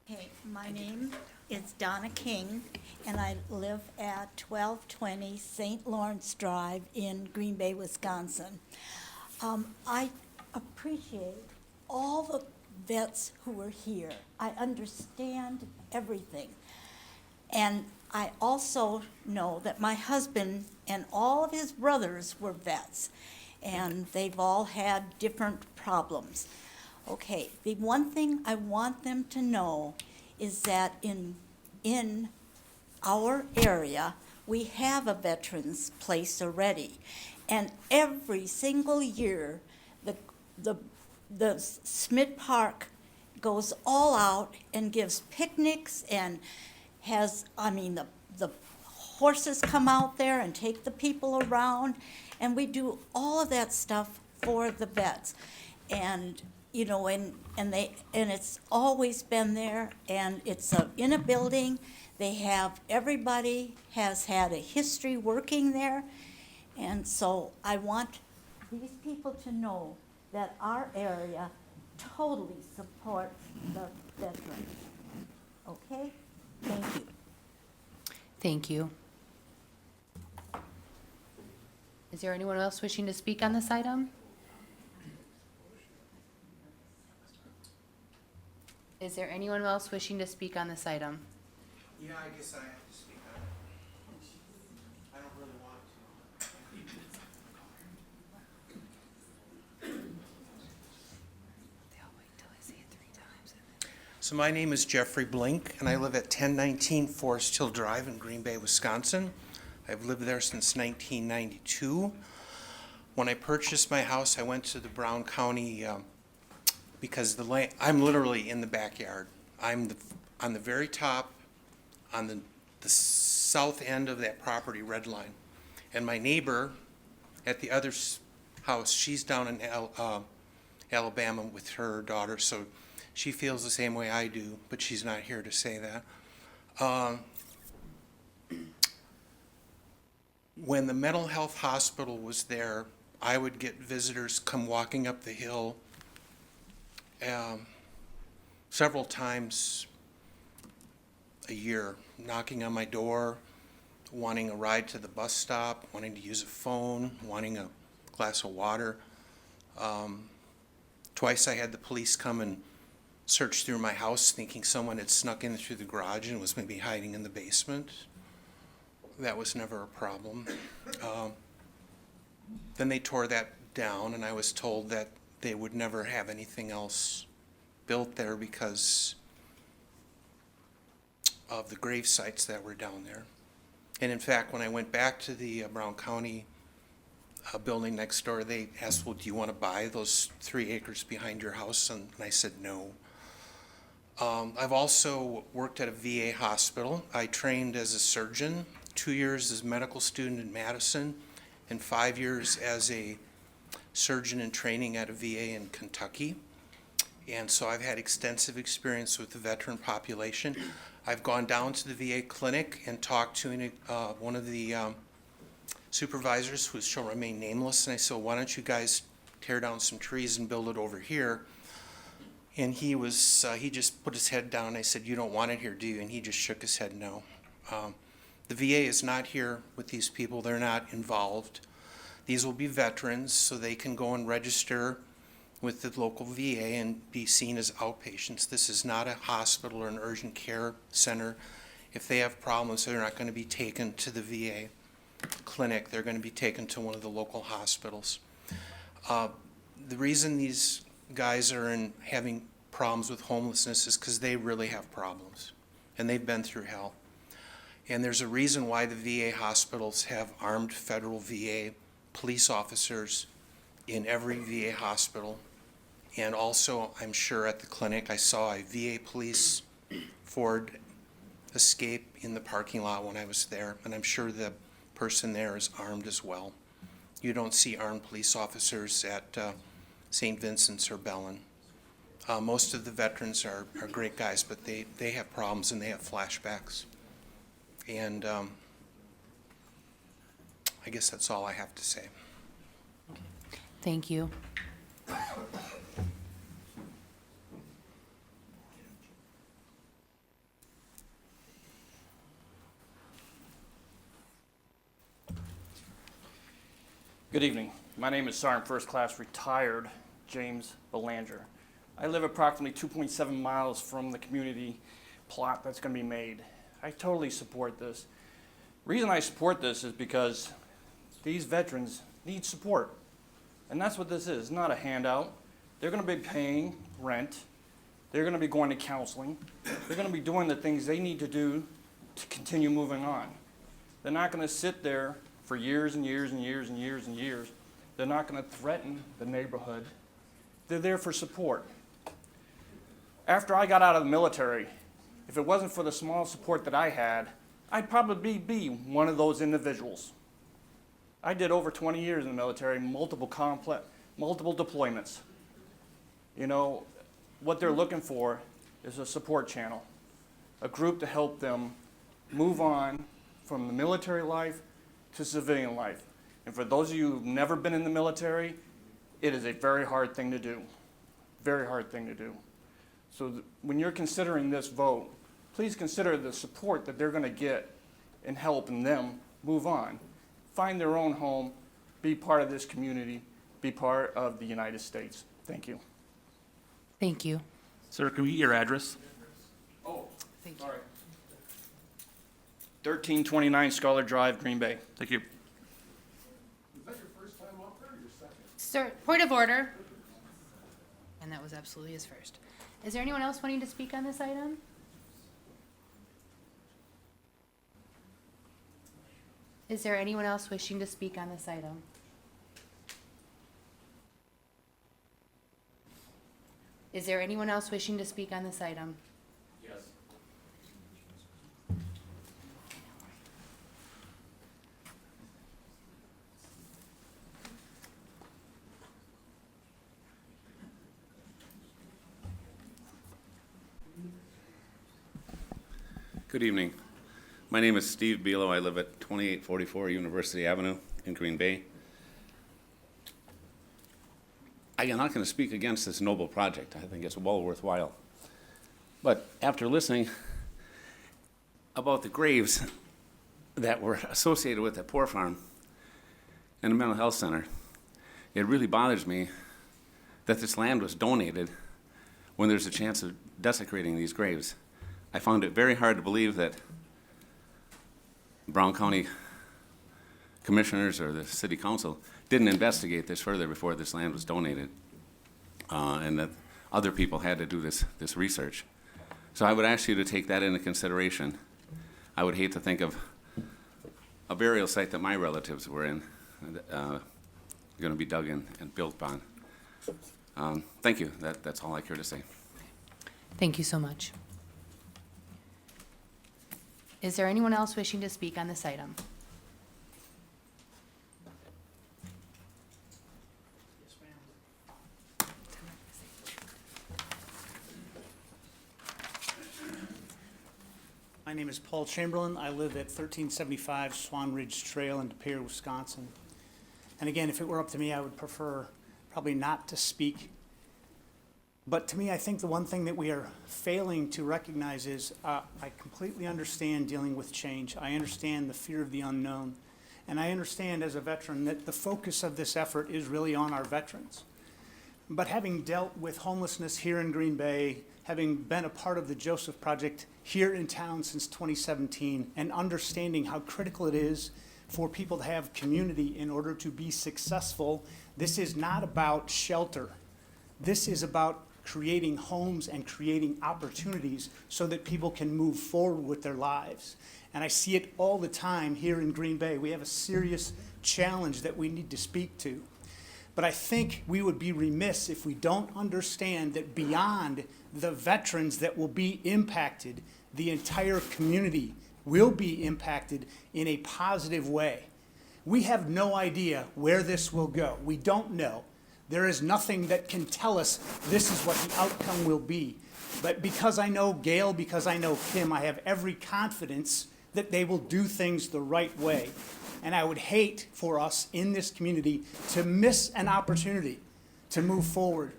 Speaker 15: Hey, my name is Donna King, and I live at 1220 St. Lawrence Drive in Green Bay, Wisconsin. I appreciate all the vets who are here. I understand everything. And I also know that my husband and all of his brothers were vets, and they've all had different problems. Okay, the one thing I want them to know is that in our area, we have a veterans place already. And every single year, the the Schmidt Park goes all out and gives picnics and has, the horses come out there and take the people around, and we do all of that stuff for the vets. And, and it's always been there, and it's in a building. Everybody has had a history working there, and so I want these people to know that our area totally supports the veterans. Okay? Thank you.
Speaker 2: Thank you. Is there anyone else wishing to speak on this item? Is there anyone else wishing to speak on this item?
Speaker 1: Yeah, I guess I have to speak on it. I don't really want to. So my name is Jeffrey Blink, and I live at 1019 Forest Hill Drive in Green Bay, Wisconsin. I've lived there since 1992. When I purchased my house, I went to the Brown County because I'm literally in the backyard. I'm on the very top, on the south end of that property, red line. And my neighbor at the other house, she's down in Alabama with her daughter, so she feels the same way I do, but she's not here to say that. When the mental health hospital was there, I would get visitors come walking up the hill several times a year, knocking on my door, wanting a ride to the bus stop, wanting to use a phone, wanting a glass of water. Twice I had the police come and search through my house thinking someone had snuck in through the garage and was maybe hiding in the basement. That was never a problem. Then they tore that down, and I was told that they would never have anything else built there because of the grave sites that were down there. And in fact, when I went back to the Brown County building next door, they asked, well, do you want to buy those 3 acres behind your house? And I said no. I've also worked at a VA hospital. I trained as a surgeon, 2 years as a medical student in Madison, and 5 years as a surgeon in training at a VA in Kentucky. And so I've had extensive experience with the veteran population. I've gone down to the VA clinic and talked to one of the supervisors who shall remain nameless, and I said, why don't you guys tear down some trees and build it over here? And he just put his head down. I said, you don't want it here, do you? And he just shook his head no. The VA is not here with these people. They're not involved. These will be veterans, so they can go and register with the local VA and be seen as outpatients. This is not a hospital or an urgent care center. If they have problems, they're not going to be taken to the VA clinic. They're going to be taken to one of the local hospitals. The reason these guys are having problems with homelessness is because they really have problems, and they've been through hell. And there's a reason why the VA hospitals have armed federal VA police officers in every VA hospital. And also, I'm sure at the clinic, I saw a VA police Ford Escape in the parking lot when I was there, and I'm sure the person there is armed as well. You don't see armed police officers at St. Vincent's or Bellin. Most of the veterans are great guys, but they have problems and they have flashbacks. And I guess that's all I have to say.
Speaker 2: Thank you.
Speaker 8: Good evening. My name is Sergeant First Class Retired James Belanger. I live approximately 2.7 miles from the community plot that's going to be made. I totally support this. Reason I support this is because these veterans need support. And that's what this is. It's not a handout. They're going to be paying rent. They're going to be going to counseling. They're going to be doing the things they need to do to continue moving on. They're not going to sit there for years and years and years and years and years. They're not going to threaten the neighborhood. They're there for support. After I got out of the military, if it wasn't for the small support that I had, I'd probably be one of those individuals. I did over 20 years in the military, multiple deployments. You know, what they're looking for is a support channel, a group to help them move on from the military life to civilian life. And for those of you who've never been in the military, it is a very hard thing to do. Very hard thing to do. So when you're considering this vote, please consider the support that they're going to get in helping them move on, find their own home, be part of this community, be part of the United States. Thank you.
Speaker 2: Thank you.
Speaker 12: Sir, can we get your address?
Speaker 8: Oh,
Speaker 2: Thank you.
Speaker 8: sorry. 1329 Scholar Drive, Green Bay.
Speaker 12: Thank you.
Speaker 3: Is that your first time up there or your second?
Speaker 2: Sir, point of order. And that was absolutely his first. Is there anyone else wanting to speak on this item? Is there anyone else wishing to speak on this item? Is there anyone else wishing to speak on this item?
Speaker 8: Yes.
Speaker 9: Good evening. My name is Steve Belo. I live at 2844 University Avenue in Green Bay. I am not going to speak against this noble project. I think it's well worthwhile. But after listening about the graves that were associated with the Poor Farm and the mental health center, it really bothers me that this land was donated when there's a chance of desecrating these graves. I found it very hard to believe that Brown County commissioners or the city council didn't investigate this further before this land was donated, and that other people had to do this research. So I would ask you to take that into consideration. I would hate to think of a burial site that my relatives were in, going to be dug in and built on. Thank you. That's all I care to say.
Speaker 2: Thank you so much. Is there anyone else wishing to speak on this item?
Speaker 21: My name is Paul Chamberlain. I live at 1375 Swan Ridge Trail in De Pere, Wisconsin. And again, if it were up to me, I would prefer probably not to speak. But to me, I think the one thing that we are failing to recognize is I completely understand dealing with change. I understand the fear of the unknown. And I understand as a veteran that the focus of this effort is really on our veterans. But having dealt with homelessness here in Green Bay, having been a part of the Joseph Project here in town since 2017, and understanding how critical it is for people to have community in order to be successful, this is not about shelter. This is about creating homes and creating opportunities so that people can move forward with their lives. And I see it all the time here in Green Bay. We have a serious challenge that we need to speak to. But I think we would be remiss if we don't understand that beyond the veterans that will be impacted, the entire community will be impacted in a positive way. We have no idea where this will go. We don't know. There is nothing that can tell us this is what the outcome will be. But because I know Gail, because I know Kim, I have every confidence that they will do things the right way. And I would hate for us in this community to miss an opportunity to move forward.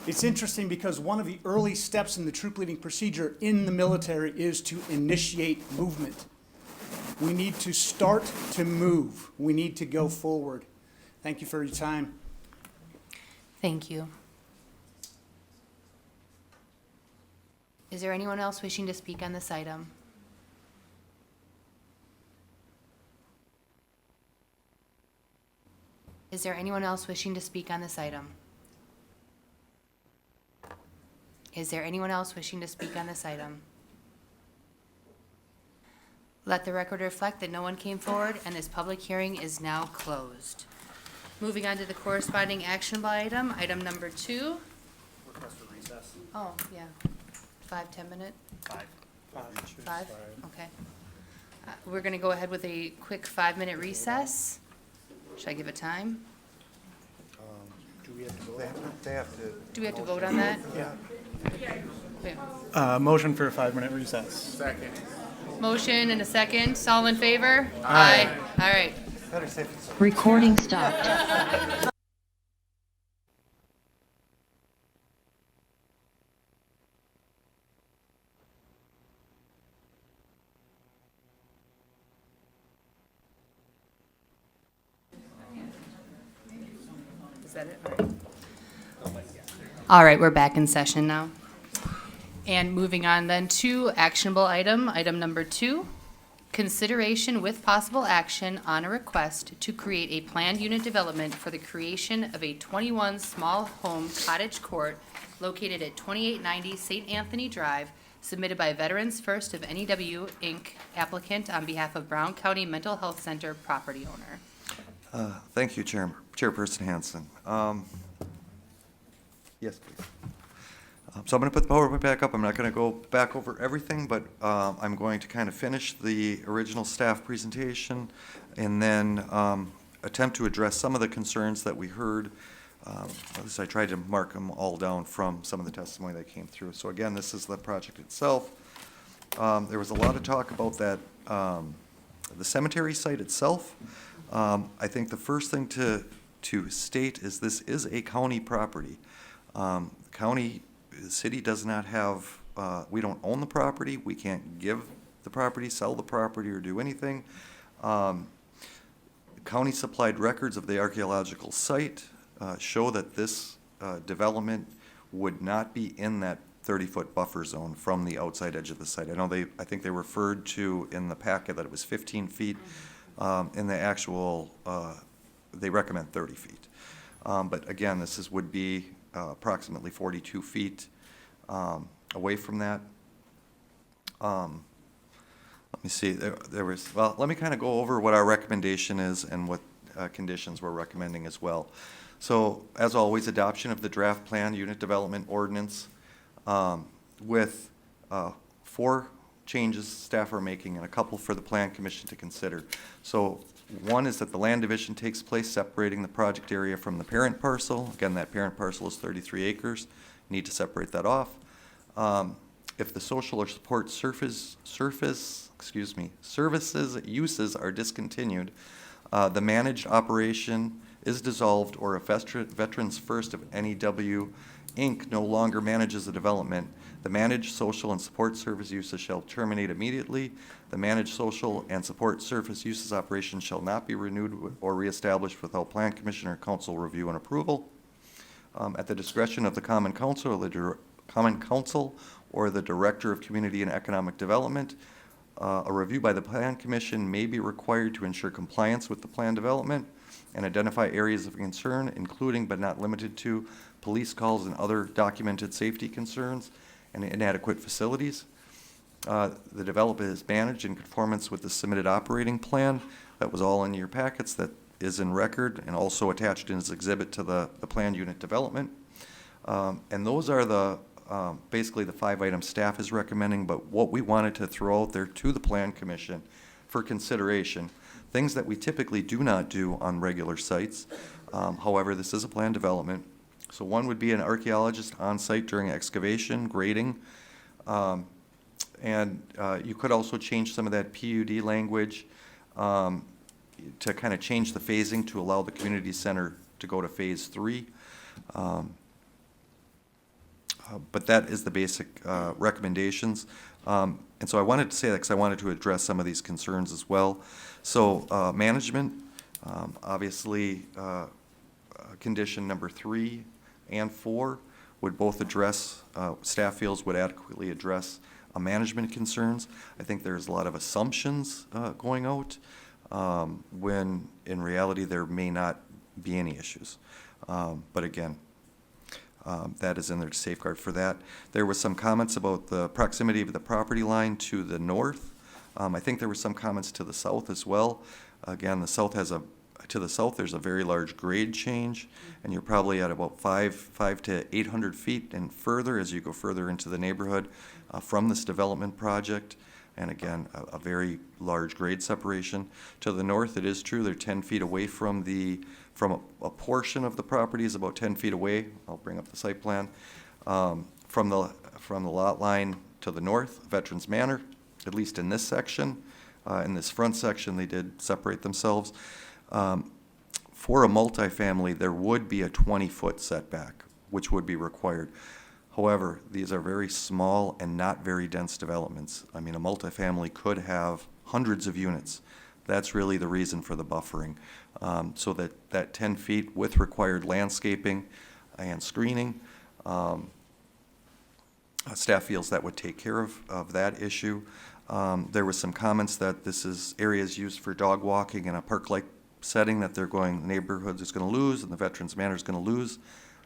Speaker 21: It's interesting because one of the early steps in the troop leading procedure in the military is to initiate movement. We need to start to move. We need to go forward. Thank you for your time.
Speaker 2: Thank you. Is there anyone else wishing to speak on this item? Is there anyone else wishing to speak on this item? Is there anyone else wishing to speak on this item? Let the record reflect that no one came forward, and this public hearing is now closed. Moving on to the corresponding actionable item, item number 2, Oh, yeah. 5, 10 minute?
Speaker 8: 5.
Speaker 2: 5? Okay. We're gonna go ahead with a quick 5-minute recess. Should I give a time?
Speaker 10: Do we have to vote? They have to.
Speaker 2: Do we have to vote on that?
Speaker 10: Yeah.
Speaker 2: Yeah.
Speaker 10: Motion for a 5-minute recess.
Speaker 3: Second.
Speaker 2: Motion and a second. All in favor?
Speaker 10: Aye.
Speaker 2: All right.
Speaker 10: Better safe than sorry.
Speaker 11: Recording stopped.
Speaker 2: Is that it? All right, we're back in session now. And moving on then to actionable item number 2, consideration with possible action on a request to create a planned unit development for the creation of a 21 small home cottage court located at 2890 St. Anthony Drive, submitted by Veterans First of NEW, Inc., applicant on behalf of Brown County Mental Health Center property owner.
Speaker 22: Thank you, Chairperson Hanson. Yes, please. So I'm going to put the PowerPoint back up. I'm not going to go back over everything, but I'm going to kind of finish the original staff presentation and then attempt to address some of the concerns that we heard. At least I tried to mark them all down from some of the testimony that came through. So again, this is the project itself. There was a lot of talk about that, the cemetery site itself. I think the first thing to state is this is a county property. The city does not have, we don't own the property. We can't give the property, sell the property, or do anything. County supplied records of the archaeological site show that this development would not be in that 30-foot buffer zone from the outside edge of the site. I think they referred to in the packet that it was 15 feet. In the actual, they recommend 30 feet. But again, would be approximately 42 feet away from that. Let me see, let me kind of go over what our recommendation is and what conditions we're recommending as well. So, as always, adoption of the draft plan unit development ordinance with 4 changes staff are making and a couple for the Plan Commission to consider. So, one is that the land division takes place separating the project area from the parent parcel. Again, that parent parcel is 33 acres. Need to separate that off. If the social or support services uses are discontinued, the managed operation is dissolved, or if Veterans First of NEW, Inc. no longer manages the development, the managed social and support service uses shall terminate immediately. The managed social and support service uses operation shall not be renewed or reestablished without Plan Commission or Council review and approval. At the discretion of the Common Council or the Director of Community and Economic Development, a review by the Plan Commission may be required to ensure compliance with the plan development and identify areas of concern, including but not limited to police calls and other documented safety concerns and inadequate facilities. The development is managed in conformance with the submitted operating plan. That was all in your packets. That is in record and also attached in as exhibit to the planned unit development. And those are the basically the 5 items staff is recommending, but what we wanted to throw out there to the Plan Commission for consideration, things that we typically do not do on regular sites. However, this is a planned development. So one would be an archaeologist on site during excavation, grading, and you could also change some of that PUD language to kind of change the phasing to allow the community center to go to phase 3. But that is the basic recommendations. And so I wanted to say that because I wanted to address some of these concerns as well. So management, obviously condition number 3 and 4 would both address, staff feels would adequately address management concerns. I think there's a lot of assumptions going out when in reality there may not be any issues. But again, that is in there to safeguard for that. There was some comments about the proximity of the property line to the north. I think there were some comments to the south as well. Again, the south has a to the south, there's a very large grade change, and you're probably at about 5 to 800 feet and further as you go further into the neighborhood from this development project. And again, a very large grade separation. To the north, it is true, they're 10 feet away from a portion of the property is about 10 feet away. I'll bring up the site plan. From the lot line to the north, Veterans Manor, at least in this section. In this front section, they did separate themselves. For a multifamily, there would be a 20-foot setback, which would be required. However, these are very small and not very dense developments. I mean, a multifamily could have hundreds of units. That's really the reason for the buffering. So that 10 feet with required landscaping and screening, staff feels that would take care of that issue. There was some comments that this is areas used for dog walking in a park-like setting that the neighborhood is going to lose and the Veterans Manor is going to lose.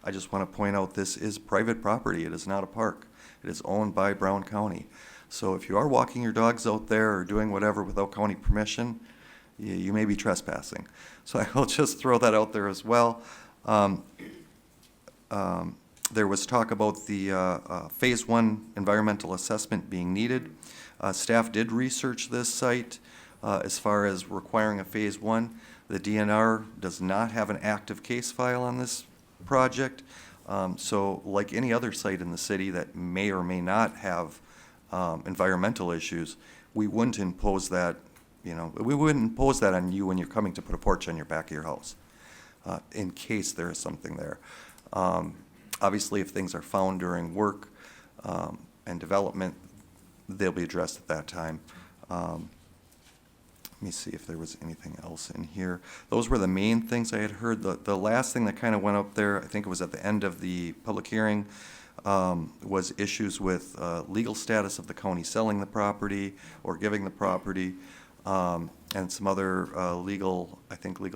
Speaker 22: I just want to point out this is private property. It is not a park. It is owned by Brown County. So if you are walking your dogs out there or doing whatever without county permission, you may be trespassing. So I will just throw that out there as well. There was talk about the Phase 1 environmental assessment being needed. Staff did research this site as far as requiring a Phase 1. The DNR does not have an active case file on this project. So like any other site in the city that may or may not have environmental issues, we wouldn't impose that, we wouldn't impose that on you when you're coming to put a porch on your back of your house, in case there is something there. Obviously, if things are found during work and development, they'll be addressed at that time. Let me see if there was anything else in here. Those were the main things I had heard. The last thing that kind of went up there, I think it was at the end of the public hearing, was issues with legal status of the county selling the property or giving the property, and some other legal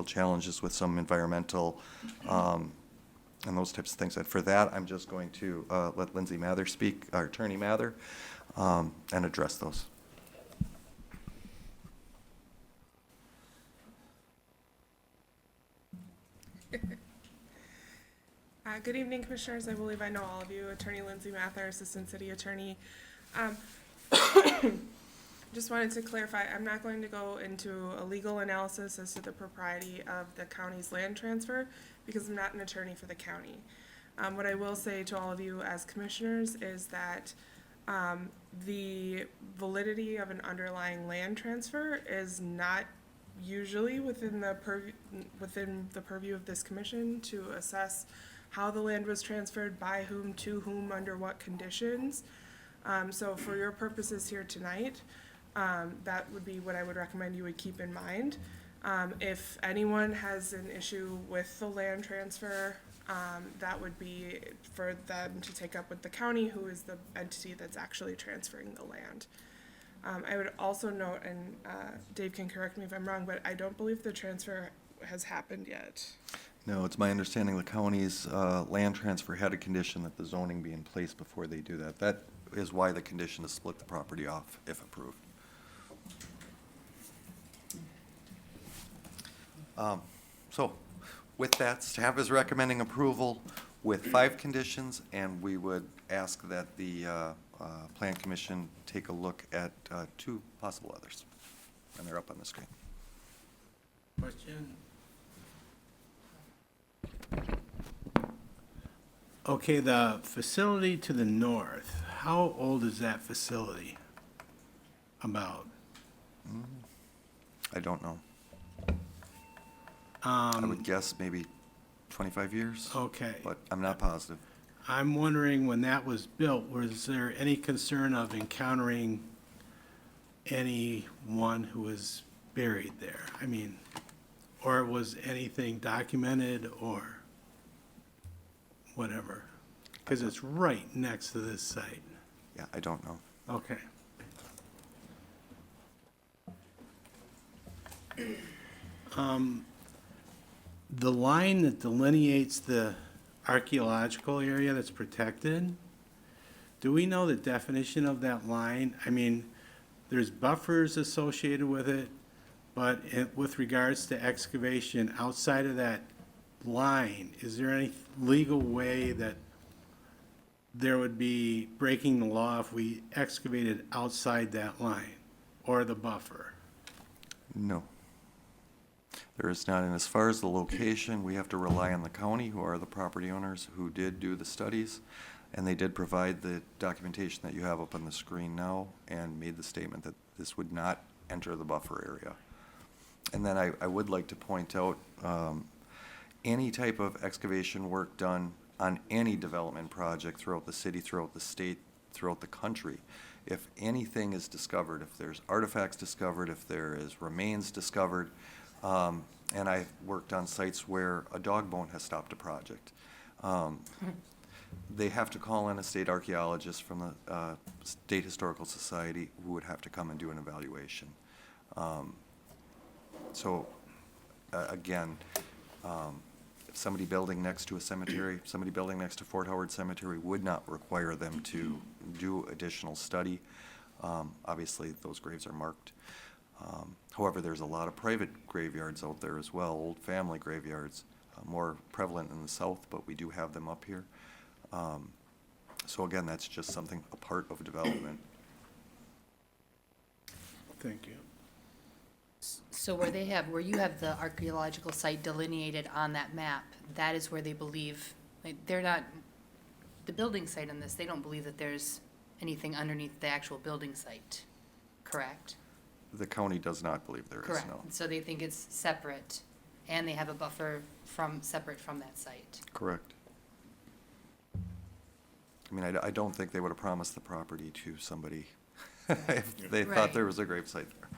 Speaker 22: challenges with some environmental and those types of things. And for that, I'm just going to let Lindsay Mather speak, our Attorney Mather, and address those.
Speaker 7: Good evening, Commissioners. I believe I know all of you. Attorney Lindsay Mather, Assistant City Attorney. Just wanted to clarify, I'm not going to go into a legal analysis as to the propriety of the county's land transfer because I'm not an attorney for the county. What I will say to all of you as commissioners is that the validity of an underlying land transfer is not usually within the purview of this commission to assess how the land was transferred, by whom, to whom, under what conditions. So for your purposes here tonight, that would be what I would recommend you would keep in mind. If anyone has an issue with the land transfer, that would be for them to take up with the county, who is the entity that's actually transferring the land. I would also note, and Dave can correct me if I'm wrong, but I don't believe the transfer has happened yet.
Speaker 22: No, it's my understanding the county's land transfer had a condition that the zoning be in place before they do that. That is why the condition to split the property off, if approved. So with that, staff is recommending approval with 5 conditions, and we would ask that the Plan Commission take a look at 2 possible others, and they're up on the screen.
Speaker 10: Question? Okay, the facility to the north, how old is that facility? About?
Speaker 22: I don't know. I would guess maybe 25 years.
Speaker 10: Okay.
Speaker 22: But I'm not positive.
Speaker 10: I'm wondering, when that was built, was there any concern of encountering anyone who was buried there? I mean, or was anything documented or whatever? Because it's right next to this site.
Speaker 22: Yeah, I don't know.
Speaker 10: Okay. The line that delineates the archaeological area that's protected, do we know the definition of that line? I mean, there's buffers associated with it, But with regards to excavation outside of that line, is there any legal way that there would be breaking the law if we excavated outside that line or the buffer?
Speaker 22: No. There is not, and as far as the location, we have to rely on the county, who are the property owners, who did do the studies, and they did provide the documentation that you have up on the screen now, and made the statement that this would not enter the buffer area. And then I would like to point out, any type of excavation work done on any development project throughout the city, throughout the state, throughout the country, if anything is discovered, if there's artifacts discovered, if there is remains discovered, and I've worked on sites where a dog bone has stopped a project. They have to call in a state archaeologist from the State Historical Society, who would have to come and do an evaluation. Again, if somebody building next to a cemetery, somebody building next to Fort Howard Cemetery would not require them to do additional study. Obviously, those graves are marked. However, there's a lot of private graveyards out there as well, old family graveyards, more prevalent in the south, but we do have them up here. So again, that's just something, a part of development.
Speaker 10: Thank you.
Speaker 2: So where you have the archaeological site delineated on that map, that is where they believe, like, they're not, the building site on this, they don't believe that there's anything underneath the actual building site, correct?
Speaker 22: The county does not believe there is,
Speaker 2: Correct.
Speaker 22: no.
Speaker 2: So they think it's separate, and they have a buffer separate from that site.
Speaker 22: Correct. I mean, I don't think they would have promised the property to somebody if they thought
Speaker 2: Right.
Speaker 22: there was a grave site there.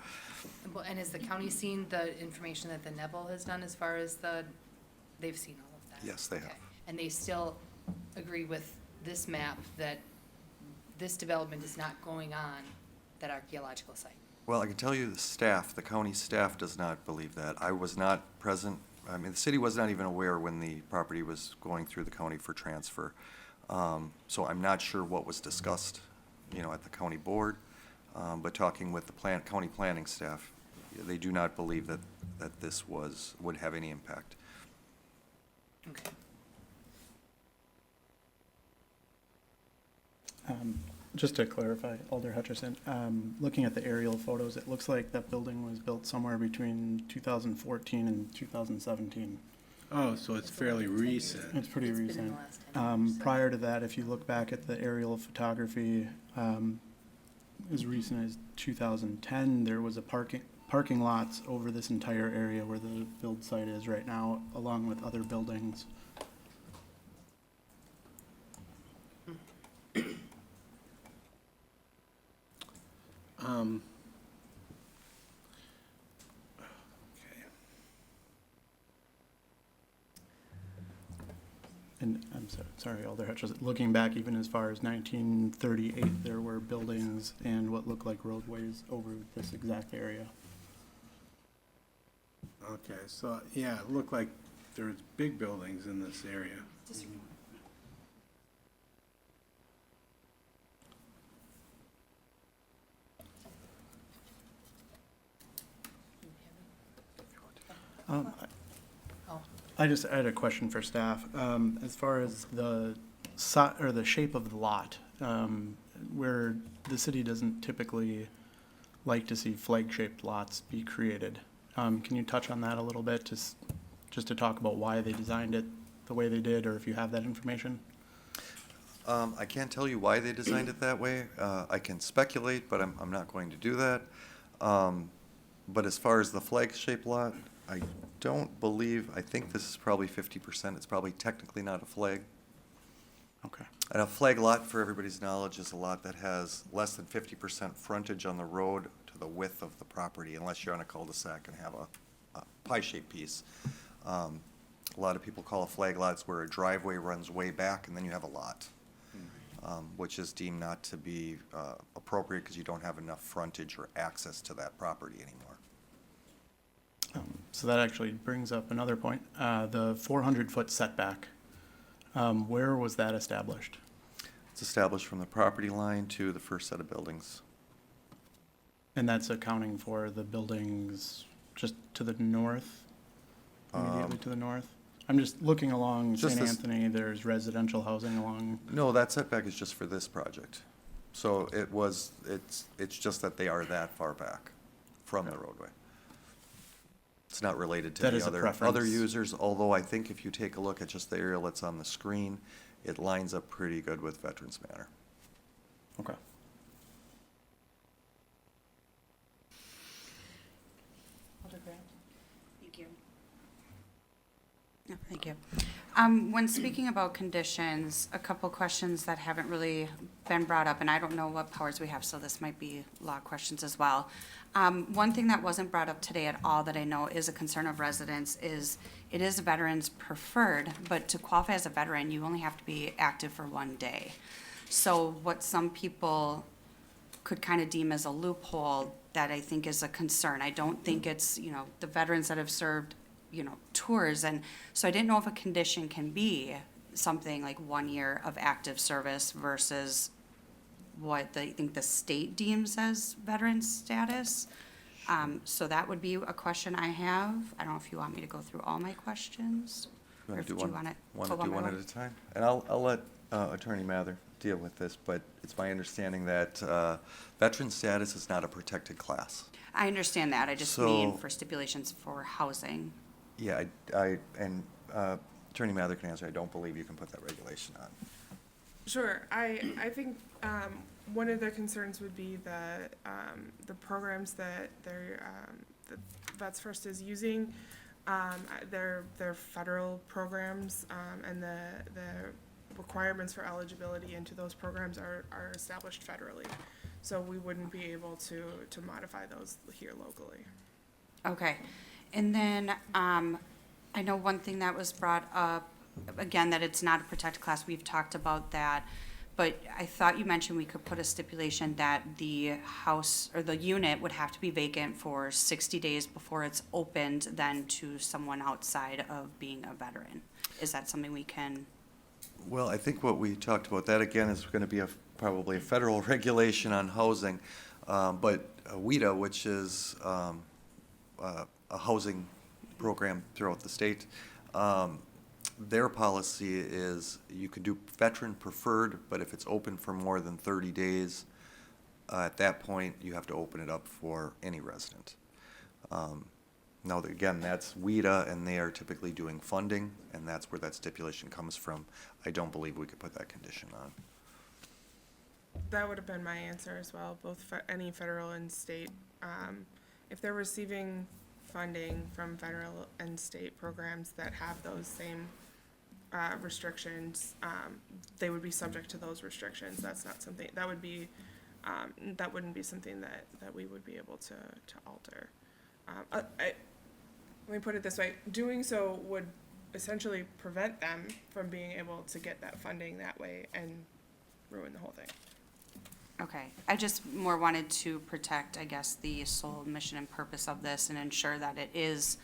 Speaker 2: Well, and has the county seen the information that the Neville has done as far as they've seen all of that?
Speaker 22: Yes, they have.
Speaker 2: Okay. And they still agree with this map that this development is not going on that archaeological site?
Speaker 22: Well, I can tell you the staff, the county staff does not believe that. I was not present, I mean, the city was not even aware when the property was going through the county for transfer. So I'm not sure what was discussed, at the county board, but talking with the county planning staff, they do not believe that this would have any impact.
Speaker 2: Okay.
Speaker 14: Just to clarify, Alder Hutchison, looking at the aerial photos, it looks like that building was built somewhere between 2014 and 2017.
Speaker 10: Oh, so it's fairly recent.
Speaker 14: It's pretty
Speaker 2: It's been in the
Speaker 14: recent.
Speaker 2: last 10 years.
Speaker 14: Prior to that, if you look back at the aerial photography, as recent as 2010, there was a parking lots over this entire area where the build site is right now, along with other buildings. And I'm sorry, Alder Hutchins, looking back even as far as 1938, there were buildings and what looked like roadways over this exact area.
Speaker 10: Okay, so, yeah, it looked like there's big buildings in this area.
Speaker 14: I had a question for staff. As far as the shape of the lot, where the city doesn't typically like to see flag-shaped lots be created. Can you touch on that a little bit, just to talk about why they designed it the way they did, or if you have that information?
Speaker 22: I can't tell you why they designed it that way. I can speculate, but I'm not going to do that. But as far as the flag-shaped lot, I think this is probably 50%. It's probably technically not a flag.
Speaker 14: Okay.
Speaker 22: And a flag lot, for everybody's knowledge, is a lot that has less than 50% frontage on the road to the width of the property, unless you're on a cul-de-sac and have a pie-shaped piece. A lot of people call a flag lots where a driveway runs way back and then you have a lot, which is deemed not to be appropriate because you don't have enough frontage or access to that property anymore.
Speaker 14: So that actually brings up another point, the 400-foot setback. Where was that established?
Speaker 22: It's established from the property line to the first set of buildings.
Speaker 14: And that's accounting for the buildings just to the north, immediately to the north? I'm just looking along
Speaker 22: Just
Speaker 14: St.
Speaker 22: this-
Speaker 14: Anthony, there's residential housing along,
Speaker 22: No, that setback is just for this project. So it's just that they are that far back from the roadway. It's not related to
Speaker 14: That
Speaker 22: the
Speaker 14: is a
Speaker 22: other
Speaker 14: preference.
Speaker 22: users, although I think if you take a look at just the aerial that's on the screen, it lines up pretty good with Veterans Manor.
Speaker 14: okay.
Speaker 6: Thank you. Thank you. When speaking about conditions, a couple questions that haven't really been brought up, and I don't know what powers we have, so this might be law questions as well. One thing that wasn't brought up today at all that I know is a concern of residents is it is veterans preferred, but to qualify as a veteran, you only have to be active for 1 day. So what some people could kind of deem as a loophole that I think is a concern. I don't think it's, the veterans that have served, tours. And so I didn't know if a condition can be something like 1 year of active service versus what I think the state deems as veteran status. So that would be a question I have. I don't know if you want me to go through all my questions.
Speaker 22: You
Speaker 6: or
Speaker 22: want
Speaker 6: if
Speaker 22: to do
Speaker 6: you
Speaker 22: one,
Speaker 6: wanna go
Speaker 22: do one
Speaker 6: by
Speaker 22: at a time? And I'll let Attorney Mather deal with this, but it's my understanding that veteran status is not a protected class.
Speaker 6: I understand that. I just mean
Speaker 22: So-
Speaker 6: for stipulations for housing.
Speaker 22: Yeah, and Attorney Mather can answer, I don't believe you can put that regulation on.
Speaker 7: Sure, I think, one of the concerns would be the programs that that Vets First is using. They're federal programs, and the requirements for eligibility into those programs are established federally. So we wouldn't be able to modify those here locally.
Speaker 6: Okay, and then, I know one thing that was brought up, again, that it's not a protected class, we've talked about that, but I thought you mentioned we could put a stipulation that the house, or the unit would have to be vacant for 60 days before it's opened then to someone outside of being a veteran. Is that something we can?
Speaker 22: Well, I think what we talked about, that again is going to be probably a federal regulation on housing. But WIDA, which is a housing program throughout the state, their policy is you can do veteran preferred, but if it's open for more than 30 days, at that point, you have to open it up for any resident. Now, again, that's WIDA, and they are typically doing funding, and that's where that stipulation comes from. I don't believe we could put that condition on.
Speaker 7: That would have been my answer as well, both any federal and state. If they're receiving funding from federal and state programs that have those same restrictions, they would be subject to those restrictions. That's not something, that would be, that wouldn't be something that we would be able to alter. Let me put it this way, doing so would essentially prevent them from being able to get that funding that way and ruin the whole thing.
Speaker 6: Okay, I just more wanted to protect, I guess, the sole mission and purpose of this and ensure that it is,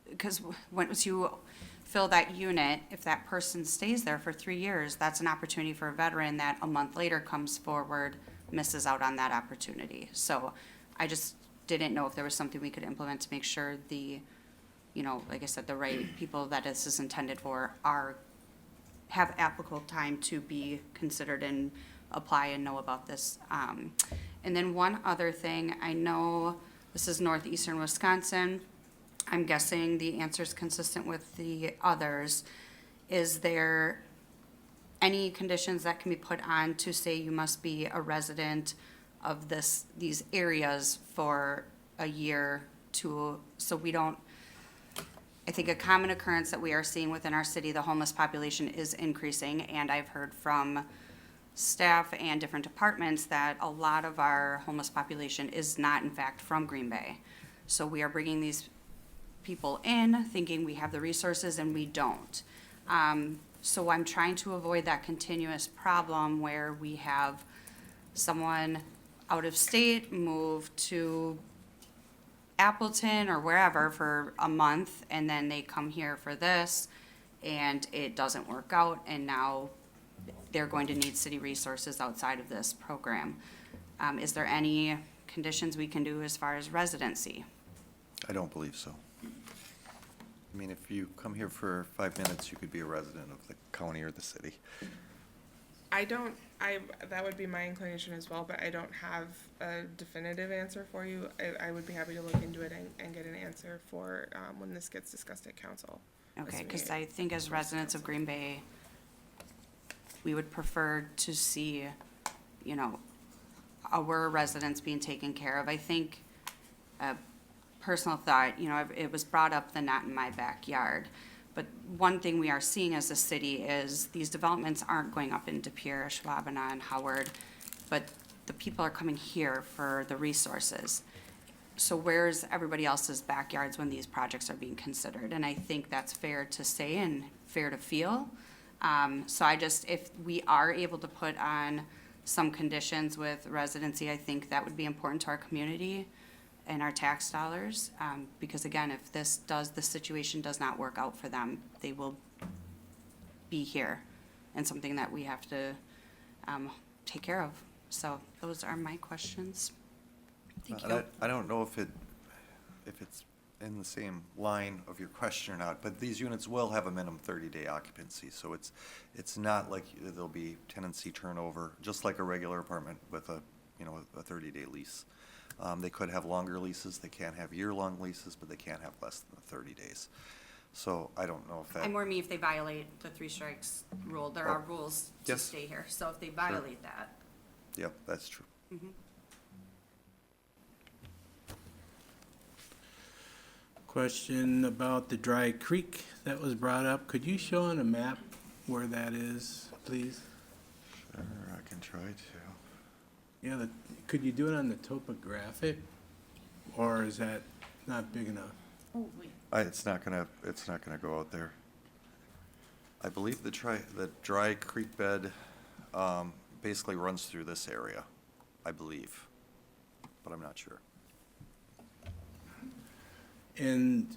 Speaker 6: because once you fill that unit, if that person stays there for 3 years, that's an opportunity for a veteran that a month later comes forward, misses out on that opportunity. So I just didn't know if there was something we could implement to make sure the, like I said, the right people that this is intended for have applicable time to be considered and apply and know about this. And then one other thing, I know this is northeastern Wisconsin. I'm guessing the answer is consistent with the others. Is there any conditions that can be put on to say you must be a resident of these areas for a year so we don't, I think a common occurrence that we are seeing within our city, the homeless population is increasing, and I've heard from staff and different departments that a lot of our homeless population is not in fact from Green Bay. So we are bringing these people in thinking we have the resources and we don't. So I'm trying to avoid that continuous problem where we have someone out of state move to Appleton or wherever for a month and then they come here for this and it doesn't work out and now they're going to need city resources outside of this program. Is there any conditions we can do as far as residency?
Speaker 22: I don't believe so. I mean, if you come here for 5 minutes, you could be a resident of the county or the city.
Speaker 7: That would be my inclination as well, but I don't have a definitive answer for you. I would be happy to look into it and get an answer for, when this gets discussed at council.
Speaker 6: Okay, because I think as residents of Green Bay, we would prefer to see, you know, our residents being taken care of. I think, personal thought, you know, it was brought up the not in my backyard. But one thing we are seeing as a city is these developments aren't going up into Pierre, Schwabana, and Howard, but the people are coming here for the resources. So where's everybody else's backyards when these projects are being considered? And I think that's fair to say and fair to feel. So if we are able to put on some conditions with residency, I think that would be important to our community and our tax dollars, because again, if the situation does not work out for them, they will be here, and something that we have to take care of. So those are my questions. Thank you.
Speaker 22: I don't know if it's in the same line of your question or not, but these units will have a minimum 30-day occupancy, so it's not like there'll be tenancy turnover, just like a regular apartment with a 30-day lease. They could have longer leases, they can't have year-long leases, but they can't have less than 30 days. So I don't know if that.
Speaker 6: I more mean if they violate the 3 strikes rule, there are rules to stay here, so if they violate that.
Speaker 22: Yep, that's true.
Speaker 6: Mhm.
Speaker 10: Question about the Dry Creek that was brought up. Could you show on a map where that is, please?
Speaker 22: Sure, I can try to.
Speaker 10: Yeah, could you do it on the topographic, or is that not big enough?
Speaker 2: Oh, wait.
Speaker 22: It's not gonna go out there. I believe the dry creek bed, basically runs through this area, I believe, but I'm not sure.
Speaker 10: And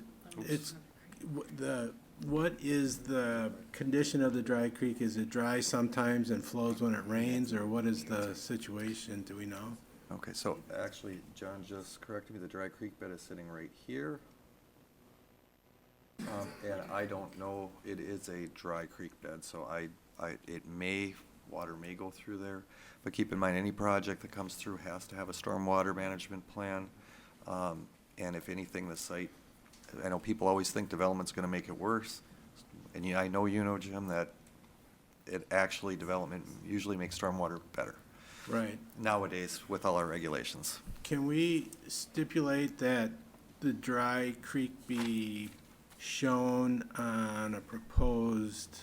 Speaker 10: what is the condition of the Dry Creek? Is it dry sometimes and flows when it rains, or what is the situation? Do we know?
Speaker 22: Okay, so actually, John just corrected me, the dry creek bed is sitting right here. And I don't know, it is a dry creek bed, so water may go through there. But keep in mind, any project that comes through has to have a stormwater management plan. And if anything, the site, I know people always think development's gonna make it worse. And I know you know, Jim, that development usually makes stormwater better.
Speaker 10: Right.
Speaker 22: Nowadays, with all our regulations.
Speaker 10: Can we stipulate that the Dry Creek be shown on a proposed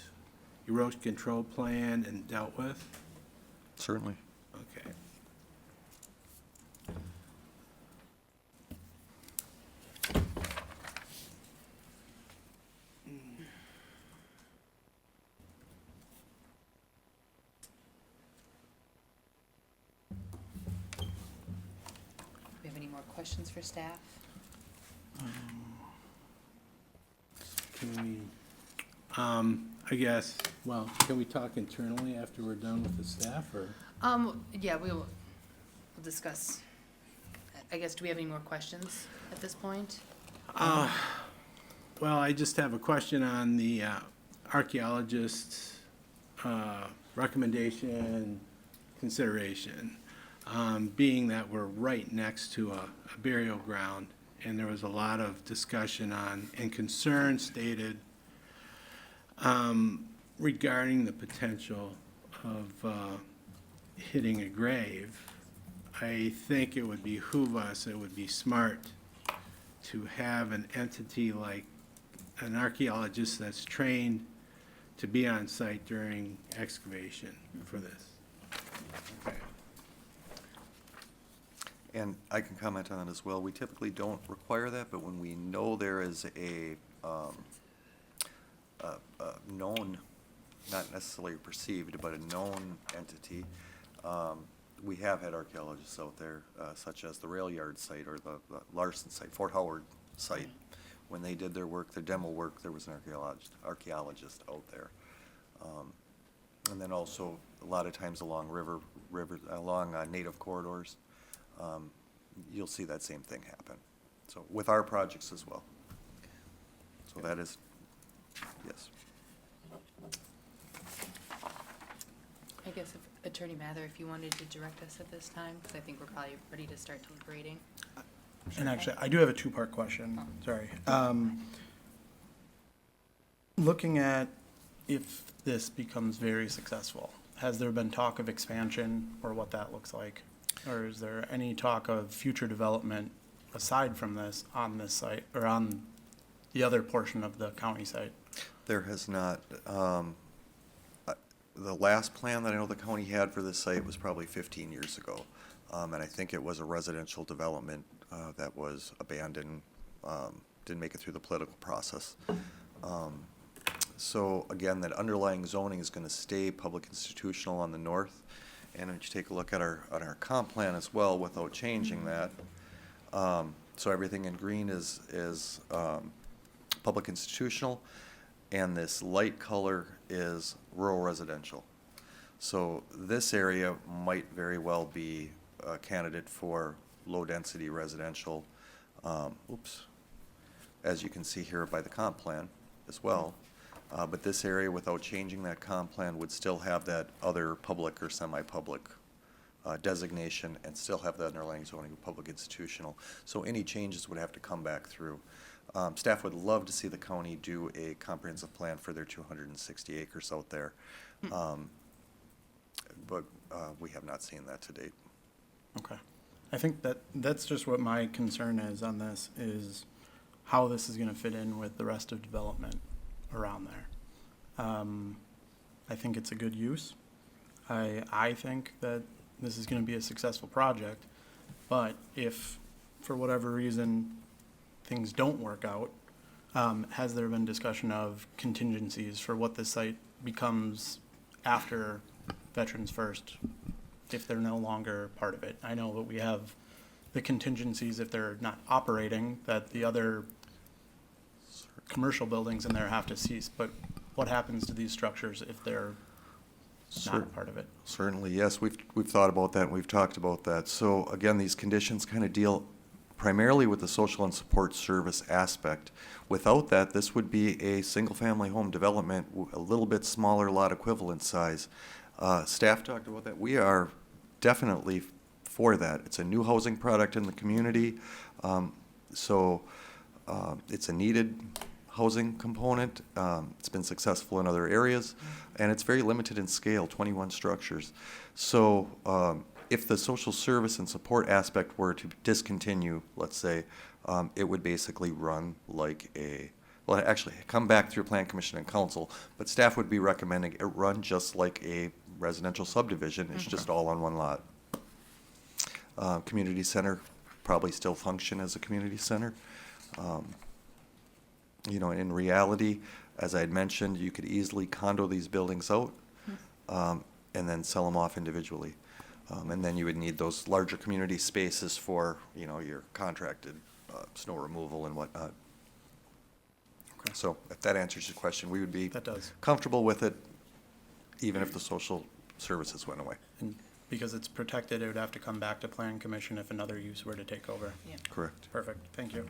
Speaker 10: erosion control plan and dealt with?
Speaker 22: Certainly.
Speaker 10: Okay.
Speaker 2: Do we have any more questions for staff?
Speaker 10: Can we, I guess, well, can we talk internally after we're done with the staff, or?
Speaker 2: Yeah, we'll discuss. I guess, do we have any more questions at this point?
Speaker 10: Well, I just have a question on the archaeologist's recommendation, consideration. Being that we're right next to a burial ground, and there was a lot of discussion on, and concern stated regarding the potential of hitting a grave. I think it would behoove us, it would be smart to have an entity like an archaeologist that's trained to be on site during excavation for this. Okay.
Speaker 22: And I can comment on it as well. We typically don't require that, but when we know there is a known, not necessarily perceived, but a known entity, we have had archaeologists out there, such as the rail yard site or the Larson site, Fort Howard site. When they did their work, their demo work, there was an archaeologist out there. And then also, a lot of times along along native corridors, you'll see that same thing happen. So with our projects as well. So that is, yes.
Speaker 2: I guess if Attorney Mather, if you wanted to direct us at this time, because I think we're probably ready to start deliberating.
Speaker 14: And actually, I do have a two-part question, sorry. Looking at if this becomes very successful, has there been talk of expansion or what that looks like? Or is there any talk of future development aside from this on this site or on the other portion of the county site?
Speaker 22: There has not. The last plan that I know the county had for this site was probably 15 years ago. And I think it was a residential development that was abandoned, didn't make it through the political process. So again, that underlying zoning is going to stay public institutional on the north. And if you take a look at our comp plan as well, without changing that, so everything in green is public institutional, and this light color is rural residential. So this area might very well be a candidate for low-density residential, as you can see here by the comp plan as well. But this area, without changing that comp plan, would still have that other public or semi-public designation and still have the underlying zoning of public institutional. So any changes would have to come back through. Staff would love to see the county do a comprehensive plan for their 260 acres out there. But we have not seen that to date.
Speaker 14: Okay. I think that's just what my concern is on this, is how this is gonna fit in with the rest of development around there. I think it's a good use. I think that this is gonna be a successful project, but if, for whatever reason, things don't work out, has there been discussion of contingencies for what this site becomes after Veterans First, if they're no longer part of it? I know that we have the contingencies if they're not operating, that the other commercial buildings in there have to cease, but what happens to these structures if they're not a part of it?
Speaker 22: Certainly, yes. We've thought about that and we've talked about that. So again, these conditions kind of deal primarily with the social and support service aspect. Without that, this would be a single-family home development, a little bit smaller lot equivalent size. Staff talked about that. We are definitely for that. It's a new housing product in the community, so it's a needed housing component. It's been successful in other areas, and it's very limited in scale, 21 structures. So if the social service and support aspect were to discontinue, let's say, it would basically run like a, well, actually come back through Plan Commission and Council, but staff would be recommending it run just like a residential subdivision. It's just all on one lot. Community center probably still function as a community center. You know, in reality, as I had mentioned, you could easily condo these buildings out and then sell them off individually. And then you would need those larger community spaces for, you know, your contracted snow removal and whatnot. Okay. So if that answers your question, we would be comfortable with it, even if the social services went away.
Speaker 14: And because it's protected, it would have to come back to Plan Commission if another use were to take over.
Speaker 2: Yeah.
Speaker 22: Correct.
Speaker 14: Perfect, thank you.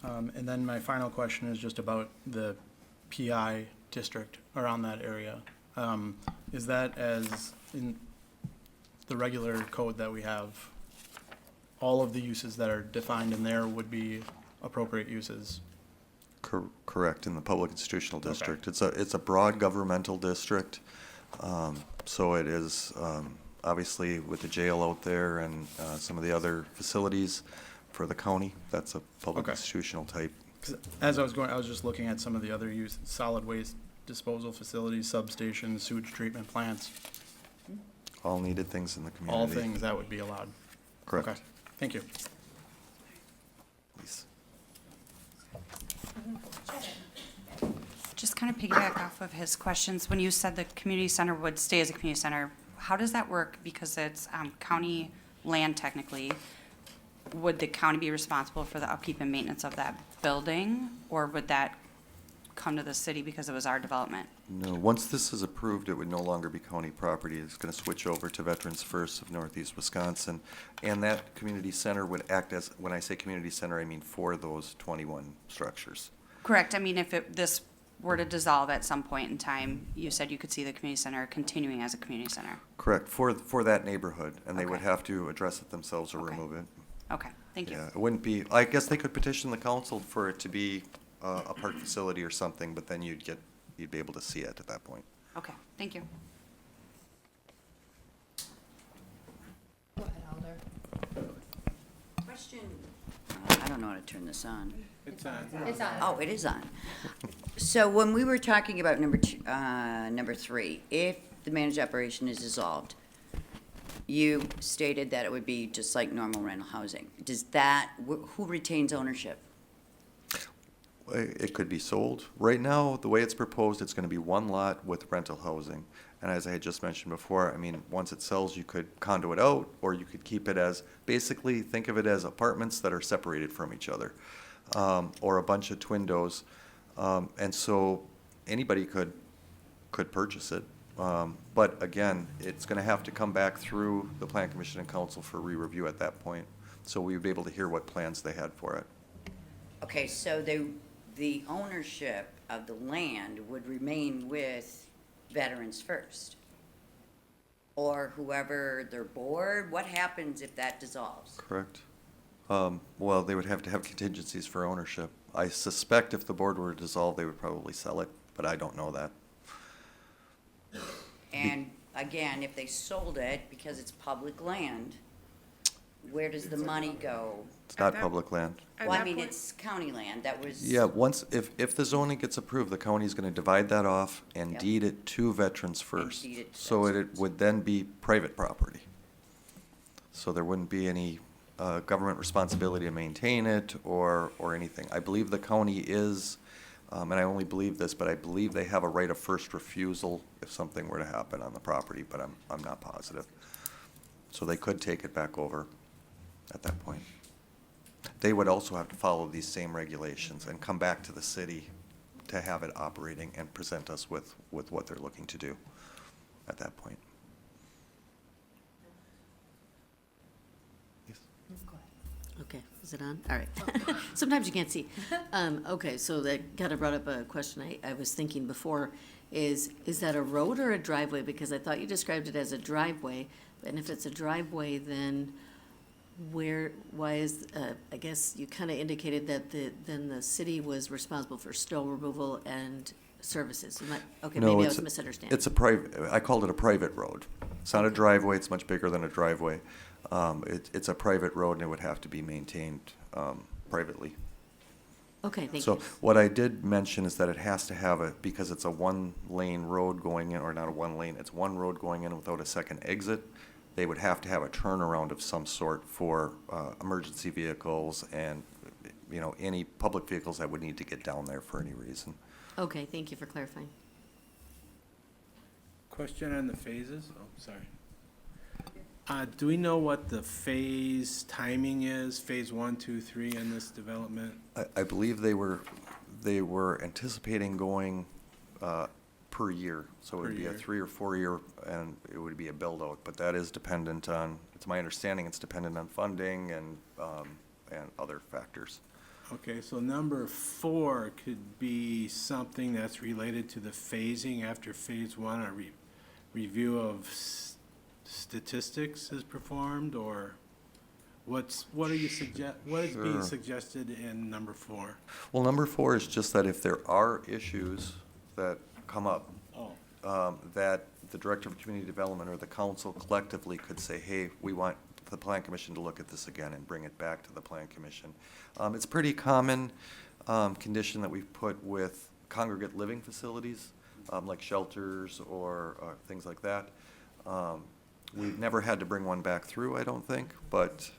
Speaker 14: And then my final question is just about the PI district around that area. Is that, as in the regular code that we have, all of the uses that are defined in there would be appropriate uses?
Speaker 22: Correct, in the public institutional district. It's a broad governmental district. So it is, obviously with the jail out there and some of the other facilities for the county, that's a public institutional type.
Speaker 14: 'Cause as I was just looking at some of the other uses: solid waste disposal facilities, substations, sewage treatment plants.
Speaker 22: All needed things in the community.
Speaker 14: All things that would be allowed.
Speaker 22: Correct.
Speaker 14: Okay, thank you.
Speaker 22: Please.
Speaker 6: Just kind of piggyback off of his questions, when you said the community center would stay as a community center, how does that work? Because it's county land technically. Would the county be responsible for the upkeep and maintenance of that building, or would that come to the city because it was our development.
Speaker 22: No, once this is approved, it would no longer be county property. It's going to switch over to Veterans First of Northeast Wisconsin. And that community center would act as, when I say community center, I mean for those 21 structures.
Speaker 6: Correct. I mean, if this were to dissolve at some point in time, you said you could see the community center continuing as a community center.
Speaker 22: Correct, for that neighborhood, and they would
Speaker 6: Okay.
Speaker 22: have to address it themselves or remove it.
Speaker 6: Okay, thank you.
Speaker 22: Yeah, it wouldn't be, I guess they could petition the council for it to be a park facility or something, but then you'd be able to see it at that point.
Speaker 6: Okay, thank you.
Speaker 2: Go ahead, Alder.
Speaker 11: Question. I don't know how to turn this on.
Speaker 10: It's on.
Speaker 2: It's on.
Speaker 11: Oh, it is on. So when we were talking about number 3, if the managed operation is dissolved, you stated that it would be just like normal rental housing. Does that, who retains ownership?
Speaker 22: It could be sold. Right now, the way it's proposed, it's gonna be one lot with rental housing. And as I had just mentioned before, I mean, once it sells, you could condo it out, or you could keep it as, basically, think of it as apartments that are separated from each other, or a bunch of twindos. And so, anybody could purchase it. But again, it's gonna have to come back through the Plan Commission and Council for re-review at that point. So we would be able to hear what plans they had for it.
Speaker 11: Okay, so the ownership of the land would remain with Veterans First? Or whoever their board? What happens if that dissolves?
Speaker 22: Correct. Well, they would have to have contingencies for ownership. I suspect if the board were to dissolve, they would probably sell it, but I don't know that.
Speaker 11: And again, if they sold it because it's public land, where does the money go?
Speaker 22: It's not public land.
Speaker 11: Well, I mean, it's county land, that was.
Speaker 22: Yeah, once, if the zoning gets approved, the county's gonna divide that off and
Speaker 11: Yep.
Speaker 22: deed it to Veterans First.
Speaker 11: deed it to
Speaker 22: So it would then be private property. So there wouldn't be any, government responsibility to maintain it or anything. I believe the county is, and I only believe this, but I believe they have a right of first refusal if something were to happen on the property, but I'm not positive. So they could take it back over at that point. They would also have to follow these same regulations and come back to the city to have it operating and present us with what they're looking to do at that point.
Speaker 24: Okay, is it on? All right. Sometimes you can't see. Okay, so that kind of brought up a question I was thinking before, is that a road or a driveway? Because I thought you described it as a driveway, and if it's a driveway, then why is, I guess you kind of indicated that then the city was responsible for snow removal and services. Okay,
Speaker 22: No,
Speaker 24: maybe I
Speaker 22: it's
Speaker 24: was misunderstanding.
Speaker 22: It's a private, I called it a private road. It's not a driveway, it's much bigger than a driveway. It's a private road and it would have to be maintained privately.
Speaker 24: Okay, thank you.
Speaker 22: So what I did mention is that it has to have a, because it's a one-lane road going in, or not a one-lane, it's one road going in without a second exit. They would have to have a turnaround of some sort for emergency vehicles and, you know, any public vehicles that would need to get down there for any reason.
Speaker 24: Okay, thank you for clarifying.
Speaker 10: Question on the phases? Oh, sorry. Do we know what the phase timing is, phase 1, 2, 3 in this development?
Speaker 22: I believe they were anticipating going per year. So it would be a 3 or 4 year, and it would be a build-out, but that is dependent on, it's my understanding it's dependent on funding and other factors.
Speaker 10: Okay, so number 4 could be something that's related to the phasing after phase 1, a review of statistics is performed, or what is being
Speaker 22: Sure.
Speaker 10: suggested in number 4?
Speaker 22: Well, number 4 is just that if there are issues that come up, that the Director of Community Development or the council collectively could say, hey, we want the Plan Commission to look at this again and bring it back to the Plan Commission. It's a pretty common condition that we've put with congregate living facilities, like shelters or things like that. We've never had to bring one back through, I don't think, but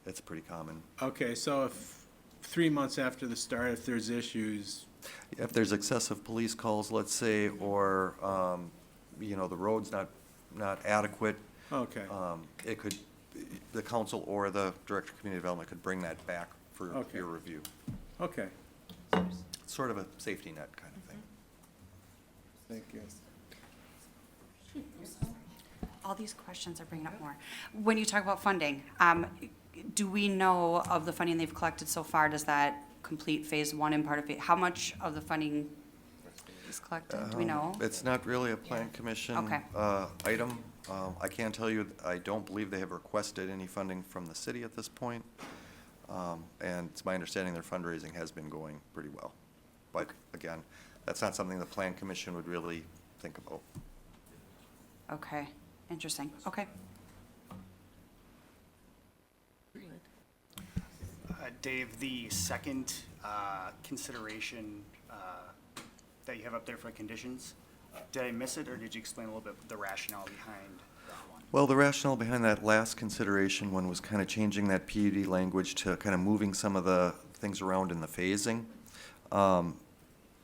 Speaker 22: it's pretty common.
Speaker 10: Okay, so if 3 months after the start, if there's issues,
Speaker 22: If there's excessive police calls, let's say, or, you know, the road's not adequate.
Speaker 10: Okay.
Speaker 22: It could, the council or the Director of Community Development could bring that back for
Speaker 10: Okay.
Speaker 22: your review.
Speaker 10: okay.
Speaker 22: sort of a safety net kind of thing.
Speaker 1: Thank you.
Speaker 6: All these questions are bringing up more. When you talk about funding, do we know of the funding they've collected so far? Does that complete phase one and part of it? How much of the funding is collected? Do we know?
Speaker 22: It's not really a plan commission
Speaker 6: Okay.
Speaker 22: item. I can tell you, I don't believe they have requested any funding from the city at this point. And it's my understanding their fundraising has been going pretty well. But again, that's not something the plan commission would really think about.
Speaker 6: Okay, interesting. Okay.
Speaker 16: Dave, the second consideration that you have up there for conditions, did I miss it, or did you explain a little bit the rationale behind that one?
Speaker 22: Well, the rationale behind that last consideration one was kind of changing that PUD language to kind of moving some of the things around in the phasing.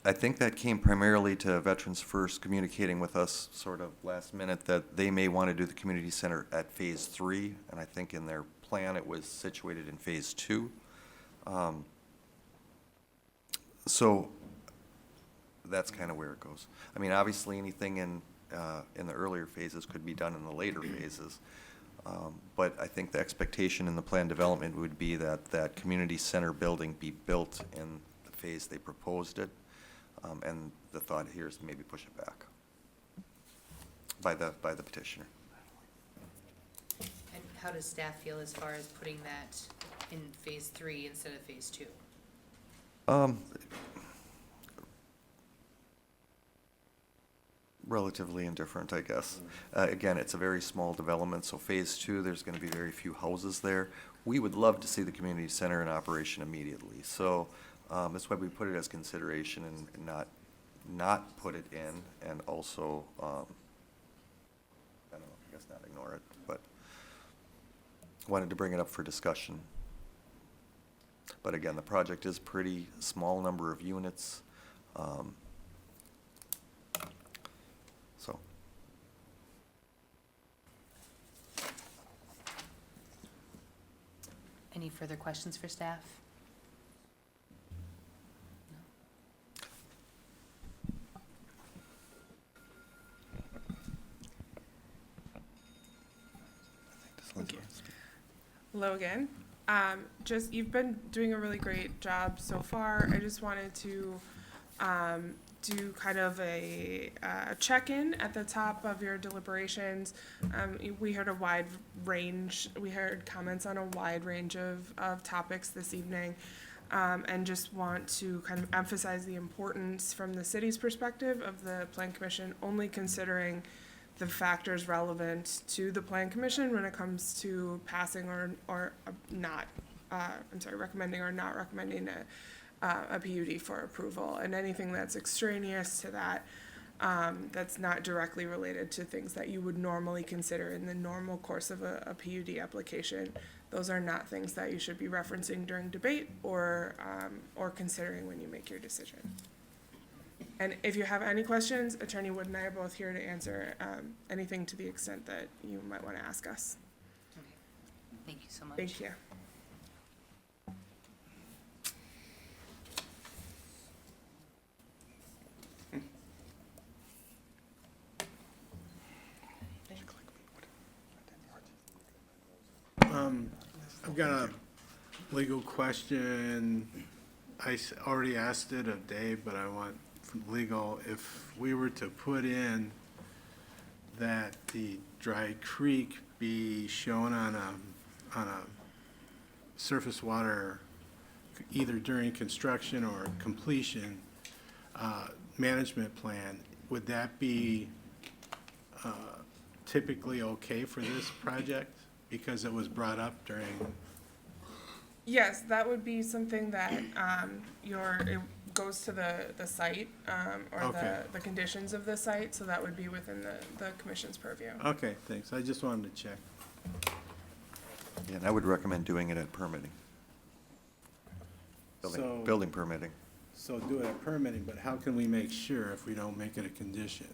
Speaker 22: I think that came primarily to Veterans First communicating with us sort of last minute that they may want to do the community center at phase 3, and I think in their plan it was situated in phase 2. So that's kind of where it goes. I mean, obviously, anything in the earlier phases could be done in the later phases. But I think the expectation in the plan development would be that that community center building be built in the phase they proposed it. And the thought here is maybe push it back by the petitioner.
Speaker 2: And how does staff feel as far as putting that in phase 3 instead of phase 2?
Speaker 22: Relatively indifferent, I guess. Again, it's a very small development, so phase 2, there's gonna be very few houses there. We would love to see the community center in operation immediately, so, that's why we put it as consideration and not put it in, and also, I don't know, I guess not ignore it, but wanted to bring it up for discussion. But again, the project is pretty small number of units, so.
Speaker 2: Any further questions for staff?
Speaker 7: Logan, just, you've been doing a really great job so far. I just wanted to do kind of a check-in at the top of your deliberations. We heard we heard comments on a wide range of topics this evening, and just want to kind of emphasize the importance from the city's perspective of the Plan Commission only considering the factors relevant to the Plan Commission when it comes to passing or not, recommending or not recommending a PUD for approval, and anything that's extraneous to that, that's not directly related to things that you would normally consider in the normal course of a PUD application. Those are not things that you should be referencing during debate or considering when you make your decision. And if you have any questions, Attorney Wood and I are both here to answer anything to the extent that you might want to ask us.
Speaker 2: Okay. Thank you so much.
Speaker 7: Thank you.
Speaker 10: I've got a legal question. Already asked it of Dave, but I want from legal, if we were to put in that the Dry Creek be shown on a surface water, either during construction or completion, management plan, would that be typically okay for this project? Because it was brought up during,
Speaker 7: Yes, that would be something that it goes to the site or
Speaker 10: Okay.
Speaker 7: the conditions of the site, so that would be within the commission's purview.
Speaker 10: okay, thanks, I just wanted to check.
Speaker 22: Yeah, and I would recommend doing it at permitting.
Speaker 10: So-
Speaker 22: Building permitting.
Speaker 10: So do it at permitting, but how can we make sure if we don't make it a condition?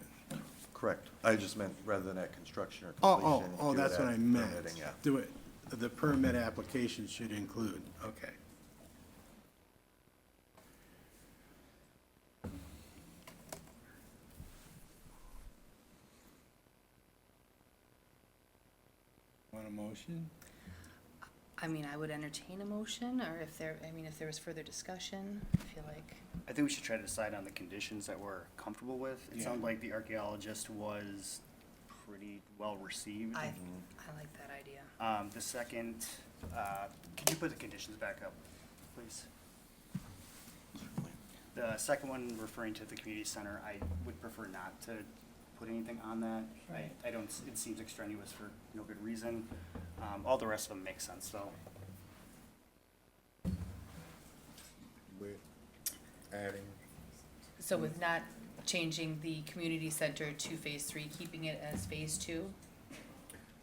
Speaker 22: Correct. I just meant rather than at construction or
Speaker 10: Oh,
Speaker 22: completion.
Speaker 10: oh,
Speaker 22: do it
Speaker 10: that's what
Speaker 22: at
Speaker 10: I meant.
Speaker 22: permitting, yeah.
Speaker 10: Do it, the permit application should include, okay. motion?
Speaker 2: I mean, I would entertain a motion, or if there was further discussion, I feel like.
Speaker 16: I think we should try to decide on the conditions that we're comfortable with. It
Speaker 10: Yeah.
Speaker 16: sounded like the archaeologist was pretty well received.
Speaker 2: I like that idea.
Speaker 16: The second, can you put the conditions back up, please? The second one referring to the community center, I would prefer not to put anything on that.
Speaker 2: Right.
Speaker 16: I don't, it seems extraneous for no good reason. All the rest of them make sense though.
Speaker 17: Adding.
Speaker 2: So with not changing the community center to phase 3, keeping it as phase 2?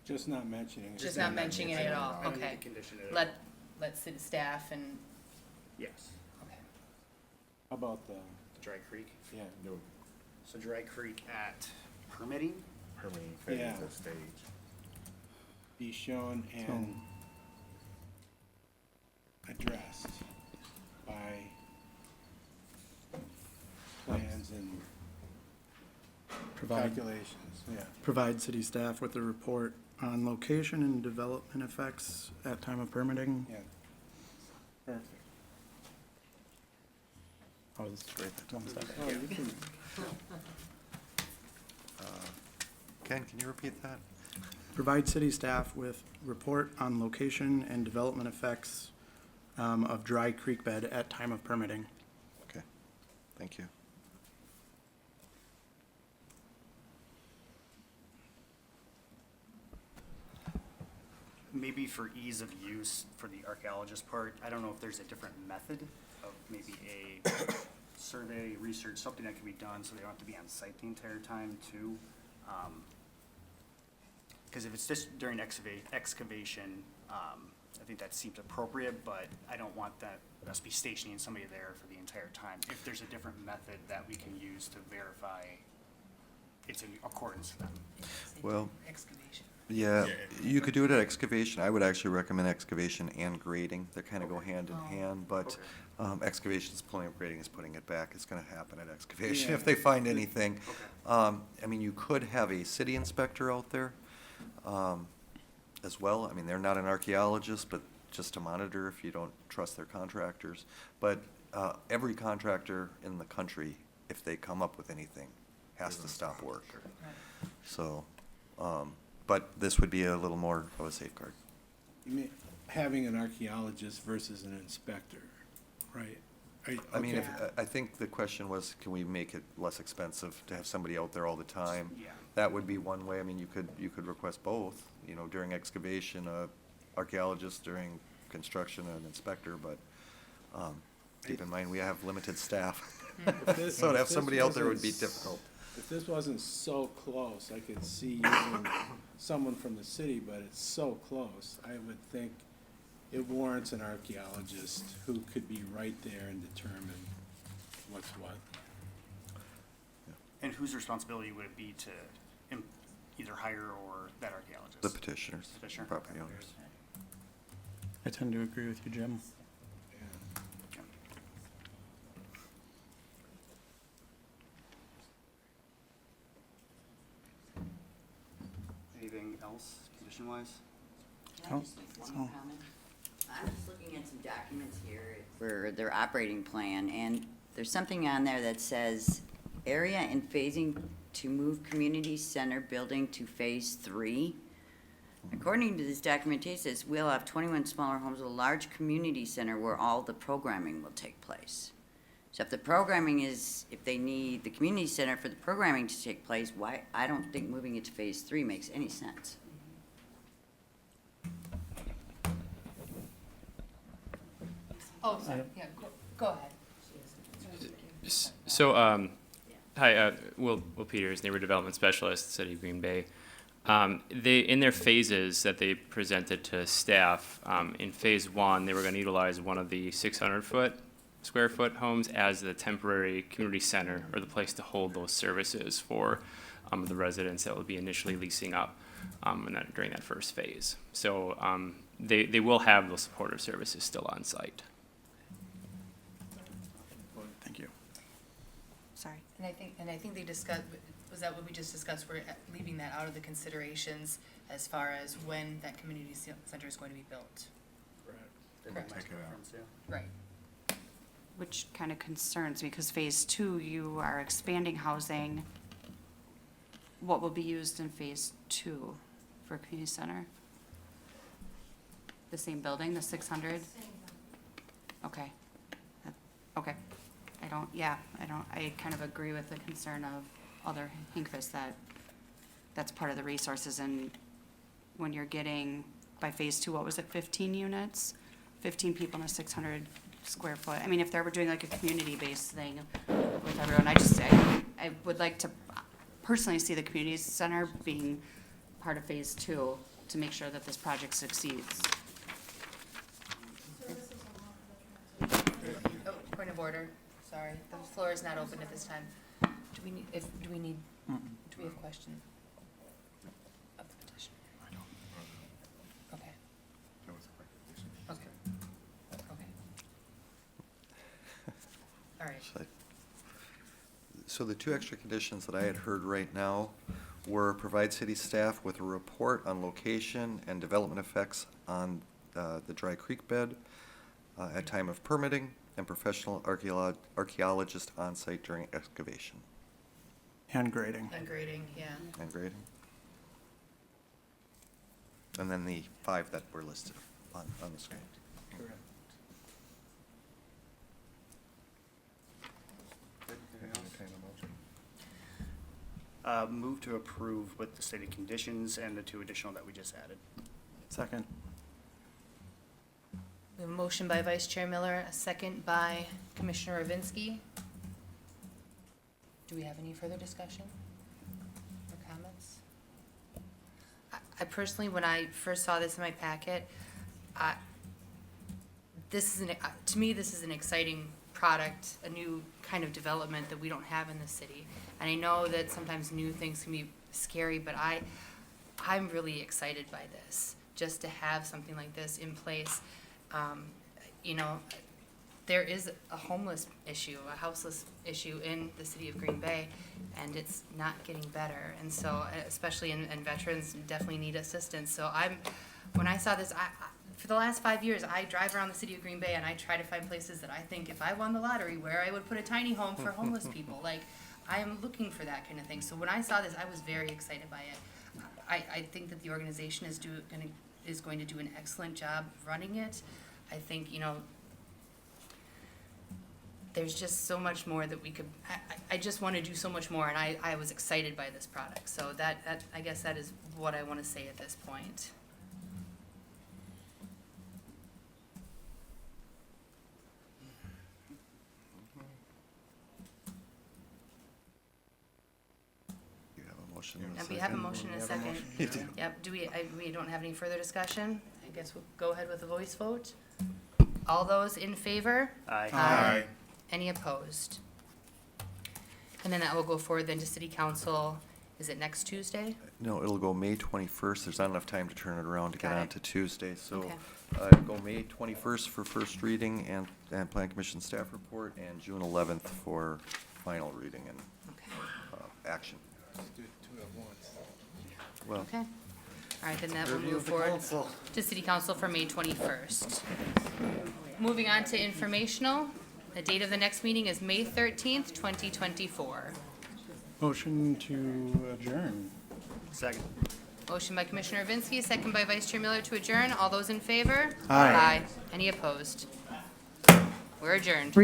Speaker 10: Just not mentioning it.
Speaker 2: Just not mentioning it at all,
Speaker 16: I don't need
Speaker 2: okay.
Speaker 16: to condition it at all.
Speaker 2: Let city staff and,
Speaker 16: Yes.
Speaker 2: okay.
Speaker 10: How about the,
Speaker 16: Dry Creek.
Speaker 10: yeah,
Speaker 17: No,
Speaker 16: So Dry Creek at permitting?
Speaker 17: permitting phase
Speaker 10: Yeah.
Speaker 17: or stage.
Speaker 10: be shown and addressed by plans and
Speaker 14: Provide,
Speaker 10: calculations, yeah.
Speaker 14: provide city staff with a report on location and development effects at time of permitting.
Speaker 10: Yeah. Perfect.
Speaker 14: I was right there. One second.
Speaker 10: Oh, you can,
Speaker 22: Ken, can you repeat that?
Speaker 14: Provide city staff with report on location and development effects of dry creek bed at time of permitting.
Speaker 22: Okay, thank you.
Speaker 16: Maybe for ease of use for the archaeologist part, I don't know if there's a different method of maybe a survey, research, something that can be done so they don't have to be on site the entire time too. Because if it's just during excavation, I think that seems appropriate, but I don't want that, us be stationing somebody there for the entire time. If there's a different method that we can use to verify it's in accordance with them.
Speaker 22: Well,
Speaker 2: Excavation.
Speaker 22: yeah, you could do it at excavation. I would actually recommend excavation and grading. They kind of go hand in hand, but excavation is pulling up, grading is putting it back. It's going to happen at excavation
Speaker 10: Yeah.
Speaker 22: if they find anything. I mean, you could have a city inspector out there as well. I mean, they're not an archaeologist, but just to monitor if you don't trust their contractors. But every contractor in the country, if they come up with anything, has to stop work. So, but this would be a little more of a safeguard.
Speaker 10: you mean, having an archaeologist versus an inspector, right?
Speaker 22: I mean,
Speaker 10: Okay.
Speaker 22: I think the question was, can we make it less expensive to have somebody out there all the time?
Speaker 16: Yeah.
Speaker 22: That would be one way. I mean, you could request both, you know, during excavation, archaeologist, during construction, an inspector, but, keep in mind, we have limited staff. So to have somebody out there would be difficult.
Speaker 10: If this wasn't so close, I could see using someone from the city, but it's so close, I would think it warrants an archaeologist who could be right there and determine what's what.
Speaker 16: And whose responsibility would it be to either hire or that archaeologist?
Speaker 22: The petitioners,
Speaker 16: Petitioner?
Speaker 22: property owners.
Speaker 14: I tend to agree with you, Jim.
Speaker 16: Okay. Anything else, condition-wise?
Speaker 11: Can I just make one more comment? I'm just looking at some documents here for their operating plan, and there's something on there that says, area and phasing to move community center building to phase 3. According to this documentation, it says we'll have 21 smaller homes with a large community center where all the programming will take place. So if the programming is, if they need the community center for the programming to take place, why, I don't think moving it to phase 3 makes any sense.
Speaker 2: Oh, sorry, yeah, go ahead.
Speaker 18: So, hi, Will Peters, Neighborhood Development Specialist, City of Green Bay. They, in their phases that they presented to staff, in phase 1, they were gonna utilize one of the 600 square foot homes as the temporary community center, or the place to hold those services for, the residents that will be initially leasing up, during that first phase. So, they will have those supportive services still on site.
Speaker 14: Thank you.
Speaker 6: sorry.
Speaker 2: And I think they discussed, was that what we just discussed? We're leaving that out of the considerations as far as when that community center is going to be built. Correct. Right.
Speaker 6: Which kind of concerns me, because phase two, you are expanding housing. What will be used in phase two for community center? The same building, the 600? Okay. Okay. I kind of agree with the concern of Alder Hinkvist that that's part of the resources, and when you're getting, by phase two, what was it, 15 units? 15 people in a 600 square foot. I mean, if they were doing like a community-based thing with everyone, I would like to personally see the community center being part of phase two to make sure that this project succeeds.
Speaker 2: Oh, point of order, sorry. The floor is not open at this time. Do we have questions of the petition? Okay. Okay. Okay. All right.
Speaker 22: So the two extra conditions that I had heard right now were provide city staff with a report on location and development effects on the Dry Creek bed at time of permitting, and professional archaeologist on site during excavation.
Speaker 14: And grading.
Speaker 2: And grading, yeah.
Speaker 22: And grading. And then the 5 that were listed on the screen.
Speaker 14: Correct.
Speaker 16: Move to approve with the stated conditions and the 2 additional that we just added.
Speaker 14: Second.
Speaker 2: We have a motion by Vice Chair Miller, a second by Commissioner Ravinsky. Do we have any further discussion or comments? I personally, when I first saw this in my packet, to me, this is an exciting product, a new kind of development that we don't have in the city. And I know that sometimes new things can be scary, but I'm really excited by this, just to have something like this in place. There is a homeless issue, a houseless issue in the city of Green Bay, and it's not getting better. And so, especially and veterans definitely need assistance. So when I saw this, for the last 5 years, I drive around the city of Green Bay and I try to find places that I think if I won the lottery, where I would put a tiny home for homeless people. Like, I am looking for that kind of thing. So when I saw this, I was very excited by it. I think that the organization is going to do an excellent job running it. I think, there's just so much more that we could, I just want to do so much more, and I was excited by this product. So that I guess that is what I want to say at this point.
Speaker 22: You have a motion and a
Speaker 2: And
Speaker 22: second.
Speaker 2: we have a motion and a second.
Speaker 22: You do.
Speaker 2: Yep, we don't have any further discussion? I guess we'll go ahead with a voice vote. All those in favor?
Speaker 16: Aye.
Speaker 2: Aye. Any opposed? And then that will go forward then to city council, is it next Tuesday?
Speaker 22: No, it'll go May 21st. There's not enough time to turn it around to get
Speaker 2: Got it.
Speaker 22: on to Tuesday. So
Speaker 2: Okay.
Speaker 22: go May 21st for first reading and Plan Commission staff report, and June 11th for final reading and action.
Speaker 1: Do 2 at once.
Speaker 22: Well,
Speaker 2: Okay. All right, then that will
Speaker 22: Review
Speaker 2: move
Speaker 22: of the
Speaker 2: forward
Speaker 22: council.
Speaker 2: to city council for May 21st. Moving on to informational, the date of the next meeting is May 13th, 2024.
Speaker 14: Motion to adjourn.
Speaker 16: Second.
Speaker 2: Motion by Commissioner Vinsky, second by Vice Chair Miller to adjourn. All those in favor?
Speaker 14: Aye.
Speaker 2: Any opposed? We're adjourned.